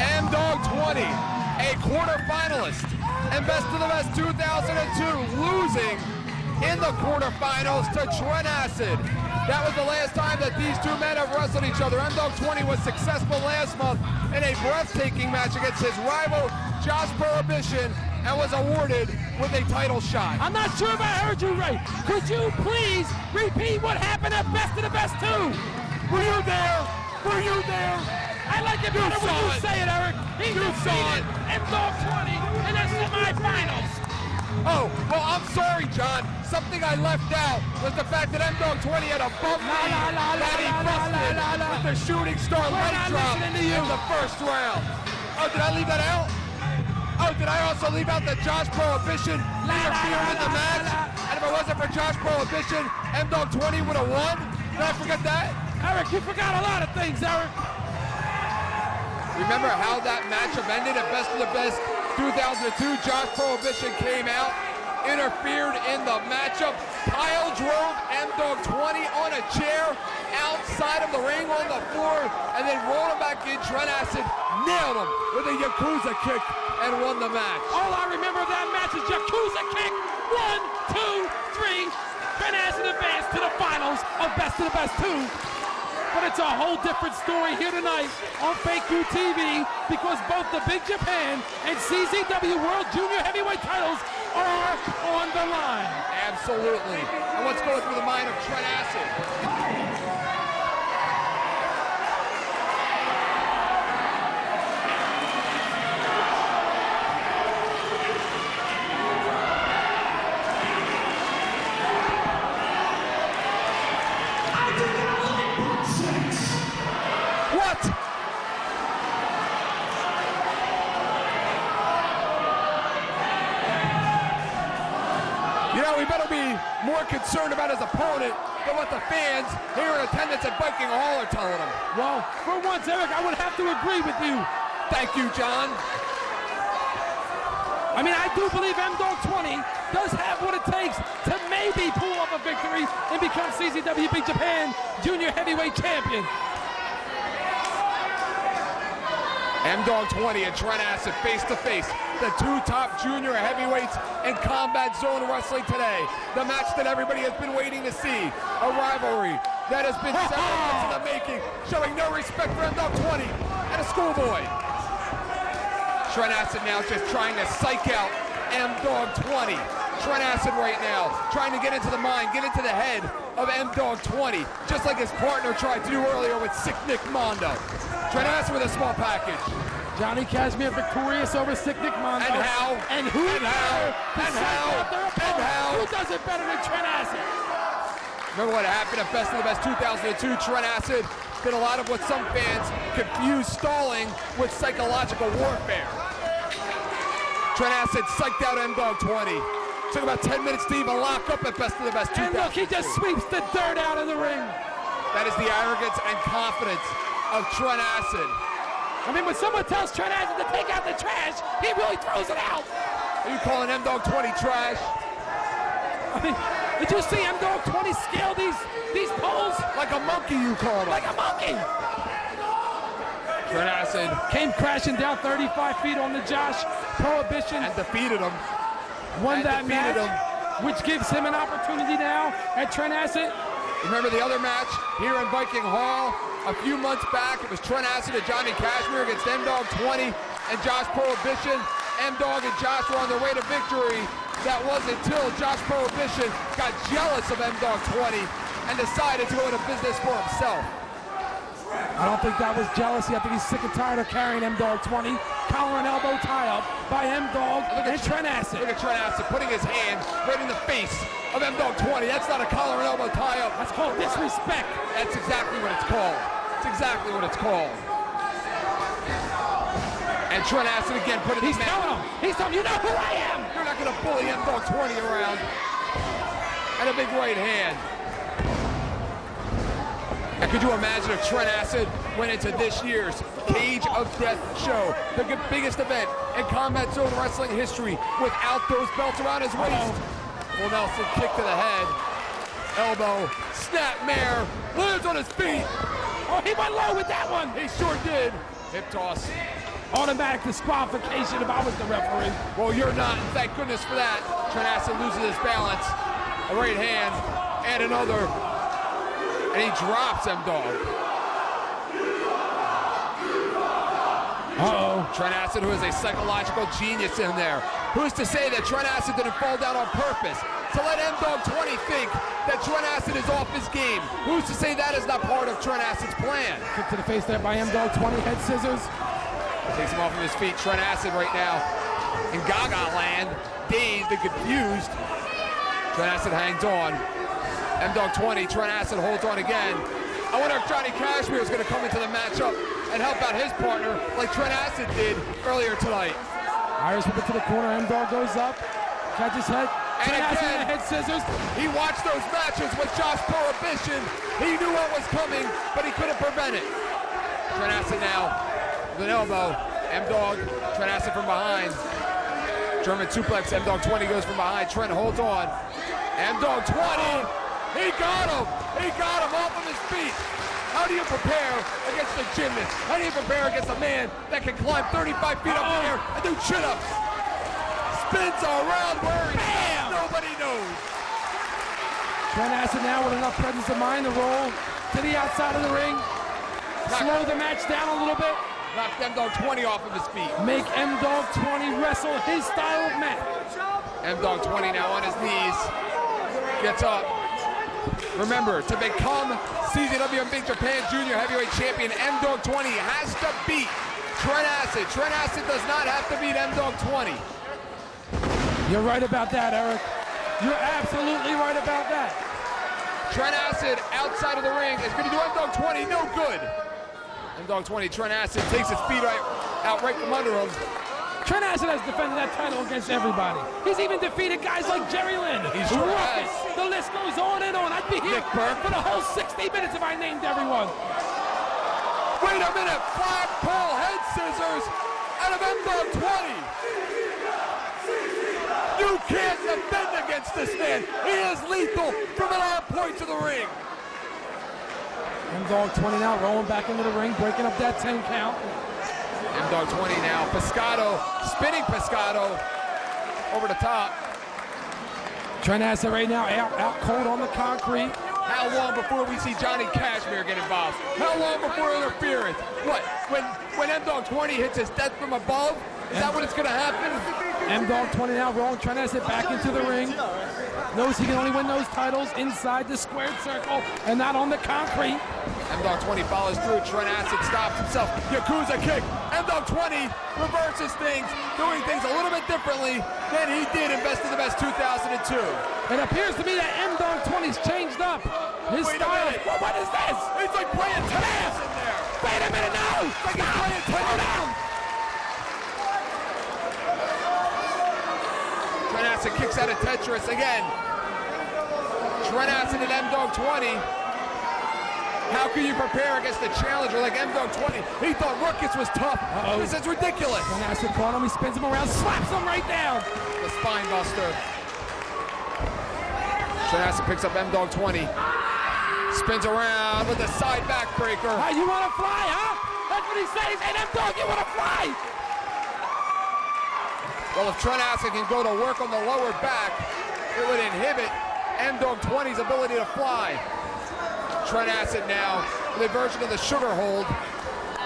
M-Dog 20, a quarterfinalist and Best of the Best 2002, losing in the quarterfinals to Trent Acid. That was the last time that these two men have wrestled each other. M-Dog 20 was successful last month in a breathtaking match against his rival, Josh Prohibition, and was awarded with a title shot. I'm not sure if I heard you right. Could you please repeat what happened at Best of the Best 2? Were you there? Were you there? I like it better when you say it, Eric. He defeated M-Dog 20 in the semifinals. Oh, well, I'm sorry, John. Something I left out was the fact that M-Dog 20 had a bump lead that he busted with the shooting star leg drop in the first round. Oh, did I leave that out? Oh, did I also leave out that Josh Prohibition interfered in the match? And if it wasn't for Josh Prohibition, M-Dog 20 would have won? Did I forget that? Eric, you forgot a lot of things, Eric. Remember how that matchup ended at Best of the Best 2002? Josh Prohibition came out, interfered in the matchup, pile drove M-Dog 20 on a chair outside of the ring on the floor, and then rolled him back in. Trent Acid nailed him with a Yakuza kick and won the match. All I remember of that match is Yakuza kick. 1, 2, 3. Trent Acid advanced to the finals of Best of the Best 2. but it's a whole different story here tonight on Fake You TV because both the Big Japan and CZW World Junior Heavyweight titles are on the line. Absolutely. And what's going through the mind of Trent Acid? What? You know, we better be more concerned about his opponent than what the fans here in attendance at Viking Hall are telling him. Well, for once, Eric, I would have to agree with you. Thank you, John. I mean, I do believe M-Dog 20 does have what it takes to maybe pull off a victory and become CZW Big Japan Junior Heavyweight Champion. M-Dog 20 and Trent Acid face to face, the two top junior heavyweights in Combat Zone Wrestling today. The match that everybody has been waiting to see, a rivalry that has been several months in the making, showing no respect for M-Dog 20 and a schoolboy. Trent Acid now just trying to psych out M-Dog 20. Trent Acid right now trying to get into the mind, get into the head of M-Dog 20, just like his partner tried to do earlier with Sick Nick Mondo. Trent Acid with a small package. Johnny Kashmere victorious over Sick Nick Mondo. And how? And who And how? And how? Who does it better than Trent Acid? Remember what happened at Best of the Best 2002? Trent Acid did a lot of what some fans confuse stalling with psychological warfare. Trent Acid psyched out M-Dog 20. Took about 10 minutes to even lock up at Best of the Best 2002. And look, he just sweeps the dirt out of the ring. That is the arrogance and confidence of Trent Acid. I mean, when someone tells Trent Acid to take out the trash, he really throws it out. Are you calling M-Dog 20 trash? I mean, did you see M-Dog 20 scale these poles? Like a monkey, you call him. Like a monkey. Trent Acid Came crashing down 35 feet on the Josh Prohibition. and defeated him. Won and that match, defeated him. which gives him an opportunity now at Trent Acid. Remember the other match here in Viking Hall? A few months back, it was Trent Acid and Johnny Kashmere against M-Dog 20 and Josh Prohibition. M-Dog and Josh were on their way to victory. That was until Josh Prohibition got jealous of M-Dog 20 and decided to go into business for himself. I don't think that was jealousy. I think he's sick and tired of carrying M-Dog 20. Collar and elbow tie-up by M-Dog and Trent Acid. Look at Trent Acid putting his hand right in the face of M-Dog 20. That's not a collar and elbow tie-up. That's called disrespect. That's exactly what it's called. It's exactly what it's called. And Trent Acid again putting He's telling him. He's telling him, you know who I am. You're not going to bully M-Dog 20 around. And a big right hand. And could you imagine if Trent Acid went into this year's Cage of Death show, the biggest event in Combat Zone Wrestling history, without those belts around his waist? Well, Nelson kick to the head, elbow, snap mare, lands on his feet. Oh, he went low with that one. He sure did. Hip toss. Automatic disqualification if I was the referee. Well, you're not, and thank goodness for that. Trent Acid loses his balance. A right hand and another. And he drops M-Dog. Uh-oh. Trent Acid, who is a psychological genius in there. Who's to say that Trent Acid didn't fall down on purpose to let M-Dog 20 think that Trent Acid is off his game? Who's to say that is not part of Trent Acid's plan? Kick to the face there by M-Dog 20, head scissors. Takes him off of his feet. Trent Acid right now in Gaga land, dazed and confused. Trent Acid hangs on. M-Dog 20, Trent Acid holds on again. I wonder if Johnny Kashmere is going to come into the matchup and help out his partner like Trent Acid did earlier tonight. Irish whip it to the corner. M-Dog goes up. Catches head. And Trent Acid again, with the head scissors. he watched those matches with Josh Prohibition. He knew what was coming, but he couldn't prevent it. Trent Acid now with an elbow. M-Dog, Trent Acid from behind. German suplex, M-Dog 20 goes from behind. Trent holds on. M-Dog 20, he got him. He got him off of his feet. How do you prepare against a gymnast? How do you prepare against a man that can climb 35 feet up in the air and do chin-ups? Spins around where he's at. Nobody knows. Trent Acid now with enough presence of mind to roll to the outside of the ring. Slow the match down a little bit. Knock M-Dog 20 off of his feet. Make M-Dog 20 wrestle his style of match. M-Dog 20 now on his knees. Gets up. Remember, to become CZW Big Japan Junior Heavyweight Champion, M-Dog 20 has to beat Trent Acid. Trent Acid does not have to beat M-Dog 20. You're right about that, Eric. You're absolutely right about that. Trent Acid outside of the ring is going to do M-Dog 20 no good. M-Dog 20, Trent Acid takes his feet out right from under him. Trent Acid has defended that title against everybody. He's even defeated guys like Jerry Lynn. He sure Ruckus. has. The list goes on and on. I'd be here Nick Burke. for the whole 60 minutes if I named everyone. Wait a minute, flagpole head scissors out of M-Dog 20. You can't defend against this man. He is lethal from all points of the ring. M-Dog 20 now rolling back into the ring, breaking up that 10 count. M-Dog 20 now, Pescado, spinning Pescado over the top. Trent Acid right now out cold on the concrete. How long before we see Johnny Cashmere get involved? How long before interference? What, when M-Dog 20 hits his death from above? Is that when it's gonna happen? M-Dog 20 now rolling, Trent Acid back into the ring. Knows he can only win those titles inside the squared circle and not on the concrete. M-Dog 20 follows through. Trent Acid stops himself. Yakuza kick. M-Dog 20 reverses things, doing things a little bit differently than he did in Best of the Best 2002. It appears to me that M-Dog 20's changed up. His Wait a style. minute. What is this? It's like playing tennis in there. Wait a minute, no! Like he's playing Slow tennis. down! Trent Acid kicks out of Tetris again. Trent Acid and M-Dog 20. How can you prepare against a challenger like M-Dog 20? He thought Ruckus was tough. This is ridiculous. Trent Acid caught him, he spins him around, slaps him right down. The spine buster. Trent Acid picks up M-Dog 20. Spins around with a side backbreaker. Hey, you wanna fly, huh? That's what he says. Hey, M-Dog, you wanna fly? Well, if Trent Acid can go to work on the lower back, it would inhibit M-Dog 20's ability to fly. Trent Acid now with a version of the sugar hold.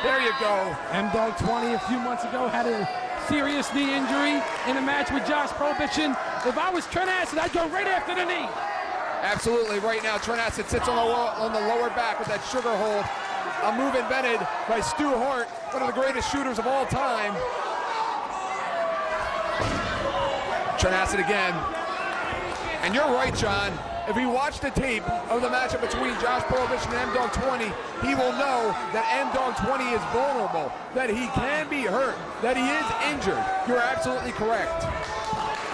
There you go. M-Dog 20 a few months ago had a serious knee injury in a match with Josh Prohibition. If I was Trent Acid, I'd go right after the knee. Absolutely. Right now, Trent Acid sits on the lower back with that sugar hold. A move invented by Stu Hart, one of the greatest shooters of all time. Trent Acid again. And you're right, John. If he watched the tape of the matchup between Josh Prohibition and M-Dog 20, he will know that M-Dog 20 is vulnerable, that he can be hurt, that he is injured. You're absolutely correct.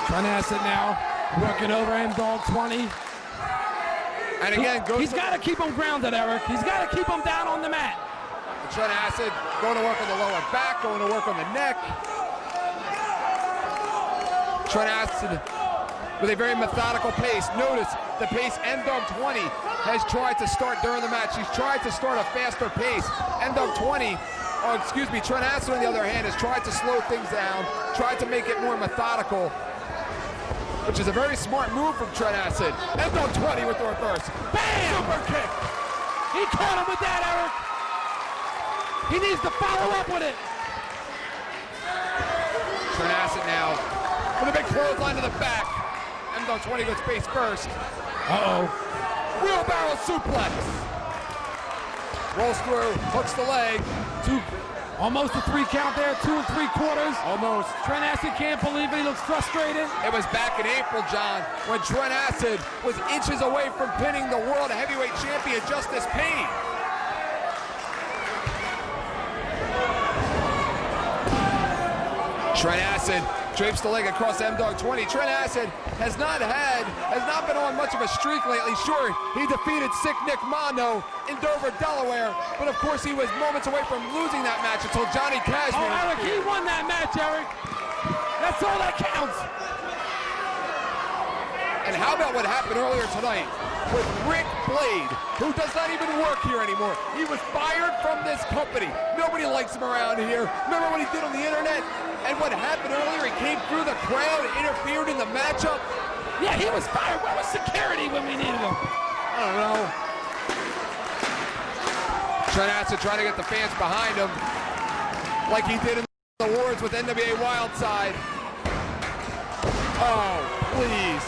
Trent Acid now working over M-Dog 20. And again, He's got to keep him grounded, Eric. He's got to keep him down on the mat. Trent Acid going to work on the lower back, going to work on the neck. Trent Acid with a very methodical pace. Notice the pace M-Dog 20 has tried to start during the match. He's tried to start a faster pace. M-Dog 20, Trent Acid on the other hand has tried to slow things down, tried to make it more methodical, which is a very smart move from Trent Acid. M-Dog 20 with the reverse. Bam! Super kick. He caught him with that, Eric. He needs to follow up with it. Trent Acid now with a big clothesline to the back. M-Dog 20 goes face first. Uh-oh. Wheelbarrow suplex. Rolls through, hooks the leg. Almost a 3 count there, 2 3/4. Almost. Trent Acid can't believe it. He looks frustrated. It was back in April, John, when Trent Acid was inches away from pinning the World Heavyweight Champion Justice Payne. Trent Acid drapes the leg across M-Dog 20. Trent Acid has not been on much of a streak lately. Sure, he defeated Sick Nick Mondo in Dover, Delaware, but of course he was moments away from losing that match until Johnny Cashmere. Oh, Eric, he won that match, Eric. That's all that counts. And how about what happened earlier tonight with Rick Blade, who does not even work here anymore. He was fired from this company. Nobody likes him around here. Remember what he did on the internet? And what happened earlier, he came through the crowd, interfered in the matchup. Yeah, he was fired. Where was security when we needed him? I don't know. Trent Acid trying to get the fans behind him like he did in the awards with NWA Wildside. Oh, please.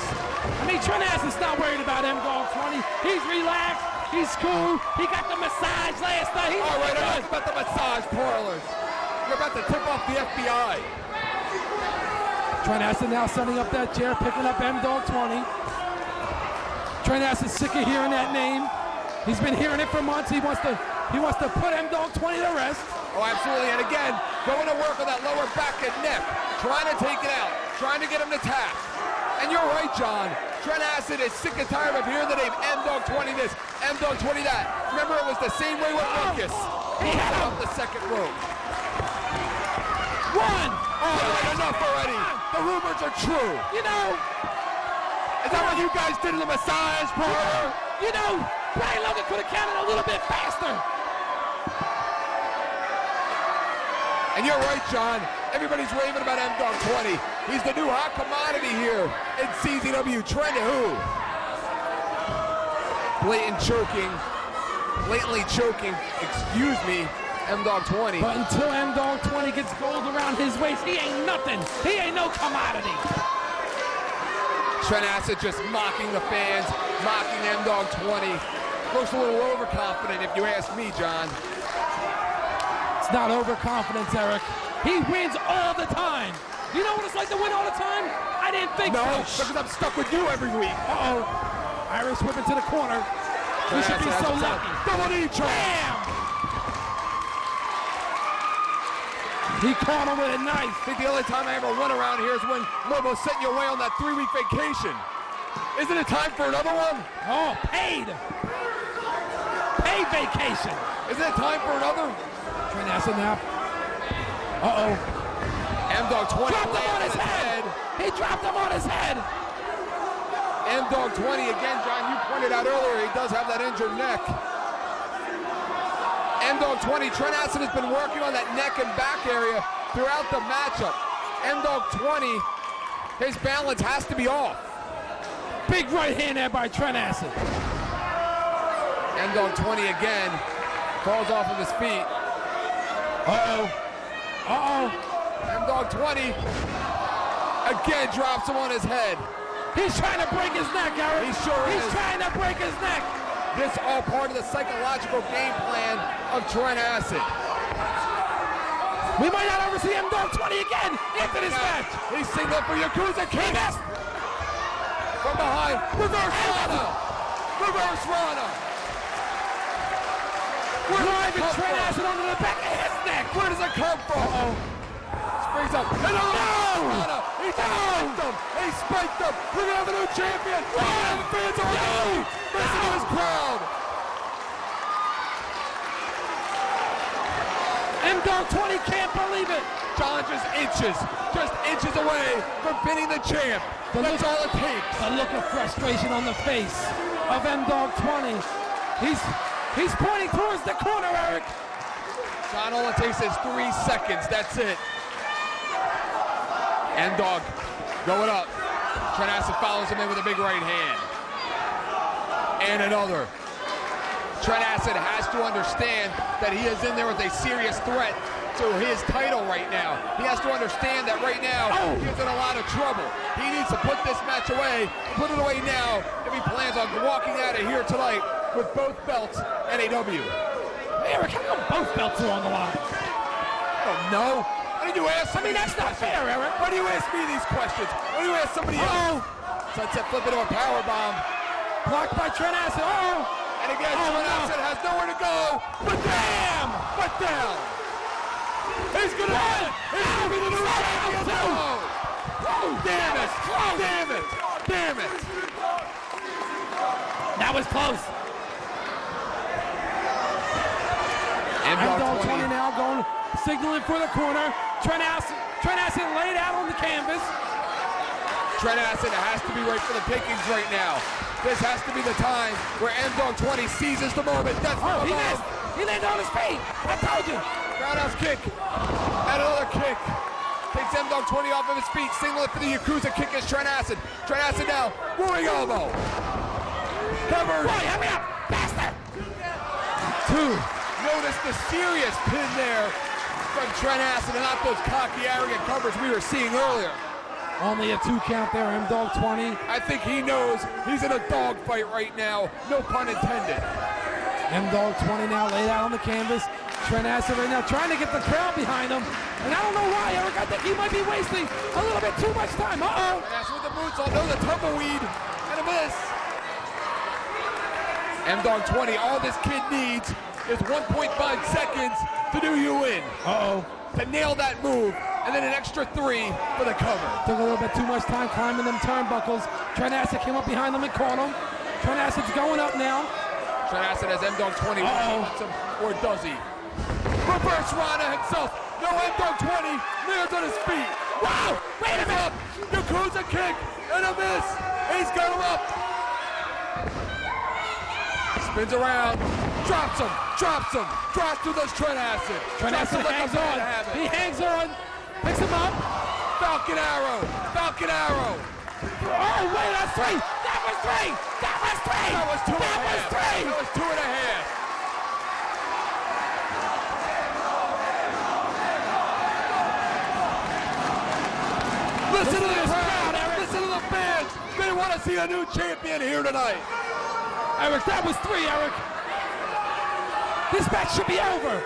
I mean, Trent Acid's not worried about M-Dog 20. He's relaxed. He's cool. He got the massage last night. He's All right, good. enough about the massage parlors. You're about to tip off the FBI. Trent Acid now setting up that chair, picking up M-Dog 20. Trent Acid's sick of hearing that name. He's been hearing it for months. He wants to put M-Dog 20 to rest. Oh, absolutely. And again, going to work on that lower back and neck, trying to take it out, trying to get him to tap. And you're right, John. Trent Acid is sick and tired of hearing the name M-Dog 20 this, M-Dog 20 that. Remember, it was the same way with Lucas. He had him off the second rope. One. All right, enough already. The rumors are true. You know, Is that what you guys did in the massage parlor? Brian Logan could have counted a little bit faster. And you're right, John. Everybody's raving about M-Dog 20. He's the new hot commodity here in CZW. Trent who? Blatantly choking, excuse me, M-Dog 20. But until M-Dog 20 gets gold around his waist, he ain't nothing. He ain't no commodity. Trent Acid just mocking the fans, mocking M-Dog 20. Looks a little overconfident if you ask me, John. It's not overconfidence, Eric. He wins all the time. You know what it's like to win all the time? I didn't think No, so. because I'm stuck with you every week. Uh-oh. Irish whip into the corner. We should be so lucky. Bl00d, Bam! He caught him with a knife. I think the only time I ever won around here is when Lobo sent you away on that 3-week vacation. Isn't it time for another one? Oh, paid. Paid vacation. Isn't it time for another? Trent Acid now. Uh-oh. M-Dog 20 Dropped him on his head. He dropped him on his head. M-Dog 20 again, John, you pointed out earlier, he does have that injured neck. M-Dog 20, Trent Acid has been working on that neck and back area throughout the matchup. M-Dog 20, his balance has to be off. Big right hand there by Trent Acid. M-Dog 20 again, falls off of his feet. Uh-oh. Uh-oh. M-Dog 20, again drops him on his head. He's trying to break his neck, Eric. He sure He's is. trying to break his neck. This all part of the psychological game plan of Trent Acid. We might not ever see M-Dog 20 again after this match. He's singled for Yakuza King. From behind, reverse Rana. Reverse Rana. Where does it come Trent from? Acid under the back of his neck. Where does it come from? Springs up. And Rana. He spiked him. He spiked him. We're gonna have a new champion. We're gonna have the fans on the feet. Listen to his crowd. M-Dog 20 can't believe it. John just inches away from pinning the champ. That's all it takes. The look of frustration on the face of M-Dog 20. He's pointing towards the corner, Eric. John, all it takes is 3 seconds. That's it. M-Dog going up. Trent Acid follows him in with a big right hand. And another. Trent Acid has to understand that he is in there with a serious threat to his title right now. He has to understand that right now he's in a lot of trouble. He needs to put this match away, put it away now if he plans on walking out of here tonight with both belts and a W. Eric, how come both belts are on the line? I don't know. Why did you ask I mean, that's not fair, Eric. Why do you ask me these questions? Why do you ask somebody else? Sunset flip into a power bomb. Blocked by Trent Acid. And again, Trent Acid has nowhere to go. But damn! But down! He's gonna win! He's gonna be the new champion! Damn it! Damn it! Damn it! That was close. M-Dog 20 now going, signaling for the corner. Trent Acid laid out on the canvas. Trent Acid has to be right for the pickings right now. This has to be the time where M-Dog 20 seizes the moment. That's he missed. He landed on his feet. I told you. Roundhouse kick. And another kick. Takes M-Dog 20 off of his feet. Singlet for the Yakuza kick is Trent Acid. Trent Acid now. Rolling elbow. Covered. Boy, hurry up. Faster. 2, Notice the serious pin there from Trent Acid and not those cocky, arrogant covers we were seeing earlier. Only a 2 count there, M-Dog 20. I think he knows he's in a dogfight right now, no pun intended. M-Dog 20 now laid out on the canvas. Trent Acid right now trying to get the crowd behind him. And I don't know why, Eric. I think he might be wasting a little bit too much time. Uh-oh. Trent Acid with the boots, although the tumbleweed and a miss. M-Dog 20, all this kid needs is 1.5 seconds to do you in. Uh-oh. To nail that move, and then an extra 3 for the cover. Took a little bit too much time climbing them turnbuckles. Trent Acid came up behind them and caught him. Trent Acid's going up now. Trent Acid has M-Dog 20, or does he? Reverse Rana himself. No, M-Dog 20 lands on his feet. Wow! Wait a minute! Yakuza kick and a miss. He's got him up. Spins around, drops him, drops through those Trent Acid. Trent Acid hangs on. He hangs on, picks him up. Falcon Arrow. Oh, wait, that's 3. That was 3. That was 3. That was 2 and a half. 3. That was 2 and a half. Listen to this crowd, Eric. Listen to the fans. They want to see a new champion here tonight. Eric, that was 3, Eric. This match should be over.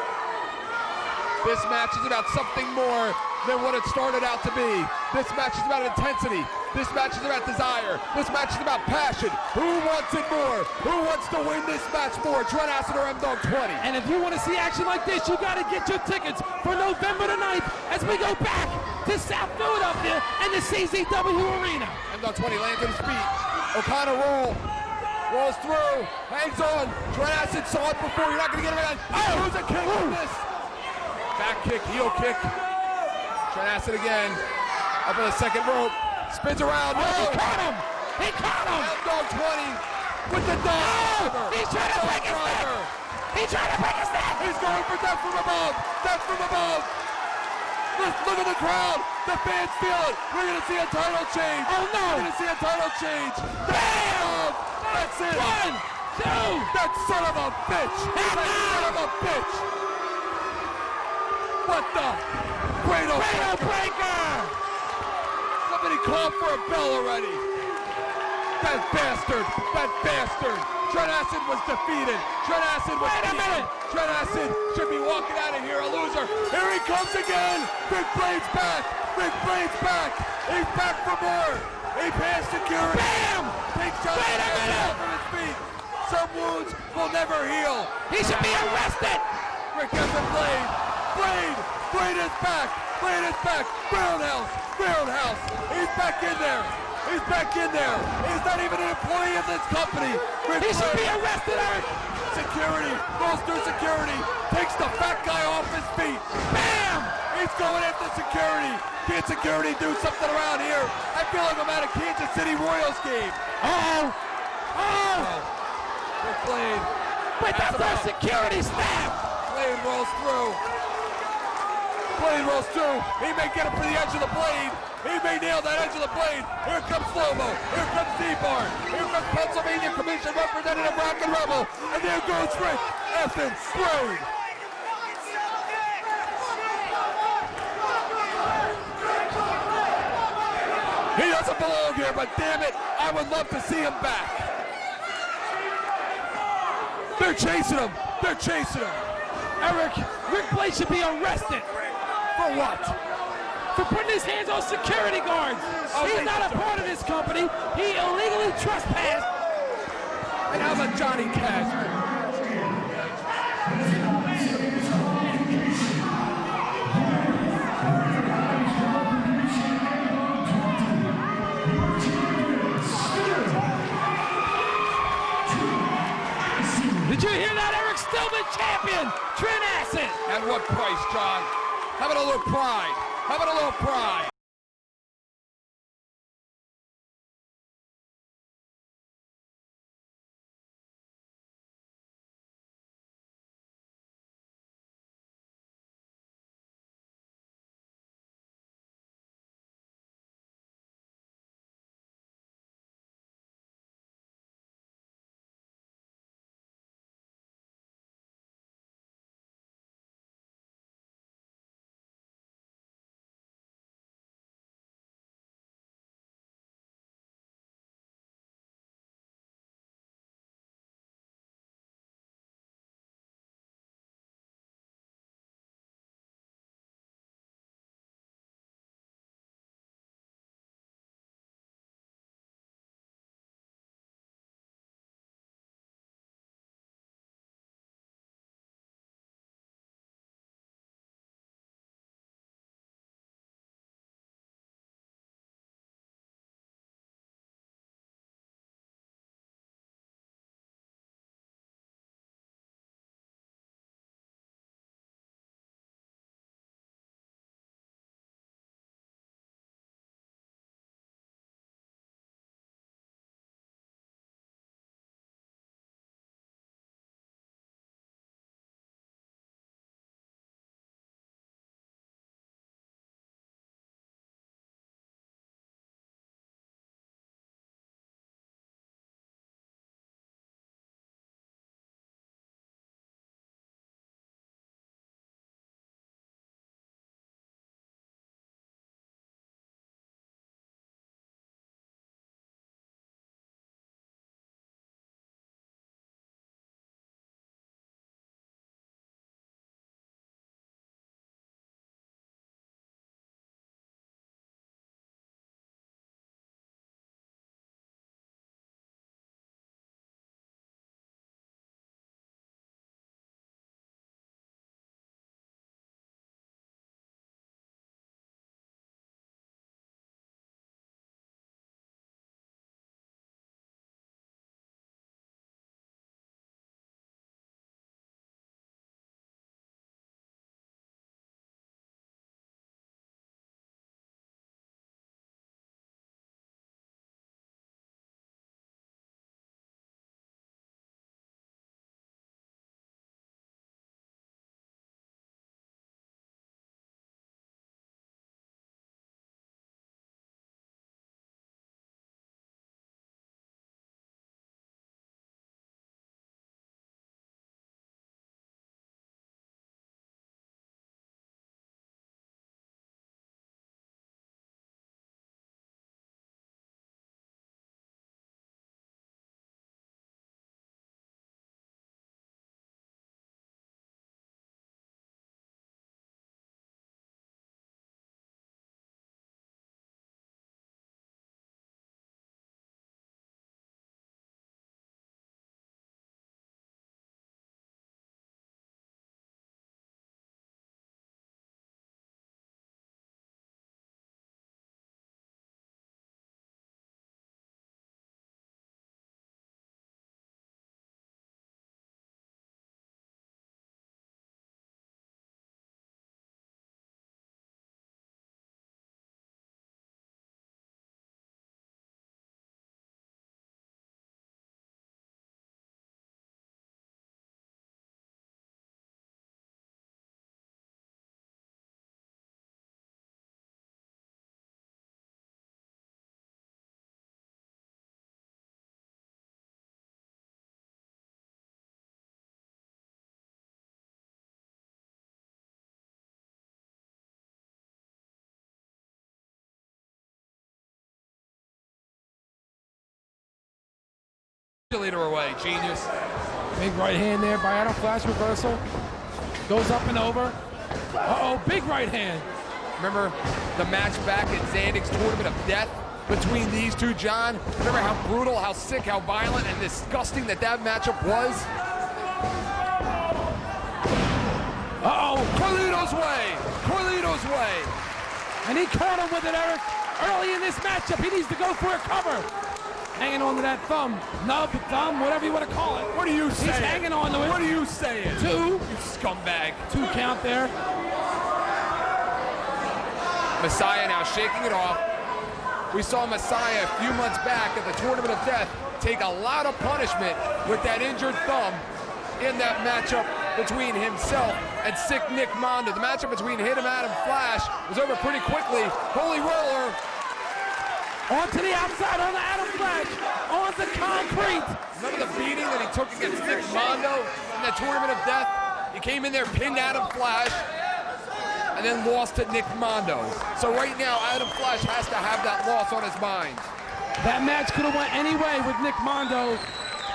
This match is about something more than what it started out to be. This match is about intensity. This match is about desire. This match is about passion. Who wants it more? Who wants to win this match more? Trent Acid or M-Dog 20? And if you want to see action like this, you got to get your tickets for November the 9th as we go back to South Philadelphia and the CZW Arena. M-Dog 20 lands on his feet. O'Connor rolls through, hangs on. Trent Acid saw it before. You're not going to get it right. Oh, who's a kick on this? Back kick, heel kick. Trent Acid again. Up on the second rope. Spins around. Oh, No! he caught him. He caught him. M-Dog 20 with the dog. Oh, he's trying to break his neck. He's trying to break his neck. He's going for death from above. Death from above. Look at the crowd. The fans feel it. We're going to see a title change. Oh, no. We're going to see a title change. Bam! That's it. 1, 2. That son of a bitch. That son of a bitch. What the? Cradle Breaker. Somebody call for a bell already. That bastard. Trent Acid was defeated. Trent Acid was Wait a minute. Trent Acid should be walking out of here a loser. Here he comes again. Big Blade's back. He's back for more. He passed security. Bam! Takes John Wait a minute. from his feet. Some wounds will never heal. He should be arrested. Rick has a Blade. Blade is back. Roundhouse. He's back in there. He's not even an employee of this company. He should be arrested, Eric. Security. Rolls through security. Takes the fat guy off his feet. Bam! He's going after security. Can't security do something around here? I feel like I'm at a Kansas City Royals game. Oh! Rick Blade. But that's our security staff. Blade rolls through. He may get it for the edge of the blade. He may nail that edge of the blade. Here comes Slow-Mo. Here comes D-Bar. Here comes Pennsylvania Commission Representative Rock and Rebel. And there goes Rick effing Blade. He doesn't belong here, but damn it, I would love to see him back. They're chasing him. Eric, Rick Blade should be arrested. For what? For putting his hands on security guards. He's not a part of this company. He illegally trespassed. And how about Johnny Cash? Did you hear that, Eric? Still the champion, Trent Acid. At what price, John? How about a little pride? calculator away, genius. Big right hand there by Adam Flash, reversal. Goes up and over. Uh-oh, big right hand. Remember the match back at Zandig's Tournament of Death between these two, John? Remember how brutal, how sick, how violent, and disgusting that matchup was? Uh-oh, Carlito's way! Carlito's way! And he caught him with it, Eric. Early in this matchup, he needs to go for a cover. Hanging on to that thumb, nub, thumb, whatever you want to call it. What are you saying? He's hanging on to it. What are you saying? 2. You scumbag. 2 count there. Messiah now shaking it off. We saw Messiah a few months back at the Tournament of Death take a lot of punishment with that injured thumb in that matchup between himself and sick Nick Mondo. The matchup between him and Adam Flash was over pretty quickly. Holy roller. Onto the outside on the Adam Flash. On the concrete. Remember the beating that he took against Nick Mondo in that Tournament of Death? He came in there, pinned Adam Flash, and then lost to Nick Mondo. So right now, Adam Flash has to have that loss on his mind. That match could have went any way with Nick Mondo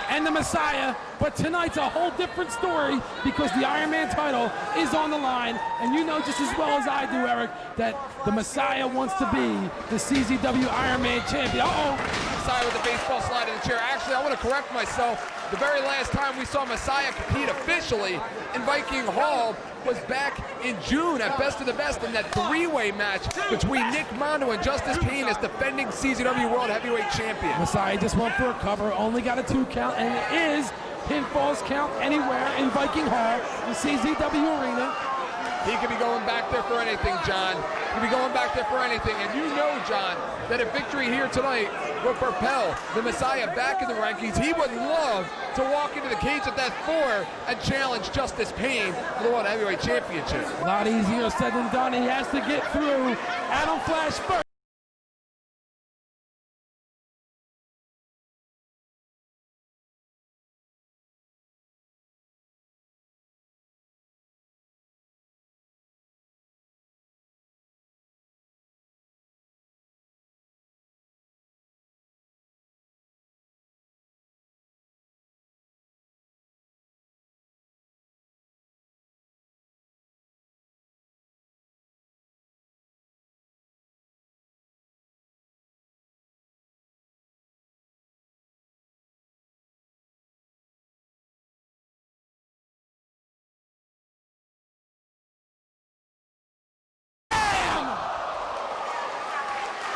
and the Messiah, but tonight's a whole different story because the Iron Man title is on the line, and you know just as well as I do, Eric, that the Messiah wants to be the CZW Iron Man champion. Uh-oh. Messiah with the baseball slide in the chair. Actually, I want to correct myself. The very last time we saw Messiah compete officially in Viking Hall was back in June at Best of the Best in that 3-way match between Nick Mondo and Justice Pain as defending CZW World Heavyweight Champion. Messiah just went for a cover, only got a 2 count, and it is pinfalls count anywhere in Viking Hall, the CZW Arena. He could be going back there for anything, John. He could be going back there for anything. And you know, John, that a victory here tonight would propel the Messiah back in the rankings. He would love to walk into the cage at that 4 and challenge Justice Pain for the World Heavyweight Championship. A lot easier said than done. He has to get through Adam Flash first.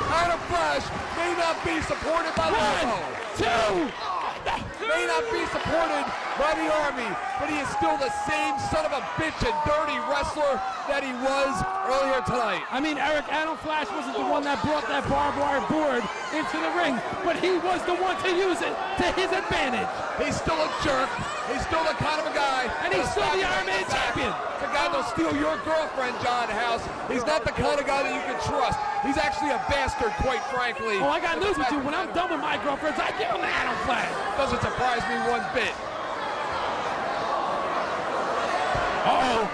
Adam Flash may not be supported by the elbow. 1, 2. May not be supported by the Army, but he is still the same son of a bitch and dirty wrestler that he was earlier tonight. I mean, Eric, Adam Flash wasn't the one that brought that barbed wire board into the ring, but he was the one to use it to his advantage. He's still a jerk. He's still the kind of a guy. And he's still the Iron Man champion. The guy that'll steal your girlfriend, John House. He's not the kind of guy that you can trust. He's actually a bastard, quite frankly. Oh, I got news with you. When I'm done with my girlfriends, I give them to Adam Flash. Doesn't surprise me one bit. Uh-oh.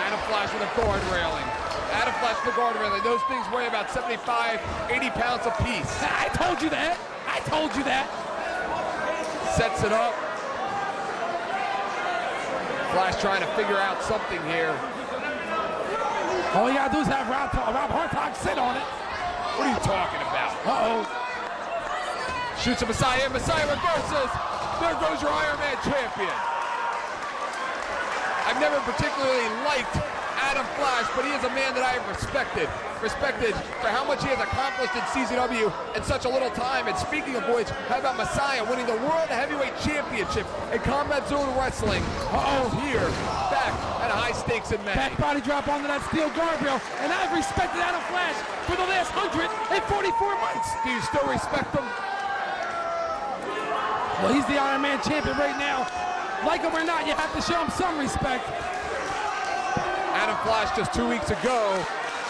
Adam Flash with a guard railing. Adam Flash with a guard railing. Those things weigh about 75, 80 pounds apiece. I told you that. I told you that. Sets it up. Flash trying to figure out something here. All you gotta do is have Rob Hartog sit on it. What are you talking about? Uh-oh. Shoots a Messiah, Messiah reverses. There goes your Iron Man champion. I've never particularly liked Adam Flash, but he is a man that I have respected. Respected for how much he has accomplished in CZW in such a little time. And speaking of which, how about Messiah winning the World Heavyweight Championship in Combat Zone Wrestling? Here, back at a high stakes in May. Back body drop onto that steel guardrail, and I've respected Adam Flash for the last 144 months. Do you still respect him? Well, he's the Iron Man champion right now. Like him or not, you have to show him some respect. Adam Flash just 2 weeks ago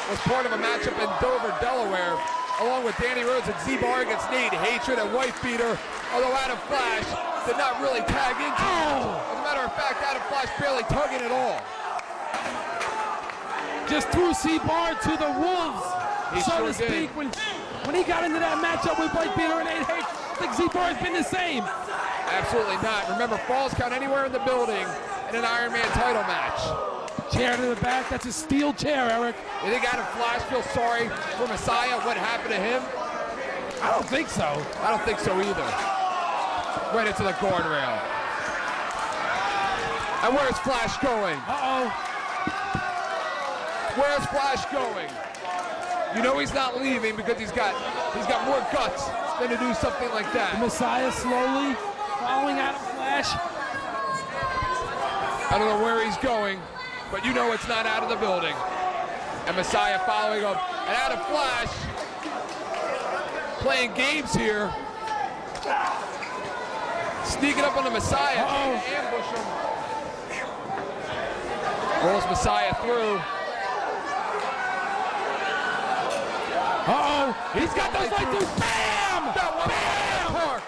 was part of a matchup in Dover, Delaware, along with Danny Rhodes and Z-Bar against Nate Hatred and Wife Beater, although Adam Flash did not really tag into it. As a matter of fact, Adam Flash barely tugging at all. Just threw Z-Bar to the wolves, He so sure to speak. did. When he got into that matchup with Wife Beater and Nate Hatred, I think Z-Bar has been the same. Absolutely not. Remember, falls count anywhere in the building in an Iron Man title match. Chair to the back. That's a steel chair, Eric. You think Adam Flash feels sorry for Messiah, what happened to him? I don't think so. I don't think so either. Right into the guardrail. And where's Flash going? Uh-oh. Where's Flash going? You know he's not leaving because he's got more guts than to do something like that. Messiah slowly following Adam Flash. I don't know where he's going, but you know it's not out of the building. And Messiah following him. And Adam Flash playing games here. Sneaking up on the Messiah, trying to ambush him. Rolls Messiah through. Uh-oh. He's got those light through. Bam! Bam! Park.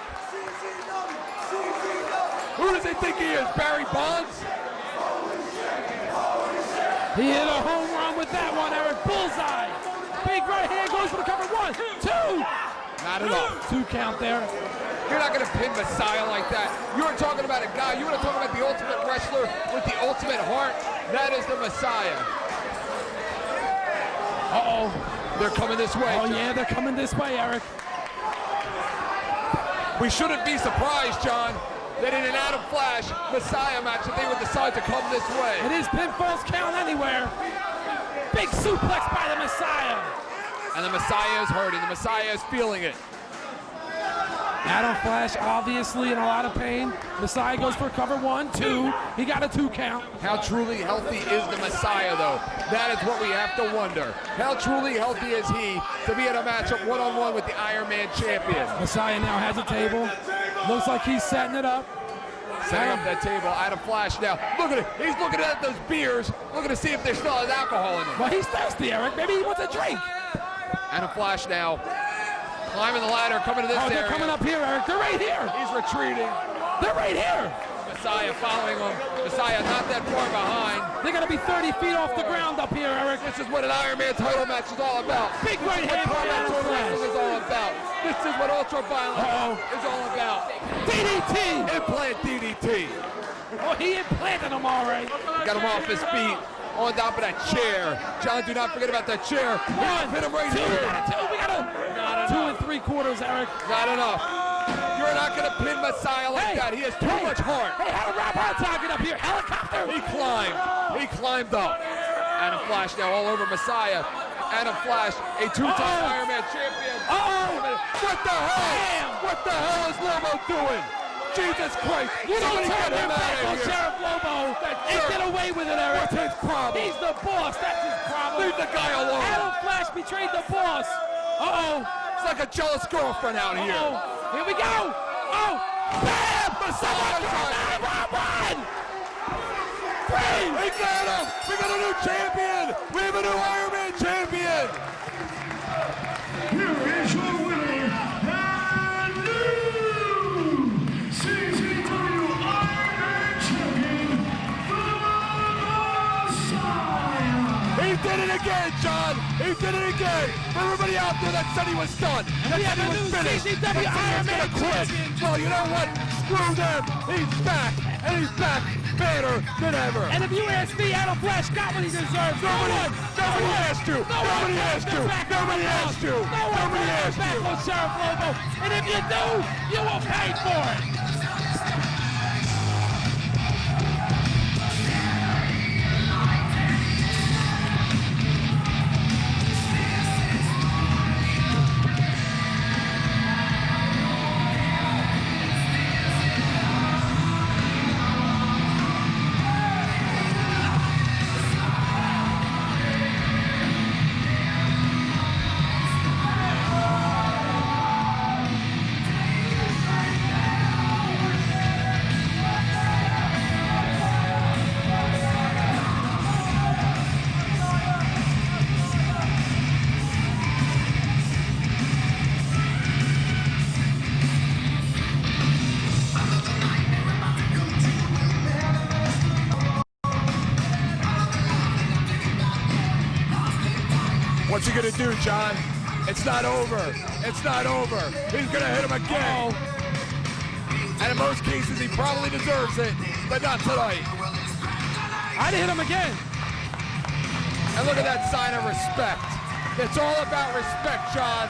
Who does he think he is? Barry Bonds? He hit a home run with that one, Eric. Bullseye. Big right hand goes for the cover. 1, 2. Not enough. 2 count there. You're not going to pin Messiah like that. You were talking about a guy. You were talking about the ultimate wrestler with the ultimate heart. That is the Messiah. Uh-oh. They're coming this way. Oh, John. yeah, they're coming this way, Eric. We shouldn't be surprised, John, that in an Adam Flash Messiah match that they would decide to come this way. It is pinfalls count anywhere. Big suplex by the Messiah. And the Messiah is hurting. The Messiah is feeling it. Adam Flash obviously in a lot of pain. Messiah goes for cover. 1, 2. He got a 2 count. How truly healthy is the Messiah, though? That is what we have to wonder. How truly healthy is he to be in a matchup one-on-one with the Iron Man champion? Messiah now has a table. Looks like he's setting it up. Setting up that table. Adam Flash now. Look at it. He's looking at those beers, looking to see if there still has alcohol in them. Well, he's thirsty, Eric. Maybe he wants a drink. Adam Flash now climbing the ladder, coming to this They're area. coming up here, Eric. They're right here. He's retreating. They're right here. Messiah following him. Messiah not that far behind. They're going to be 30 feet off the ground up here, Eric. This is what an Iron Man title match is all about. Big right hand by Adam Flash. This is all about. This is what ultra-violence is all about. DDT. Implant DDT. Oh, he implanted him all right. Got him off his feet. On top of that chair. John, do not forget about that chair. 1, hit him right 2. here. We got a 2 3/4, Eric. Not enough. You're not going to pin Messiah like that. He has too much heart. Hey, how did Rob Hartog get up here? Helicopter. He climbed. He climbed up. Adam Flash now all over Messiah. Adam Flash, a 2-time Iron Man champion. What the hell? Damn. What the hell is Lobo doing? Jesus Christ. You don't Somebody turn get him him out back of on here. Sheriff Lobo and get away with it, Eric. What's his problem? He's the boss. That's his problem. Leave the guy alone. Adam Flash betrayed the boss. Uh-oh. It's like a jealous girlfriend out here. Uh-oh. Here we go. Oh. Bam! Messiah! Run! We got him! We got a new champion! We have a new Iron Man champion! Here is your winner and new CZW Iron Man champion, the Messiah. He did it again, John! He did it again! Everybody out there that said he was done, that we said have he a was new finished, CZW that said he was Iron gonna Man quit. champion. Well, you know what? Screw them! He's back! And he's back better than ever! And if you ask me, Adam Flash got what he deserves. Nobody asked you! Nobody asked you! Nobody asked you! Nobody asked back you! on Sheriff Lobo. And if you do, you will pay for it. What's he gonna do, John? It's not over. It's not over. He's gonna hit him again. And in most cases, he probably deserves it, but not tonight. I'd hit him again. And look at that sign of respect. It's all about respect, John.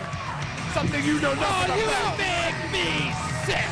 Something you know nothing about. You make me sick.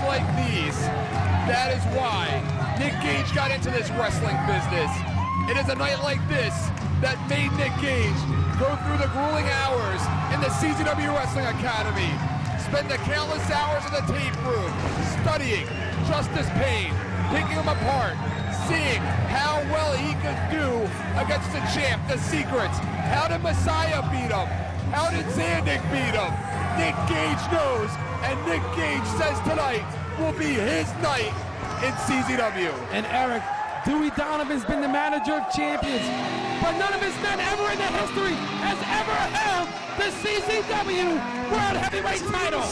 Like these, that is why Nick Gage got into this wrestling business. It is a night like this that made Nick Gage go through the grueling hours in the CZW Wrestling Academy, spend the countless hours in the tape room studying Justice Payne, picking him apart, seeing how well he could do against the champ, the secrets. How did Messiah beat him? How did Zandig beat him? Nick Gage knows, and Nick Gage says tonight will be his night in CZW. And Eric, Dewey Donovan's been the manager of champions, but none of his men ever in their history has ever held the CZW World Heavyweight title.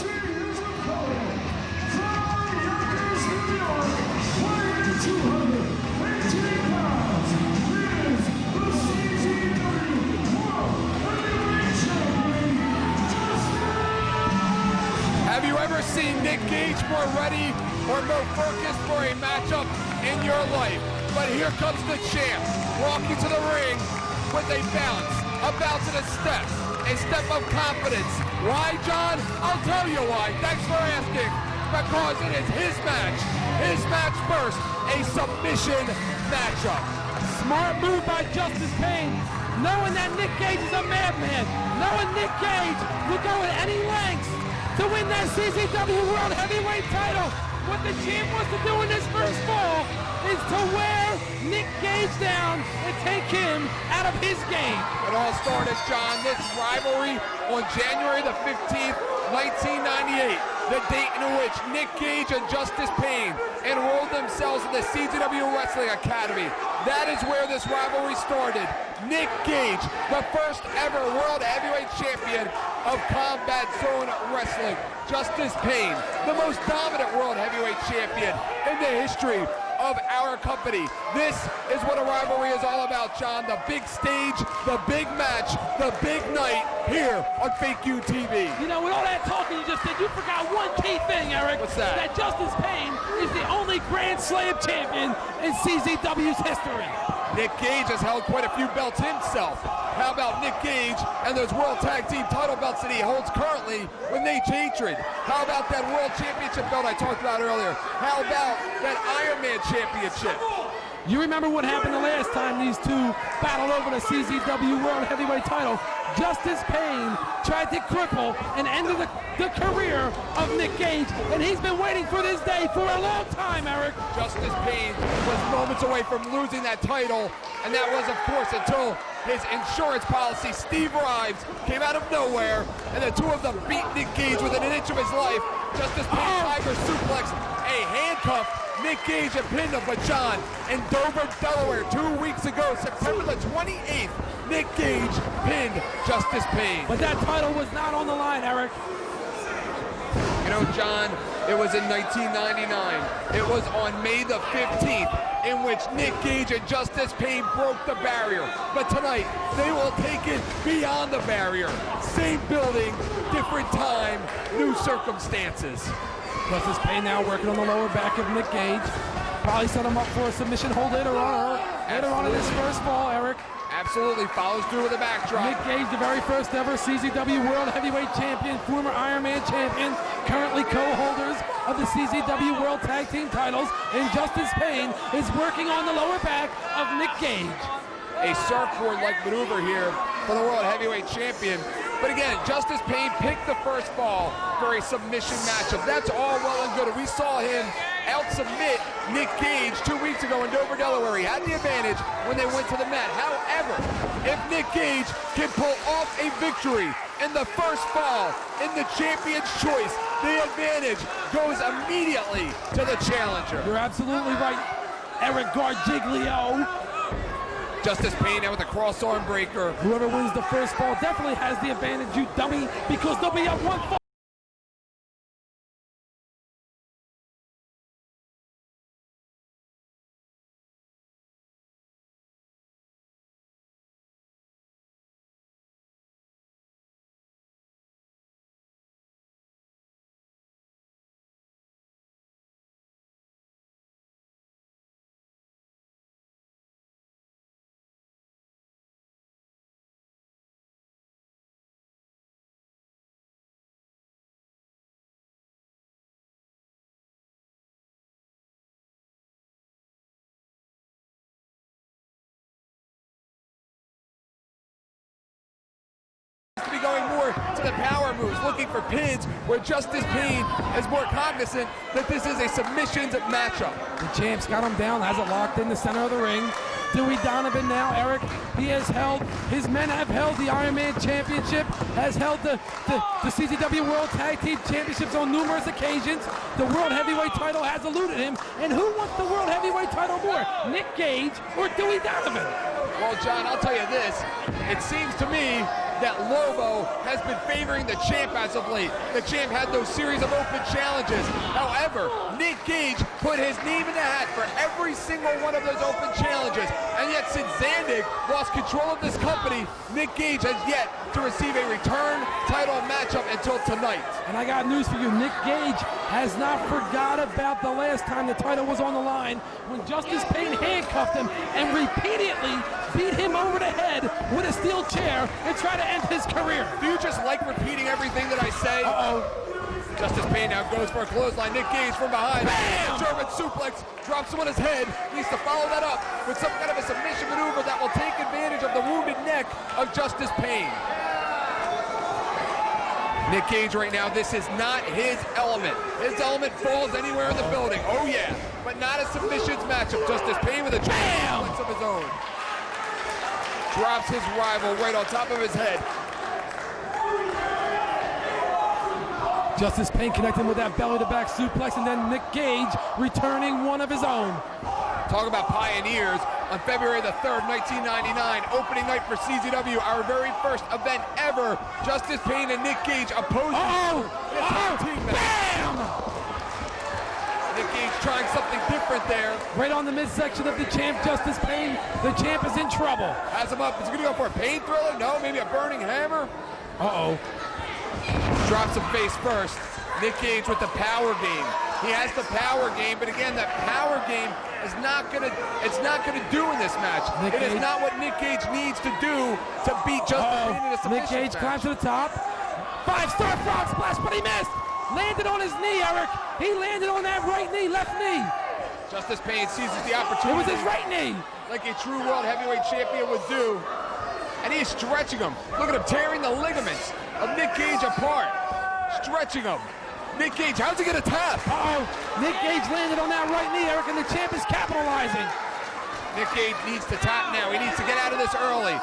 Have you ever seen Nick Gage more ready or more focused for a matchup in your life? But here comes the champ, walking to the ring with a bounce and a step of confidence. Why, John? I'll tell you why. Thanks for asking. Because it is his match first, a submission matchup. Smart move by Justice Payne, knowing that Nick Gage is a madman, knowing Nick Gage will go at any lengths to win that CZW World Heavyweight title. What the champ wants to do in this first fall is to wear Nick Gage down and take him out of his game. It all started, John, this rivalry on January the 15th, 1998, the date in which Nick Gage and Justice Payne enrolled themselves in the CZW Wrestling Academy. That is where this rivalry started. Nick Gage, the first ever World Heavyweight Champion of Combat Zone Wrestling. Justice Payne, the most dominant World Heavyweight Champion in the history of our company. This is what a rivalry is all about, John. The big stage, the big match, the big night here on Fake You TV. You know, with all that talking you just did, you forgot one key thing, Eric. What's that? That Justice Payne is the only Grand Slam champion in CZW's history. Nick Gage has held quite a few belts himself. How about Nick Gage and those World Tag Team title belts that he holds currently with Nate Hatred? How about that World Championship belt I talked about earlier? How about that Iron Man Championship? You remember what happened the last time these two battled over the CZW World Heavyweight title? Justice Payne tried to cripple and end the career of Nick Gage, and he's been waiting for this day for a long time, Eric. Justice Payne was moments away from losing that title, and that was, of course, until his insurance policy, Steve Rives, came out of nowhere, and the two of them beat Nick Gage within an inch of his life. Justice Payne Tiger suplexed a handcuff Nick Gage and pinned him. But John, in Dover, Delaware, 2 weeks ago, September the 28th, Nick Gage pinned Justice Payne. But that title was not on the line, Eric. You know, John, it was in 1999. It was on May the 15th in which Nick Gage and Justice Payne broke the barrier. But tonight, they will take it beyond the barrier. Same building, different time, new circumstances. Justice Payne now working on the lower back of Nick Gage. Probably set him up for a submission hold later on in his first fall, Eric. Absolutely follows through with a backdrop. Nick Gage, the very first ever CZW World Heavyweight Champion, former Iron Man Champion, currently co-holders of the CZW World Tag Team titles, and Justice Payne is working on the lower back of Nick Gage. A surfboard-like maneuver here for the World Heavyweight Champion. But again, Justice Payne picked the first fall for a submission matchup. That's all well and good. And we saw him out-submit Nick Gage 2 weeks ago in Dover, Delaware. He had the advantage when they went to the mat. However, if Nick Gage can pull off a victory in the first fall in the Champion's Choice, the advantage goes immediately to the challenger. You're absolutely right, Eric Gargiglio. Justice Payne now with a cross-arm breaker. Whoever wins the first fall definitely has the advantage, you dummy, because they'll be up one fall. To be going more to the power moves, looking for pins, where Justice Payne is more cognizant that this is a submissions matchup. The champ's got him down, has it locked in the center of the ring. Dewey Donovan now, Eric, he has held, his men have held the Iron Man Championship, has held the CZW World Tag Team Championships on numerous occasions. The World Heavyweight title has eluded him, and who wants the World Heavyweight title more, Nick Gage or Dewey Donovan? Well, John, I'll tell you this, it seems to me that Lobo has been favoring the champ as of late. The champ had those series of open challenges. However, Nick Gage put his name in the hat for every single one of those open challenges. And yet since Zandig lost control of this company, Nick Gage has yet to receive a return title matchup until tonight. And I got news for you, Nick Gage has not forgot about the last time the title was on the line when Justice Payne handcuffed him and repeatedly beat him over the head with a steel chair and tried to end his career. Do you just like repeating everything that I say? Uh-oh. Justice Payne now goes for a clothesline. Nick Gage from behind. Bam! German suplex, drops him on his head. Needs to follow that up with some kind of a submission maneuver that will take advantage of the wounded neck of Justice Payne. Nick Gage right now, this is not his element. His element falls anywhere in the building. Oh yeah, but not a submissions matchup. Justice Payne with a German suplex of his own. Drops his rival right on top of his head. Justice Payne connecting with that belly-to-back suplex, and then Nick Gage returning one of his own. Talk about pioneers. On February the 3rd, 1999, opening night for CZW, our very first event ever. Justice Payne and Nick Gage opposing in a tag team match. Bam! Nick Gage trying something different there. Right on the midsection of the champ, Justice Payne. The champ is in trouble. Has him up. Is he going to go for a pain thriller? No, maybe a burning hammer? Uh-oh. Drops him face first. Nick Gage with the power game. He has the power game, but again, that power game is not gonna do in this match. It is not what Nick Gage needs to do to beat Justice Payne in a submission Nick Gage match. climbs to the top. 5-star frog splash, but he missed. Landed on his knee, Eric. He landed on that right knee, left knee. Justice Payne seizes the It opportunity. was his right knee. Like a true world heavyweight champion would do. And he's stretching him. Look at him tearing the ligaments of Nick Gage apart. Stretching him. Nick Gage, how's he gonna tap? Uh-oh. Nick Gage landed on that right knee, Eric, and the champ is capitalizing. Nick Gage needs to tap now. He needs to get out of this early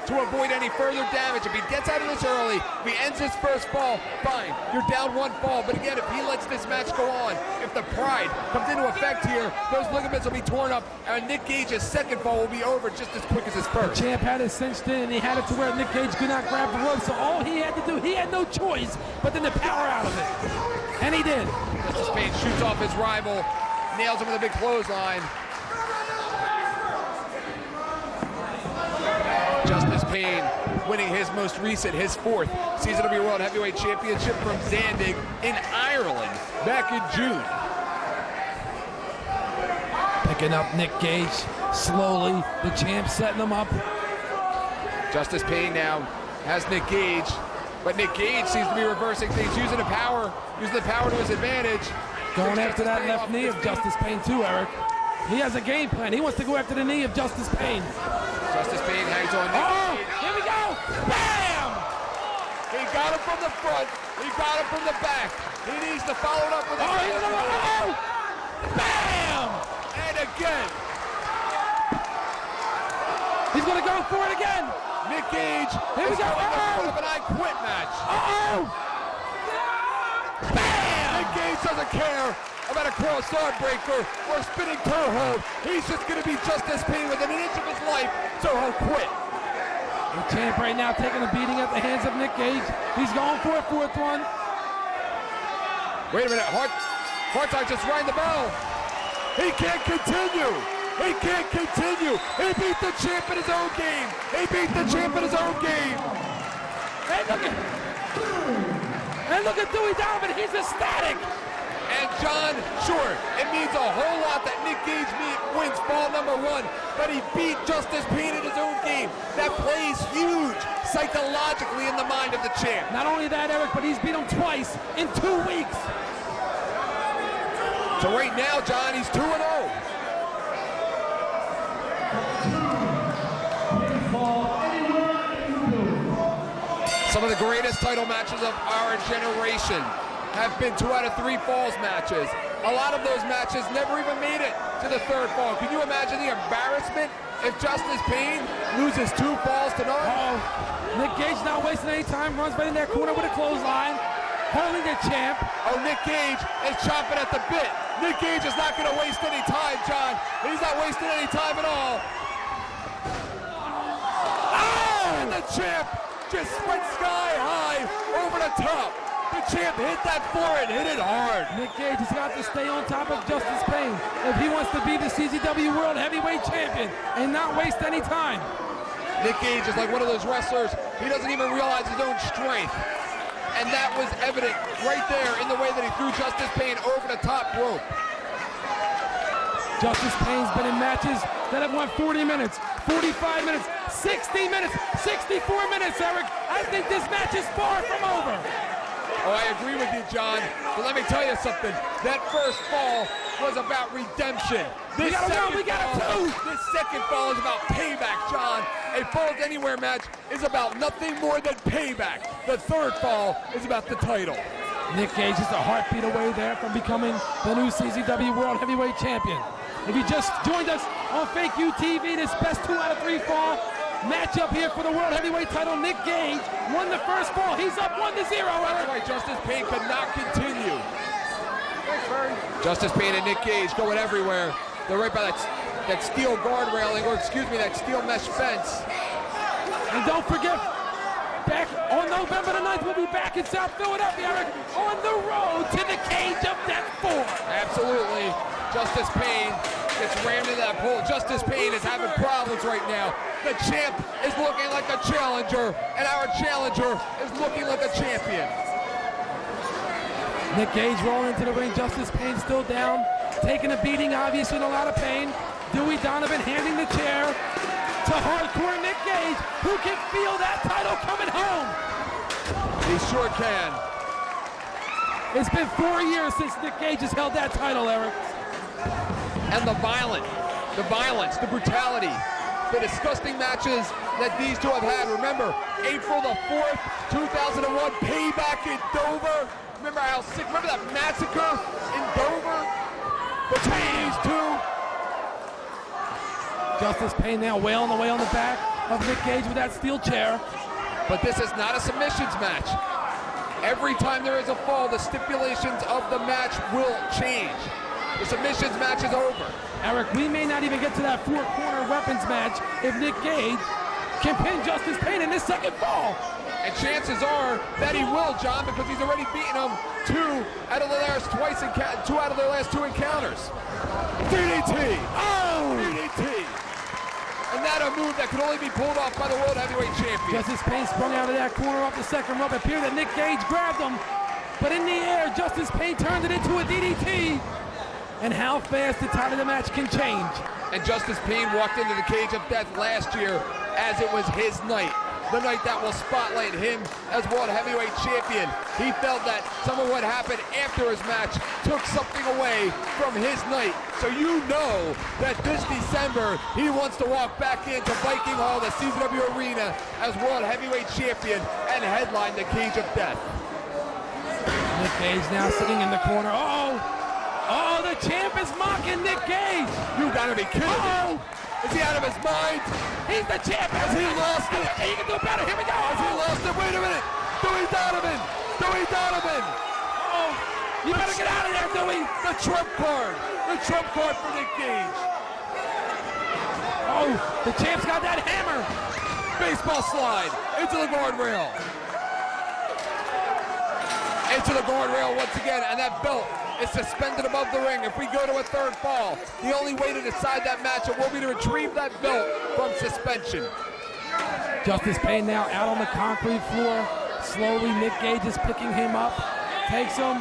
to avoid any further damage. If he gets out of this early, if he ends his first fall, fine. You're down one fall. But again, if he lets this match go on, if the pride comes into effect here, those ligaments will be torn up, and Nick Gage's second fall will be over just as quick as his first. Champ had it cinched in, and he had it to where Nick Gage could not grab the rope, so all he had to do, he had no choice but then to power out of it. And he did. Justice Payne shoots off his rival, nails him with a big clothesline. Justice Payne winning his most recent, his fourth CZW World Heavyweight Championship from Zandig in Ireland back in June. Backing up Nick Gage slowly. The champ setting him up. Justice Pain now has Nick Gage, but Nick Gage seems to be reversing things, using the power to his advantage. Going after that left knee of Justice Pain too, Eric. He has a game plan. He wants to go after the knee of Justice Pain. Justice Pain hangs on Nick Gage. Here we go! Bam! He got him from the front. He got him from the back. He needs to follow it up with a Bam! And again. He's going to go for it again. Nick Gage Here we is go. going to an I Quit match. Bam! Nick Gage doesn't care about a cross-arm breaker or a spinning toe hold. He's just going to be Justice Pain within an inch of his life, so he'll quit. The champ right now taking a beating at the hands of Nick Gage. He's going for a fourth one. Wait a minute, Hartog just rang the bell. He can't continue. He can't continue. He beat the champ in his own game. He beat the champ in his own game. And look at Dewey Donovan. He's ecstatic. And John, sure, it means a whole lot that Nick Gage wins fall number 1, but he beat Justice Pain in his own game. That plays huge psychologically in the mind of the champ. Not only that, Eric, but he's beat him twice in 2 weeks. So right now, John, he's 2-0. Some of the greatest title matches of our generation have been 2 out of 3 falls matches. A lot of those matches never even made it to the 3rd fall. Can you imagine the embarrassment if Justice Pain loses 2 falls to none? Oh, Nick Gage not wasting any time, runs right in that corner with a clothesline, holding the champ. Oh, Nick Gage is chomping at the bit. Nick Gage is not going to waste any time, John. He's not wasting any time at all. Oh! And the champ just went sky high over the top. The champ hit that forehead, hit it hard. Nick Gage has got to stay on top of Justice Pain if he wants to be the CZW World Heavyweight Champion and not waste any time. Nick Gage is like one of those wrestlers, he doesn't even realize his own strength. And that was evident right there in the way that he threw Justice Pain over the top rope. Justice Pain's been in matches that have won 40 minutes, 45 minutes, 60 minutes, 64 minutes, Eric. I think this match is far from over. Oh, I agree with you, John. But let me tell you something. That first fall was about redemption. This second fall is about payback, John. A Falls Anywhere match is about nothing more than payback. The 3rd fall is about the title. Nick Gage is a heartbeat away there from becoming the new CZW World Heavyweight Champion. If you just joined us on Fake U TV, this best 2 out of 3 fall matchup here for the World Heavyweight title. Nick Gage won the first fall. He's up 1-0. That's right, Justice Pain could not continue. Justice Pain and Nick Gage going everywhere. They're right by that steel guard railing, or excuse me, that steel mesh fence. And don't forget, back on November the 9th, we'll be back in South Philadelphia, Eric, on the road to the Cage of Death 4. Absolutely. Justice Pain gets rammed into that pole. Justice Pain is having problems right now. The champ is looking like a challenger, and our challenger is looking like a champion. Nick Gage rolling into the ring. Justice Pain still down, taking a beating, obviously in a lot of pain. Dewey Donovan handing the chair to hardcore Nick Gage, who can feel that title coming home. He sure can. It's been 4 years since Nick Gage has held that title, Eric. And the violence, the brutality, the disgusting matches that these two have had. Remember, April the 4th, 2001, Payback in Dover. Remember how sick, remember that massacre in Dover between these two? Justice Pain now wailing away on the back of Nick Gage with that steel chair. But this is not a submissions match. Every time there is a fall, the stipulations of the match will change. The submissions match is over. Eric, we may not even get to that 4-corner weapons match if Nick Gage can pin Justice Pain in this second fall. And chances are that he will, John, because he's already beaten him 2 out of the last 2 encounters. DDT! Oh! DDT! And that a move that could only be pulled off by the World Heavyweight Champion. Justice Pain sprung out of that corner off the second rope. It appeared that Nick Gage grabbed him, but in the air, Justice Pain turned it into a DDT. and how fast the tide of the match can change. And Justice Pain walked into the cage of death last year as it was his night. The night that will spotlight him as World Heavyweight Champion. He felt that some of what happened after his match took something away from his night. So you know that this December, he wants to walk back into Viking Hall, the CZW Arena, as World Heavyweight Champion and headline the Cage of Death. Nick Gage now sitting in the corner. Oh, the champ is mocking Nick Gage. You gotta be kidding me. Is he out of his mind? He's the champ. Has he lost it? He can do better. Here we go. Has he lost it? Wait a minute. Dewey Donovan. Dewey Donovan. Oh, you better get out of there, Dewey. The trump card. The trump card for Nick Gage. Oh, the champ's got that hammer. Baseball slide into the guardrail. Into the guardrail once again, and that belt is suspended above the ring. If we go to a third fall, the only way to decide that matchup will be to retrieve that belt from suspension. Justice Pain now out on the concrete floor. Slowly, Nick Gage is picking him up, takes him.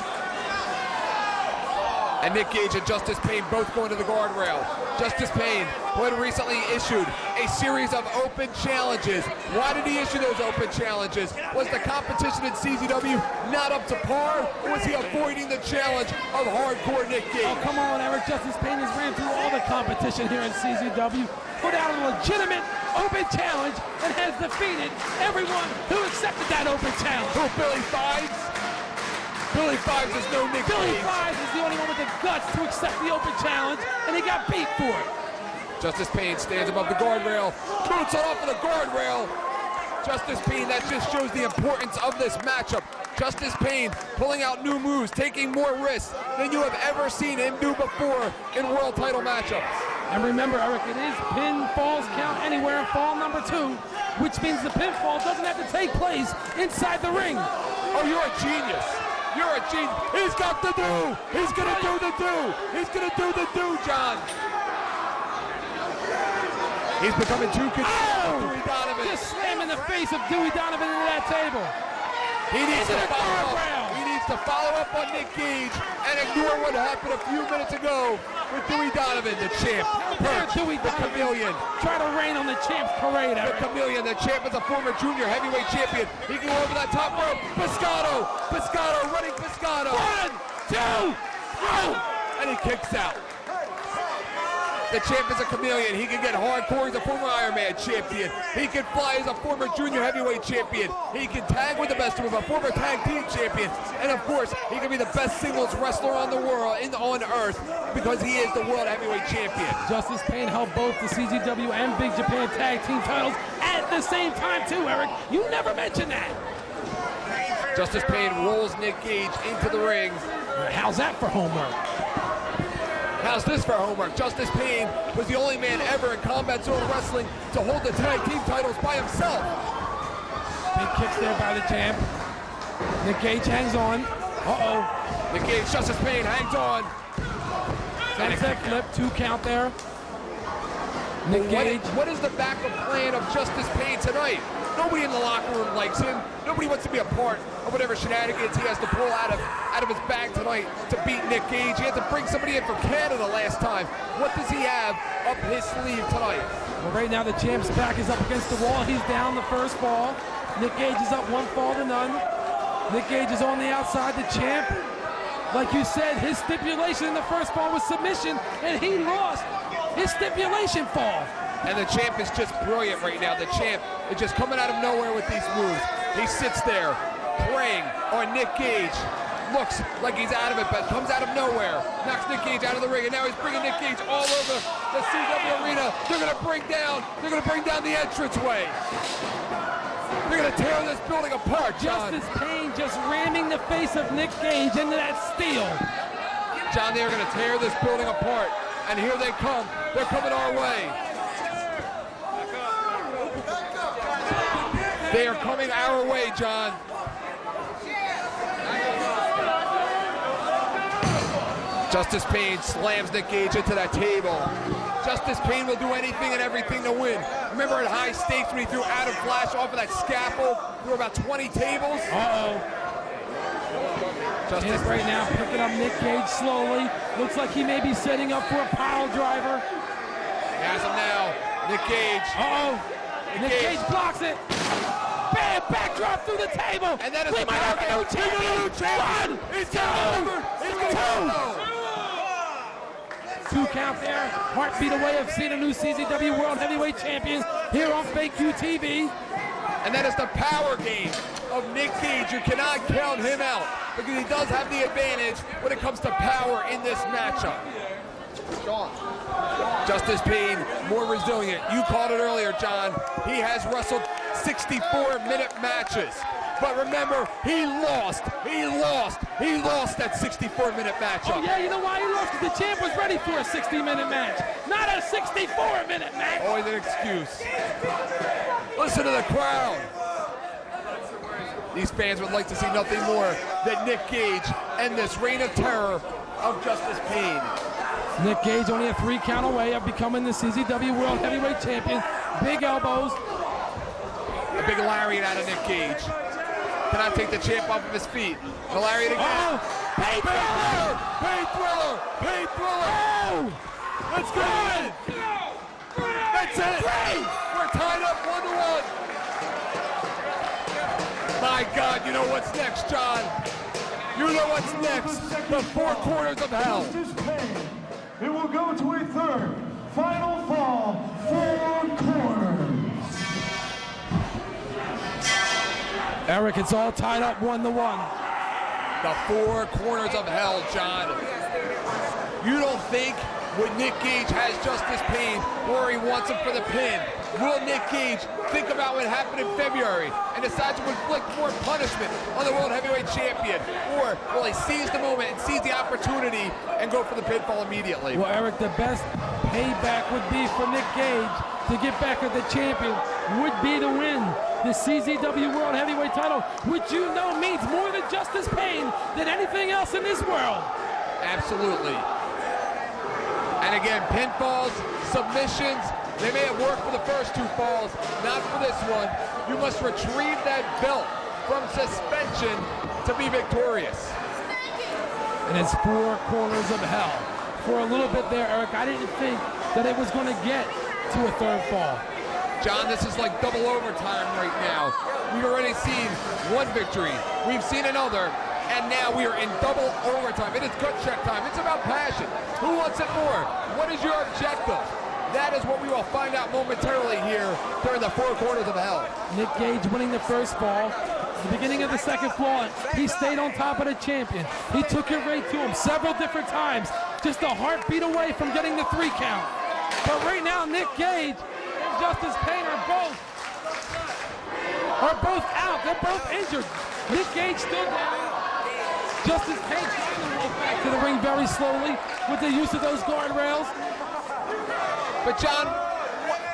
And Nick Gage and Justice Pain both going to the guardrail. Justice Pain, who had recently issued a series of open challenges. Why did he issue those open challenges? Was the competition in CZW not up to par, or was he avoiding the challenge of hardcore Nick Gage? Oh, come on, Eric. Justice Pain has ran through all the competition here in CZW, put out a legitimate open challenge, and has defeated everyone who accepted that open challenge. Who, Billy Fives? Billy Fives is no Nick Billy Gage. Fives is the only one with the guts to accept the open challenge, and he got beat for it. Justice Pain stands above the guardrail, boots it off of the guardrail. Justice Pain, that just shows the importance of this matchup. Justice Pain pulling out new moves, taking more risks than you have ever seen him do before in world title matchups. And remember, Eric, it is pinfalls count anywhere in fall number 2, which means the pinfall doesn't have to take place inside the ring. Oh, you're a genius. You're a genius. He's got the do. He's going to do the do. He's going to do the do, John. He's becoming too concerned with Dewey Donovan. Just slamming the face of Dewey Donovan into that table. He needs Into to the follow guardrail. up. He needs to follow up on Nick Gage and ignore what happened a few minutes ago with Dewey Donovan, the champ. There, Dewey the Donovan. chameleon. Try to rain on the champ's parade, The Eric. chameleon, the champ is a former junior heavyweight champion. He can go over that top rope. Pescado, running Pescado. 1, 2, throw. And he kicks out. The champ is a chameleon. He can get hardcore. He's a former Iron Man champion. He can fly as a former junior heavyweight champion. He can tag with the best of them, a former tag team champion. And of course, he can be the best singles wrestler on the world, on earth, because he is the world heavyweight champion. Justice Pain held both the CZW and Big Japan tag team titles at the same time too, Eric. You never mentioned that. Justice Pain rolls Nick Gage into the ring. How's that for homework? How's this for homework? Justice Pain was the only man ever in Combat Zone Wrestling to hold the tag team titles by himself. Big kicks there by the champ. Nick Gage hangs on. Uh-oh. Nick Gage, Justice Pain hangs on. Sunset flip, 2 count there. Nick Gage. What is the backup plan of Justice Pain tonight? Nobody in the locker room likes him. Nobody wants to be a part of whatever shenanigans he has to pull out of his bag tonight to beat Nick Gage. He had to bring somebody in from Canada last time. What does he have up his sleeve tonight? Well, right now the champ's back is up against the wall. He's down the first fall. Nick Gage is up 1 fall to none. Nick Gage is on the outside. The champ, like you said, his stipulation in the first fall was submission, and he lost his stipulation fall. And the champ is just brilliant right now. The champ is just coming out of nowhere with these moves. He sits there preying on Nick Gage. Looks like he's out of it, but comes out of nowhere. Knocks Nick Gage out of the ring, and now he's bringing Nick Gage all over the CW arena. They're gonna bring down the entranceway. They're gonna tear this building apart, John. Justice Pain just ramming the face of Nick Gage into that steel. John, they're gonna tear this building apart. And here they come. They're coming our way. They are coming our way, John. Justice Pain slams Nick Gage into that table. Justice Pain will do anything and everything to win. Remember at High Stakes when he threw Adam Flash off of that scaffold through about 20 tables? Uh-oh. Justice right now picking up Nick Gage slowly. Looks like he may be setting up for a pile driver. He has him now. Nick Gage. Uh-oh. Nick Gage blocks it. Bam! Backdrop through the table. And that is we might have a new champion. One, It's two, over. two count there. Heartbeat away of seeing a new CZW World Heavyweight Champion here on Fake TV. And that is the power game of Nick Gage. You cannot count him out because he does have the advantage when it comes to power in this matchup. Justice Payne, more resilient. You called it earlier, John. He has wrestled 64-minute matches. But remember, he lost that 64-minute matchup. Oh yeah, you know why he lost? Because the champ was ready for a 60-minute match, not a 64-minute match. Always an excuse. Listen to the crowd. These fans would like to see nothing more than Nick Gage and this reign of terror of Justice Payne. Nick Gage only a 3 count away of becoming the CZW World Heavyweight Champion. Big elbows. A big lariat out of Nick Gage. Cannot take the champ off of his feet. The lariat again. Oh, Payne Thriller! Payne Thriller! Payne Thriller! Oh! Let's go! That's it! We're tied up 1-1. My God, you know what's next, John? You know what's next? The 4 corners of hell. Justice Payne. It will go to a third, final fall, 4 corners. Eric, it's all tied up 1-1. The 4 corners of hell, John. You don't think when Nick Gage has Justice Payne where he wants him for the pin, will Nick Gage think about what happened in February and decide to inflict more punishment on the World Heavyweight Champion? Or will he seize the moment and seize the opportunity and go for the pinfall immediately? Well, Eric, the best payback would be for Nick Gage to get back at the champion would be to win the CZW World Heavyweight title, which you know means more to Justice Payne than anything else in this world. Absolutely. And again, pinfalls, submissions, they may have worked for the first 2 falls, not for this one. You must retrieve that belt from suspension to be victorious. And it's 4 corners of hell. For a little bit there, Eric, I didn't think that it was going to get to a 3rd fall. John, this is like double overtime right now. We've already seen 1 victory. We've seen another. And now we are in double overtime. It is gut check time. It's about passion. Who wants it more? What is your objective? That is what we will find out momentarily here during the 4 corners of hell. Nick Gage winning the 1st fall. The beginning of the 2nd fall, he stayed on top of the champion. He took it right to him several different times. Just a heartbeat away from getting the 3 count. But right now, Nick Gage and Justice Payne are both out. They're both injured. Nick Gage still down. Justice Payne trying to walk back to the ring very slowly with the use of those guardrails. But John,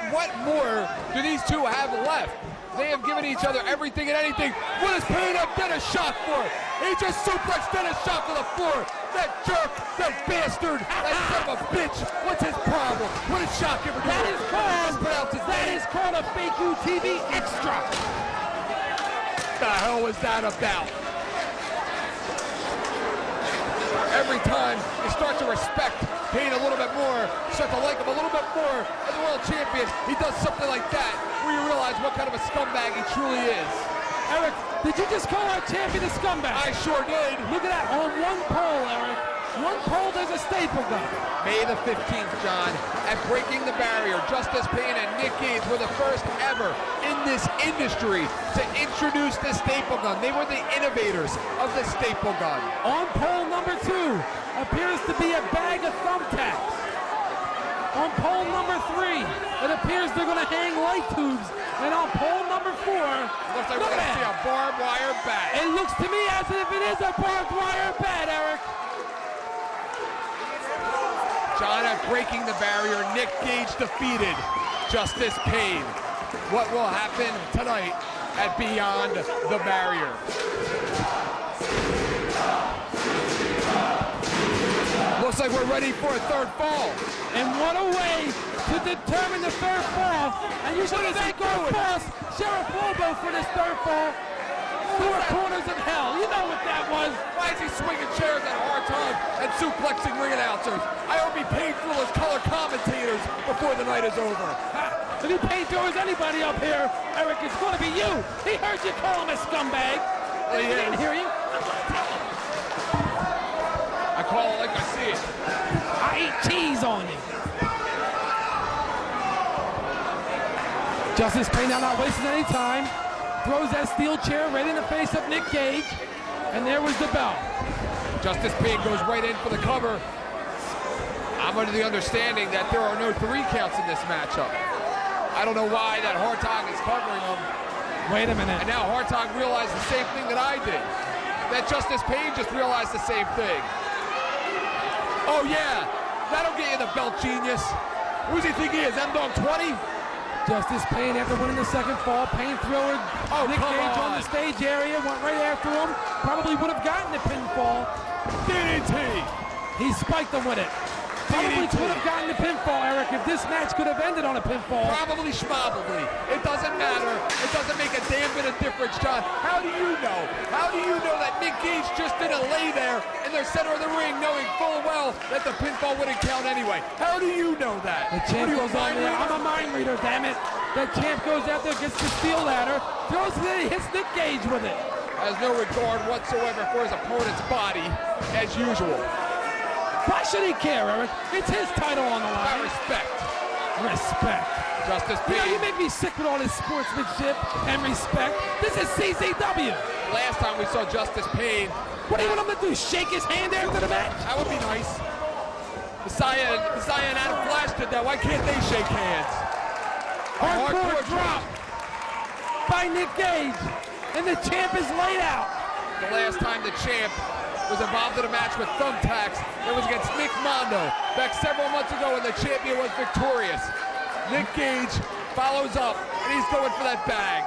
what more do these 2 have left? They have given each other everything and anything. What is Payne up Dennis Shock for? He just suplexed Dennis Shock to the floor. That jerk, that bastard, that son of a bitch. What's his problem? What did Shock ever do? That is called a Fake TV extra. What the hell was that about? Every time you start to respect Payne a little bit more, start to like him a little bit more as a world champion, he does something like that where you realize what kind of a scumbag he truly is. Eric, did you just call our champion a scumbag? I sure did. Look at that, on 1 pole, Eric. 1 pole, there's a staple gun. May the 15th, John, at Breaking the Barrier, Justice Payne and Nick Gage were the first ever in this industry to introduce the staple gun. They were the innovators of the staple gun. On pole number 2 appears to be a bag of thumbtacks. On pole number 3, it appears they're going to hang light tubes. And on pole number 4, looks like we're going to see a barbed wire bat. It looks to me as if it is a barbed wire bat, Eric. John, at Breaking the Barrier, Nick Gage defeated Justice Payne. What will happen tonight at Beyond the Barrier? Looks like we're ready for a 3rd fall. And what a way to determine the 3rd fall. And you should thank our boss, Sheriff Lobo, for this 3rd fall. 4 corners of hell. You know what that was. Why is he swinging Hard-Tog and suplexing ring announcers. I hope he paid for his color commentators before the night is over. If he painters anybody up here, Eric, it's going to be you. He heard you call him a scumbag. Well, he He didn't is. hear you. I'm going to tell him. I call it like I see it. I eat cheese on you. Justice Payne now not wasting any time. Throws that steel chair right in the face of Nick Gage. And there was the bell. Justice Payne goes right in for the cover. I'm under the understanding that there are no 3 counts in this matchup. I don't know why that Hard-Tog is covering him. Wait a minute. And now Hard-Tog realized the same thing that I did. That Justice Payne just realized the same thing. Oh yeah, that'll get you the belt, genius. Who does he think he is, M-Dog 20? Justice Payne, after winning the second fall, Payne throwing Nick come Gage on on. the stage area, went right after him. Probably would have gotten the pinfall. DDT. He spiked him with it. Probably DDT. could have gotten the pinfall, Eric, if this match could have ended on a pinfall. Probably schmobably. It doesn't matter. It doesn't make a damn bit of difference, John. How do you know? How do you know that Nick Gage just didn't lay there in the center of the ring knowing full well that the pinfall wouldn't count anyway? How do you know that? The champ What are you, a goes on mind there. reader? I'm a mind reader, damn it. The champ goes out there, gets the steel ladder, throws it in, hits Nick Gage with it. Has no regard whatsoever for his opponent's body, as usual. Why should he care, Eric? It's his title on the I line. respect. Respect. Justice You know, you Payne. make me sick with all this sportsmanship and respect. This is CZW. Last time we saw Justice Payne, What do you want him to do, shake his hand after the match? that would be nice. Messiah and Adam Flash did that. Why can't they shake hands? Hardcore drop by Nick Gage. And the champ is laid out. The last time the champ was involved in a match with thumbtacks, it was against Nick Mondo back several months ago when the champion was victorious. Nick Gage follows up, and he's going for that bag.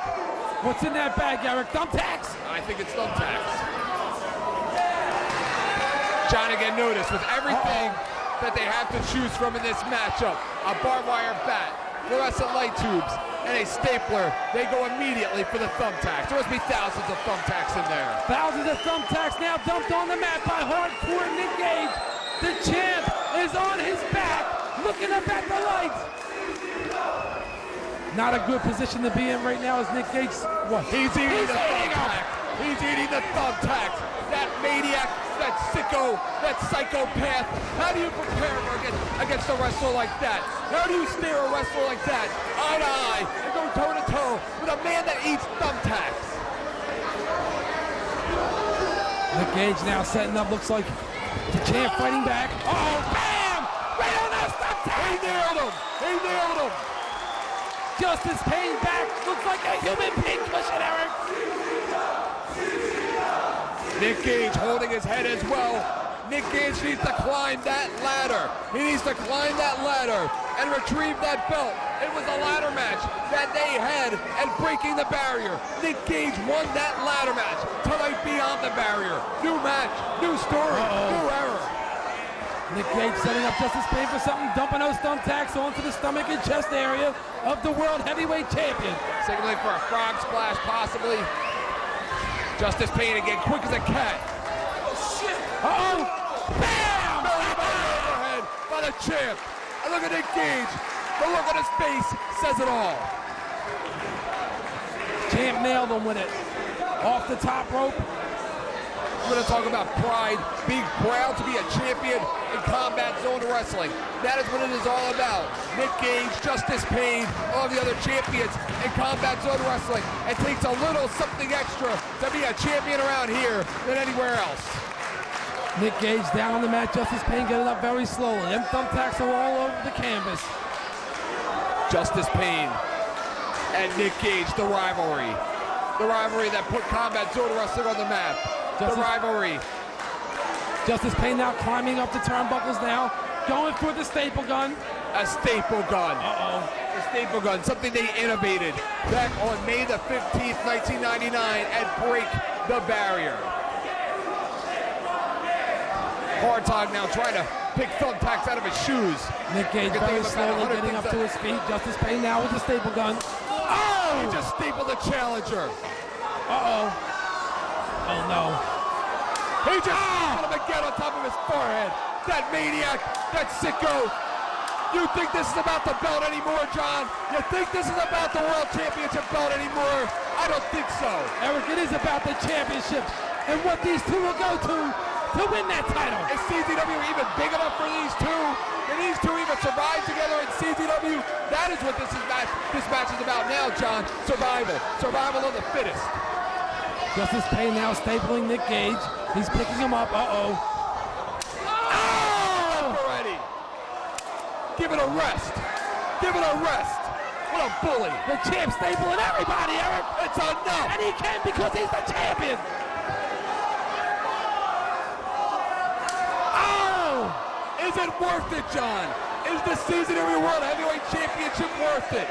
What's in that bag, Eric? Thumbtacks? I think it's thumbtacks. John again noticed with everything that they have to choose from in this matchup, a barbed wire bat, fluorescent light tubes, and a stapler, they go immediately for the thumbtacks. There must be thousands of thumbtacks in there. Thousands of thumbtacks now dumped on the mat by hardcore Nick Gage. The champ is on his back, looking up at the lights. Not a good position to be in right now as Nick Gage. What? He's eating He's the eating 'em. thumbtack. He's eating the thumbtack. That maniac, that sicko, that psychopath. How do you prepare against a wrestler like that? How do you stare a wrestler like that, eye to eye, and go toe to toe with a man that eats thumbtacks? Nick Gage now setting up, looks like the champ fighting back. Oh, bam! Right on those He thumbtacks! nailed him. He nailed him. Justice Payne back, looks like a human pin cushion, Eric. Nick Gage holding his head as well. Nick Gage needs to climb that ladder. He needs to climb that ladder and retrieve that belt. It was a ladder match that they had and breaking the barrier. Nick Gage won that ladder match. Tonight beyond the barrier. New match, new story, new era. Nick Gage setting up Justice Payne for something, dumping those thumbtacks onto the stomach and chest area of the World Heavyweight Champion. Signaling for a frog splash, possibly. Justice Payne again, quick as a cat. Uh-oh! Bam! Belly button overhead by the champ. And look at Nick Gage. The look on his face says it all. Champ nailed him with it. Off the top rope. We're going to talk about pride, being proud to be a champion in Combat Zone Wrestling. That is what it is all about. Nick Gage, Justice Payne, all the other champions in Combat Zone Wrestling. It takes a little something extra to be a champion around here than anywhere else. Nick Gage down on the mat. Justice Payne getting up very slowly. Them thumbtacks are all over the canvas. Justice Payne and Nick Gage, the rivalry. The rivalry that put Combat Zone Wrestling on the map. The rivalry. Justice Payne now climbing up the turnbuckles now. Going for the staple gun. A staple gun. Uh-oh. The staple gun, something they innovated back on May the 15th, 1999 at Break the Barrier. Hard-Tog now trying to pick thumbtacks out of his shoes. Nick Gage You can very think of about slowly 100 getting things up to his feet. Justice Payne now with the staple gun. Oh! He just stapled the challenger. Uh-oh. Oh, no. He just put him again on top of his forehead. That maniac, that sicko. You think this is about the belt anymore, John? You think this is about the World Championship belt anymore? I don't think so. Eric, it is about the championship and what these two will go to win that title. Is CZW even big enough for these two? Can these two even survive together in CZW? That is what this match is about now, John. Survival. Survival of the fittest. Justice Payne now stapling Nick Gage. He's picking him up. Oh! Already. Give it a rest. Give it a rest. What a bully. The champ stapling everybody, Eric. It's enough. And he can because he's the champion. Is it worth it, John? Is the CZW World Heavyweight Championship worth it?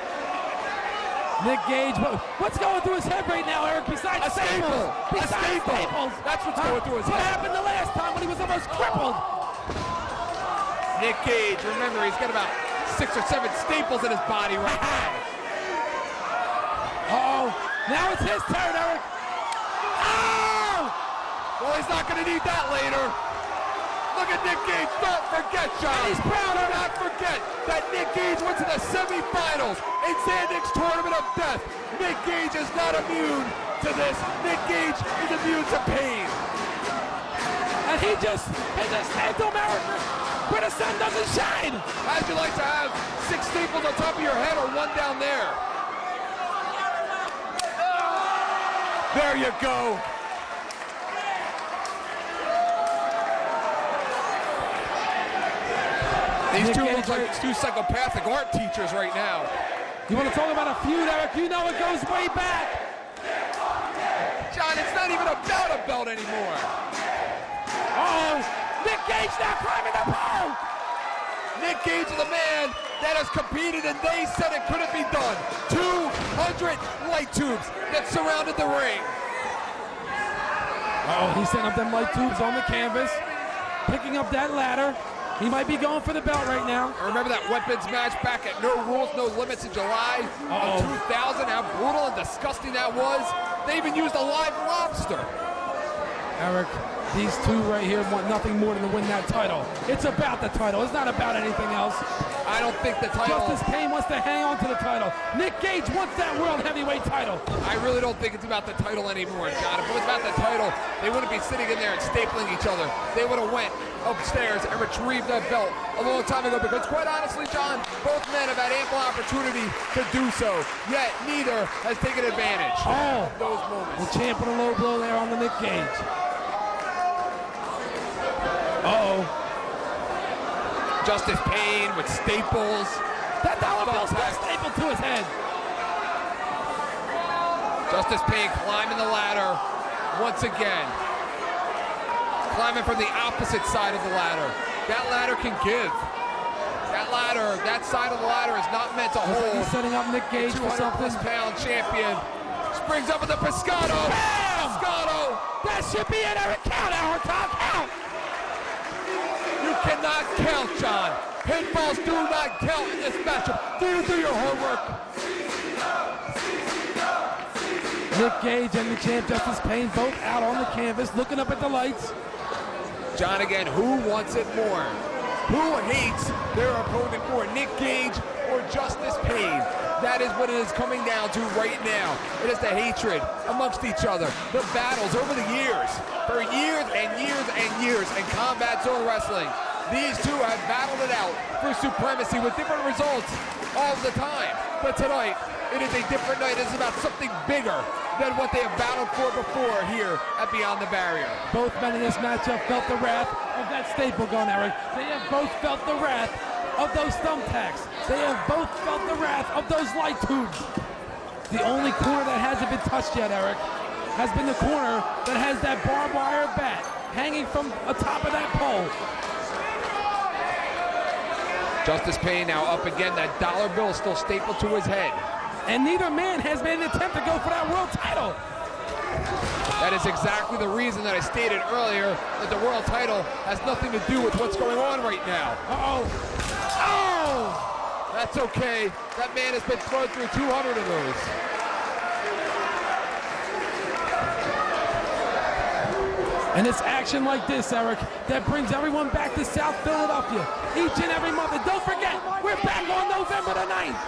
Nick Gage, what's going through his head right now, Eric, besides A staple. Besides A staple. staples. That's what's going through his What head. happened the last time when he was almost crippled? Nick Gage, remember, he's got about 6 or 7 staples in his body right now. Uh-oh. Now it's his turn, Eric. Oh! Well, he's not going to need that later. Look at Nick Gage. Don't forget, John. And he's proud. Do not forget that Nick Gage went to the semifinals in Zandig's Tournament of Death. Nick Gage is not immune to this. Nick Gage is immune to pain. And he just stamped America where the sun doesn't shine. How'd you like to have 6 staples on top of your head or 1 down there? There you go. These two look like 2 psychopathic art teachers right now. You want to talk about a feud, Eric? You know it goes way back. John, it's not even about a belt anymore. Oh, Nick Gage now climbing the pole. Nick Gage is the man that has competed, and they said it couldn't be done. 200 light tubes that surrounded the ring. Oh, he's setting up them light tubes on the canvas, picking up that ladder. He might be going for the belt right now. I remember that weapons match back at No Rules, No Limits in July of 2000, how brutal and disgusting that was. They even used a live lobster. Eric, these two right here want nothing more than to win that title. It's about the title. It's not about anything else. I don't think the title... Justice Payne wants to hang on to the title. Nick Gage wants that World Heavyweight title. I really don't think it's about the title anymore, John. If it was about the title, they wouldn't be sitting in there and stapling each other. They would have went upstairs and retrieved that belt a long time ago, because quite honestly, John, both men have had ample opportunity to do so, yet neither has taken advantage of those moments. The champ with a low blow there on the Nick Gage. Justice Payne with staples. That dollar bill's still stapled to his head. Justice Payne climbing the ladder once again. Climbing from the opposite side of the ladder. That ladder can give. That ladder, that side of the ladder is not meant to hold. He's setting up Nick Gage for something. 200-plus-pound champion. Springs up with the Pescado. Bam! Pescado. That should be it, Eric. Count, Howard Tom, count. You cannot count, John. Pinfalls do not count in this matchup. Do you do your homework? Nick Gage and the champ Justice Payne both out on the canvas, looking up at the lights. John, again, who wants it more? Who hates their opponent more, Nick Gage or Justice Payne? That is what it is coming down to right now. It is the hatred amongst each other, the battles over the years. For years and years and years in Combat Zone Wrestling, these two have battled it out for supremacy with different results all the time. But tonight, it is a different night. It is about something bigger than what they have battled for before here at Beyond the Barrier. Both men in this matchup felt the wrath of that staple gun, Eric. They have both felt the wrath of those thumbtacks. They have both felt the wrath of those light tubes. The only corner that hasn't been touched yet, Eric, has been the corner that has that barbed wire bat hanging from atop of that pole. Justice Payne now up again. That dollar bill still stapled to his head. And neither man has made an attempt to go for that world title. That is exactly the reason that I stated earlier that the world title has nothing to do with what's going on right now. Oh! That's okay. That man has been thrown through 200 of those. And it's action like this, Eric, that brings everyone back to South Philadelphia each and every month. And don't forget, we're back on November the 9th.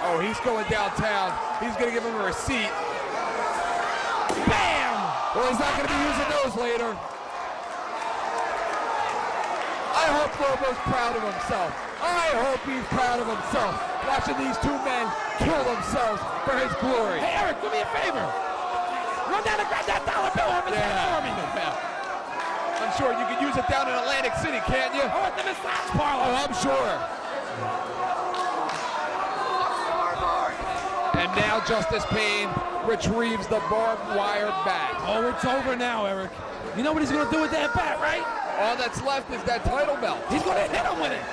Oh, he's going downtown. He's going to give him a receipt. Bam! Well, he's not going to be using those later. I hope Lobo's proud of himself. I hope he's proud of himself, watching these two men kill themselves for his glory. Hey, Eric, do me a favor. Run down and grab that dollar bill off his head for me. I'm sure you can use it down in Atlantic City, can't you? Or at the massage parlor. Oh, I'm sure. And now Justice Payne retrieves the barbed wire bat. Oh, it's over now, Eric. You know what he's going to do with that bat, right? All that's left is that title belt. He's going to hit him with it.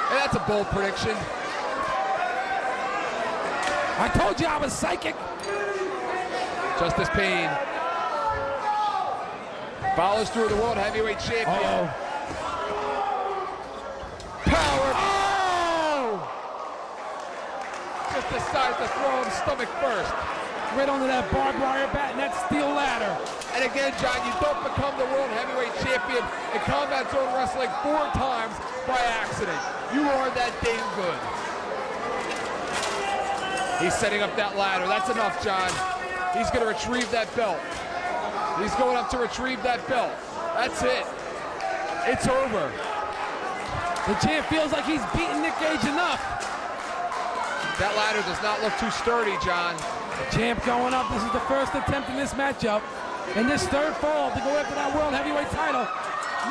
And that's a bold prediction. I told you I was psychic. Justice Payne follows through the World Heavyweight Champion. Power. Oh! Just decides to throw him stomach first. Right onto that barbed wire bat and that steel ladder. And again, John, you don't become the World Heavyweight Champion in Combat Zone Wrestling 4 times by accident. You are that damn good. He's setting up that ladder. That's enough, John. He's going to retrieve that belt. He's going up to retrieve that belt. That's it. It's over. The champ feels like he's beaten Nick Gage enough. That ladder does not look too sturdy, John. Champ going up. This is the first attempt in this matchup. And this third fall to go after that World Heavyweight title.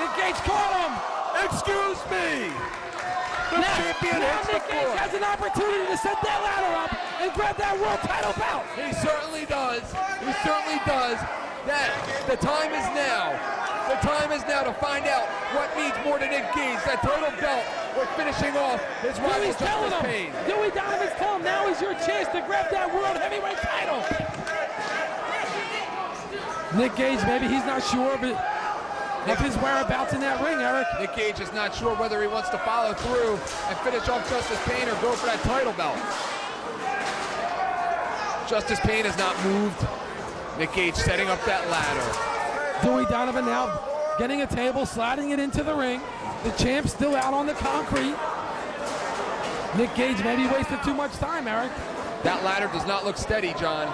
Nick Gage caught him. Excuse me. The champion hits the Nick Gage floor. has an opportunity to set that ladder up and grab that world title belt. He certainly does. He certainly does. That the time is now. The time is now to find out what means more to Nick Gage. That title belt or finishing off his rival Dewey's telling Justice him. Payne. Dewey Donovan's telling him now is your chance to grab that World Heavyweight title. Nick Gage, maybe he's not sure of his whereabouts in that ring, Eric. Nick Gage is not sure whether he wants to follow through and finish off Justice Payne or go for that title belt. Justice Payne has not moved. Nick Gage setting up that ladder. Dewey Donovan now getting a table, sliding it into the ring. The champ still out on the concrete. Nick Gage maybe wasted too much time, Eric. That ladder does not look steady, John.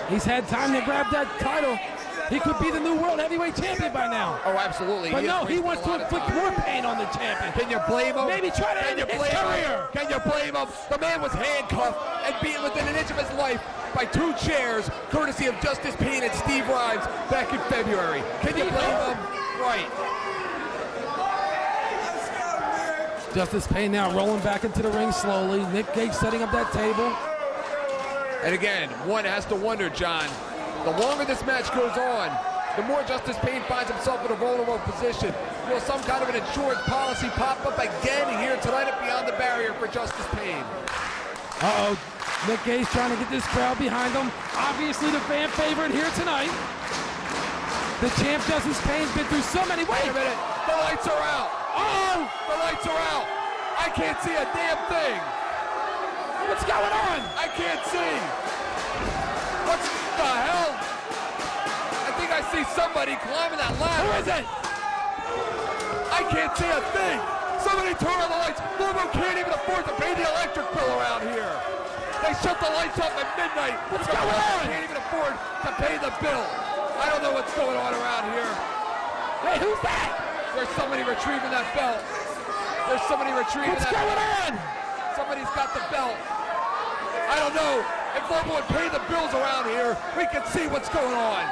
He's had time to grab that title. He could be the new World Heavyweight Champion by now. Oh, absolutely. But no, he has wants wasted a to lot of inflict time. more pain on the champion. Can you blame him? Maybe try to Can end you his blame career. him? Can you blame him? The man was handcuffed and beaten within an inch of his life by 2 chairs, courtesy of Justice Payne and Steve Rives back in February. Can you blame him? Right. Justice Payne now rolling back into the ring slowly. Nick Gage setting up that table. And again, one has to wonder, John, the longer this match goes on, the more Justice Payne finds himself in a vulnerable position. Will some kind of an insurance policy pop up again here tonight at Beyond the Barrier for Justice Payne? Uh-oh. Nick Gage trying to get this crowd behind him. Obviously the fan favorite here tonight. The champ Justice Payne's been through so many. Wait a minute. The lights are out. Oh, the lights are out. I can't see a damn thing. What's going on? I can't see. What the hell? I think I see somebody climbing that ladder. Who is it? I can't see a thing. Somebody turn on the lights. Lobo can't even afford to pay the electric bill around here. They shut the lights off at midnight. What's going on? Can't even afford to pay the bill. I don't know what's going on around here. Hey, who's that? There's somebody retrieving that belt. There's somebody retrieving What's that going belt. on? Somebody's got the belt. I don't know. If Lobo would pay the bills around here, we can see what's going on.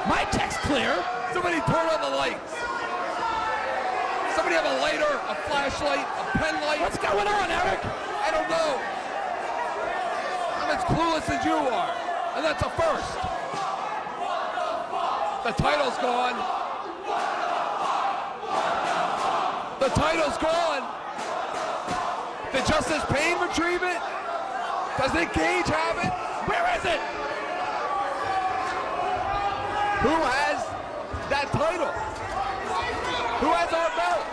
My check's clear. Somebody turn on the lights. Somebody have a lighter, a flashlight, a pen light. What's going on, Eric? I don't know. I'm as clueless as you are. And that's a first. The title's gone. The title's gone. Did Justice Payne retrieve it? Does Nick Gage have it? Where is it? Who has that title? Who has our belt?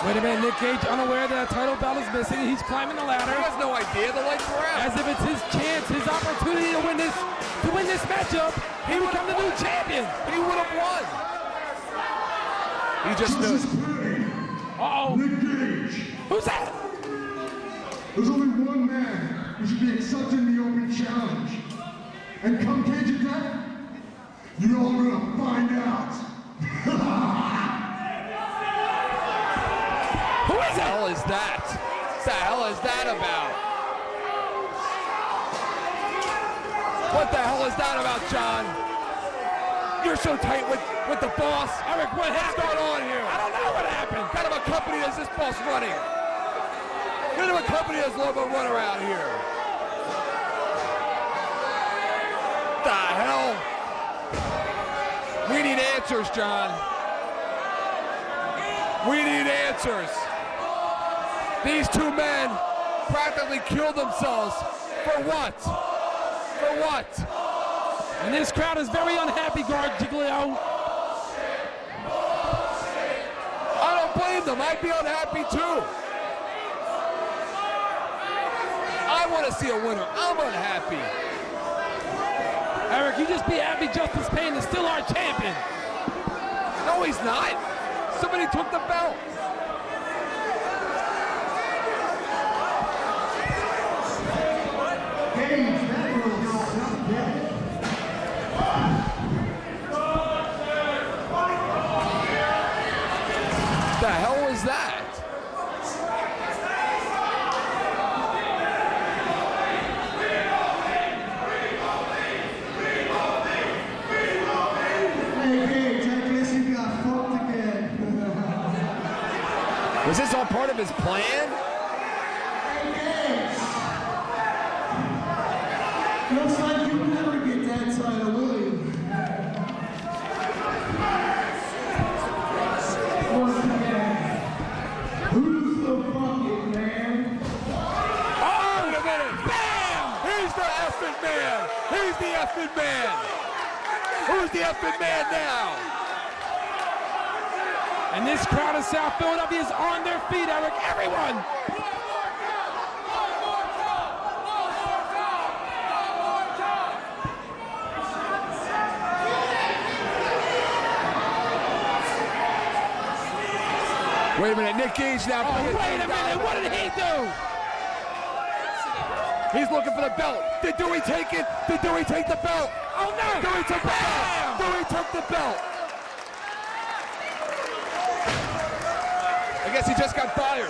Wait a minute, Nick Gage unaware that title belt is missing. He's climbing the ladder He has no idea. The lights were out. as if it's his chance, his opportunity to win this this matchup, he would become the new champion. He would have won. He just knew. Uh-oh. Nick Gage. Who's that? There's only one man who should be accepting the open challenge. And come Cage of Death, you're all gonna find out. Who is What the it? hell is that? What the hell is that about? What the hell is that about, John? You're so tight with the boss. Eric, what's going on here? I don't know what happened. What kind of a company is this boss running? What kind of a company does Lobo run around here? What the hell? We need answers, John. We need answers. These two men practically killed themselves. For what? For what? And this crowd is very unhappy, Giglio. I don't blame them. I'd be unhappy too. I want to see a winner. I'm unhappy. Eric, you just be happy Justice Payne is still our champion. No, he's not. Somebody took the belt. The hell is that? Was this all part of his plan? Looks like you'll never get that title, will you? Once again, who's the bucket, man? Oh, wait a minute. Bam! He's the effing man. He's the effing man. Who's the effing man now? And this crowd of South Philadelphia is on their feet, Eric. Everyone! Wait a minute, Nick Gage now. Oh, wait a minute, what did he do? He's looking for the belt. Did Dewey take it? Did Dewey take the belt? Oh no! Dewey took the belt. Dewey took the belt. I guess he just got fired.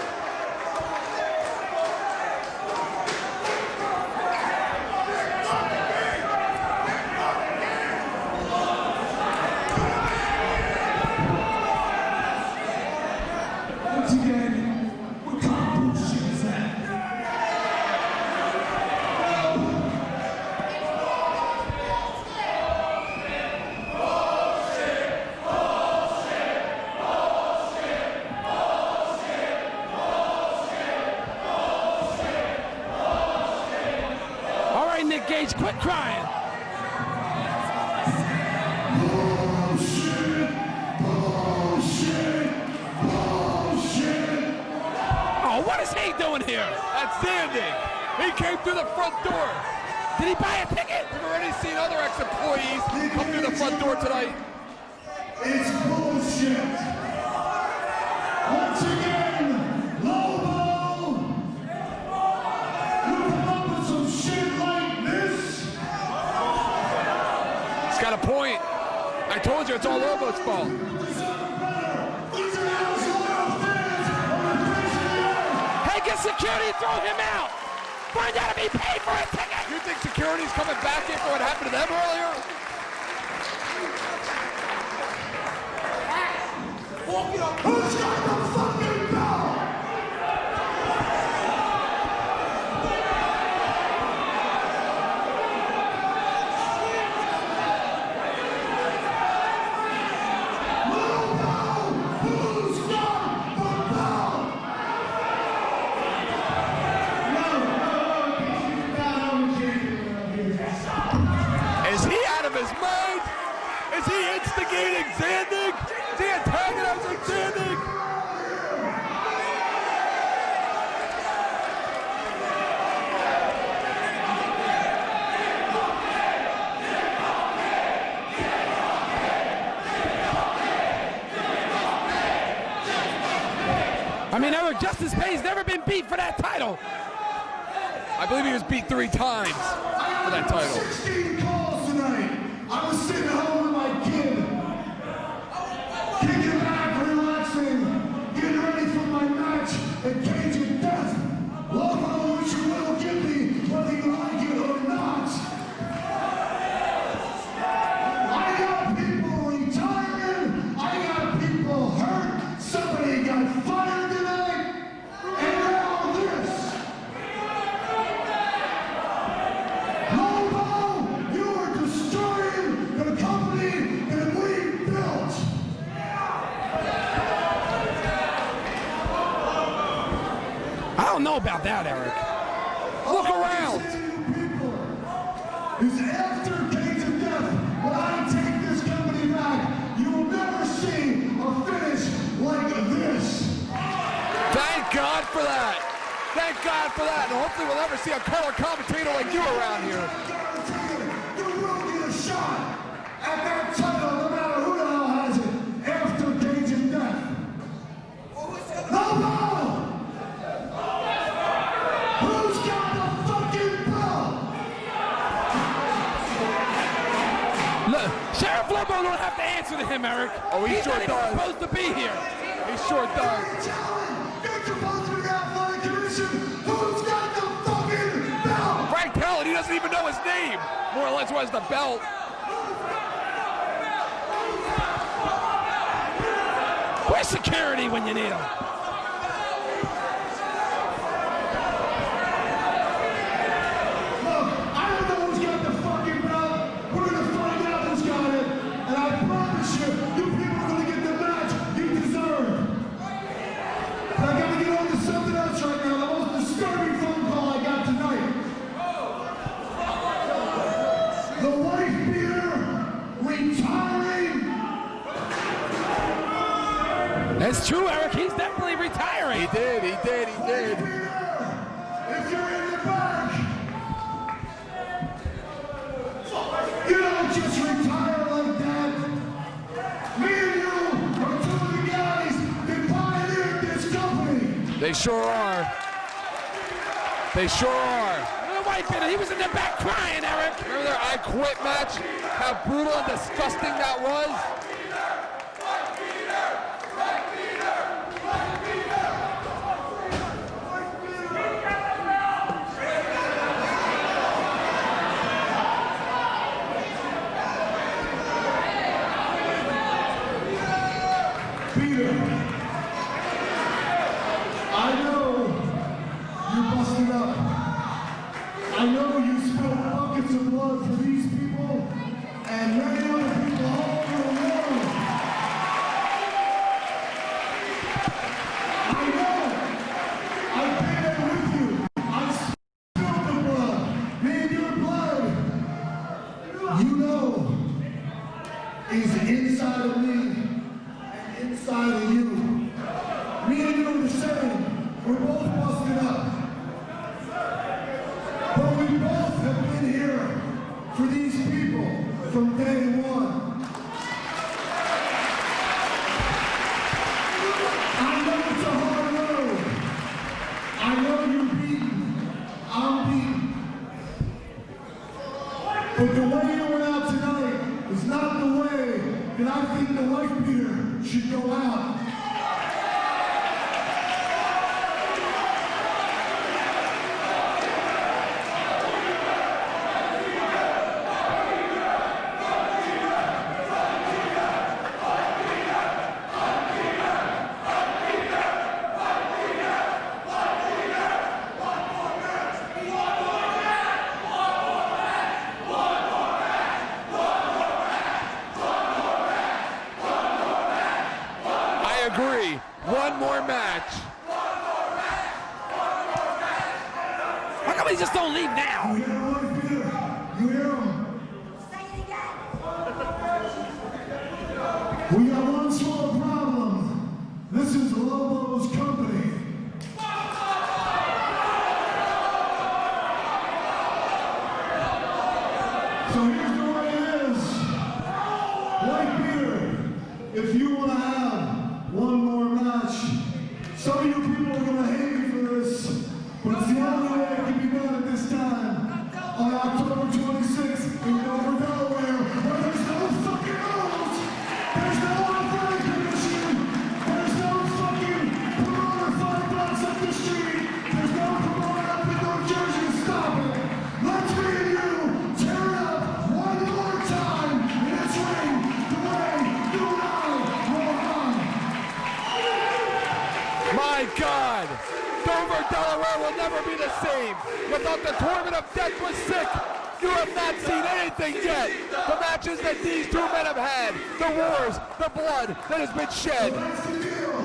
Once again, what kind of bullshit is that? All right, Nick Gage, quit crying. Oh, what is he doing here? That's Zandig. He came through the front door. Did he buy a ticket? We've already seen other ex-employees come through the front door tonight. It's bullshit. Once again, Lobo, you come up with some shit like this. He's got a point. I told you it's all Lobo's fault. Hey, get security, throw him out. Find out if he paid for a ticket. You think security's coming back in for what happened to them earlier? Who's got the fucking bell? Who's got the bell? Is he out of his mind? Is he instigating Zandig? Is he antagonizing Zandig? mean, Eric, Justice Payne's never been beat for that title. I believe he was beat 3 times for that title. 16 calls tonight. I was sitting home with my kid, kicking back, relaxing, getting ready for my match at Cage of Death. Logo, which you will give me, whether you like it or not. I got people retiring. I got people hurt. Somebody got fired tonight. And now this. Lobo, you are destroying the company that we built. I don't know about that, Eric. Look around. Is after Cage of Death, when I take this company back, you will never see a finish like this. Thank God for that. Thank God for that. And hopefully we'll never see a color commentator like you around here. You will get a shot at that title, no matter who the hell has it, after Cage of Death. No! Who's got the fucking belt? Look, Sheriff Lobo don't have to answer to him, Eric. Oh, he He's sure not even does. supposed to be here. He sure does. You're supposed to be the athletic commission. Who's got the fucking belt? Frank Kelly, he doesn't even know his name. More or less who has the belt. Where's security when you need them? Look, I don't know who's got the fucking belt. We're gonna find out who's got it. And I promise you, you people are gonna get the match you deserve. But I gotta get on to something else right now. The most disturbing phone call I got tonight. The wife beater retiring. That's true, Eric. He's definitely retiring. He did. If you're in the back, you don't just retire like that. Me and you are two of the guys that pioneered this company. They sure are. They sure are. The white bit, he was in the back crying, Eric. Remember their I Quit match? How brutal and disgusting that was? Peter, I know you busted up. I know you spilled buckets of blood for these people and many other people all over the world. I know. I've been there with you. I spilled the blood. Me and your blood, you know, is inside of me. Inside of you. Me and you are the same. We're both busted up. But we both have been here for these people from day one. I know it's a hard road. I know you're beaten. I'm beaten. But the way you went out tonight is not the way that I think the wife beater should go out. I agree. One more match. How come he just don't leave now? You hear the wife beater? You hear him? We got one small problem. This is Lobo's company. So here's the way it is. White beater, if you want to have one more match, Some of you people are gonna hate me for this, but it's the only way it can be done at this time. On October 26th in Dover, Delaware, where there's no fucking rules, there's no athletic commission, there's no fucking promoter 5 blocks up the street, there's no promoter up in North Jersey to stop it. Let's me and you tear it up one more time in this ring the way you and I will run. My God! Dover, Delaware will never be the same. Without the Tournament of Death was sick. You have not seen anything yet. The matches that these two men have had, the wars, the blood that has been shed. That's the deal.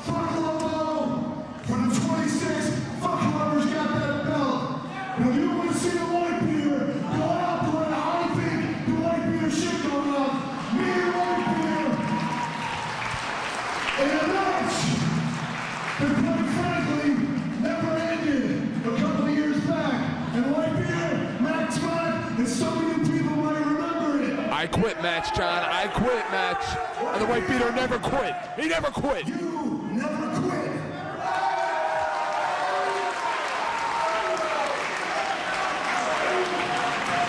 Fuck Lobo. For the 26th, fuck whoever's got that belt. And if you want to see the white beater go out the way I think the white beater should go out, me and white beater in a match that quite frankly never ended a couple of years back. And white beater, Max Mack, and some of you people might remember it. I quit match, John. I quit match. And the white beater never quit. He never quit. You never quit.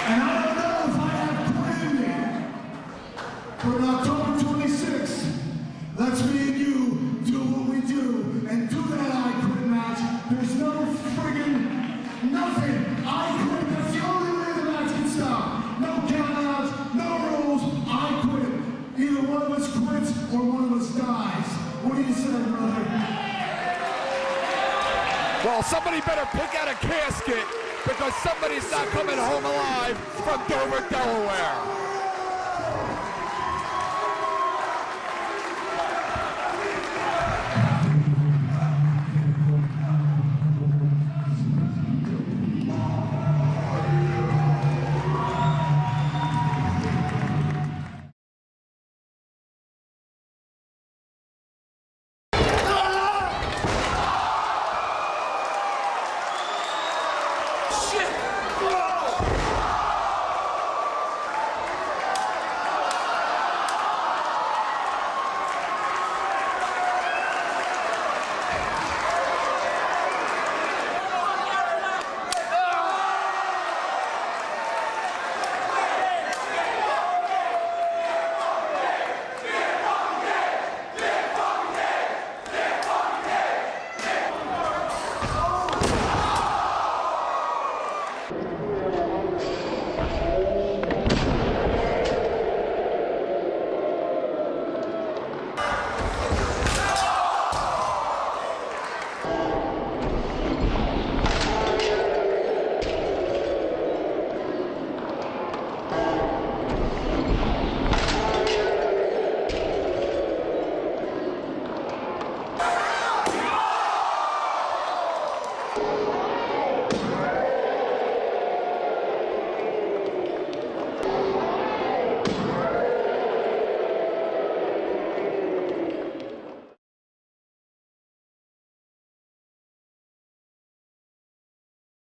And I don't know if I have planned it, but on October 26th, let's me and you do what we do and do that I quit match. There's no friggin' nothing. I quit. That's the only way the match can stop. No countouts, no rules. I quit. Either one of us quits or one of us dies. What do you say, brother? Well, somebody better pick out a casket because somebody's not coming home alive from Dover, Delaware.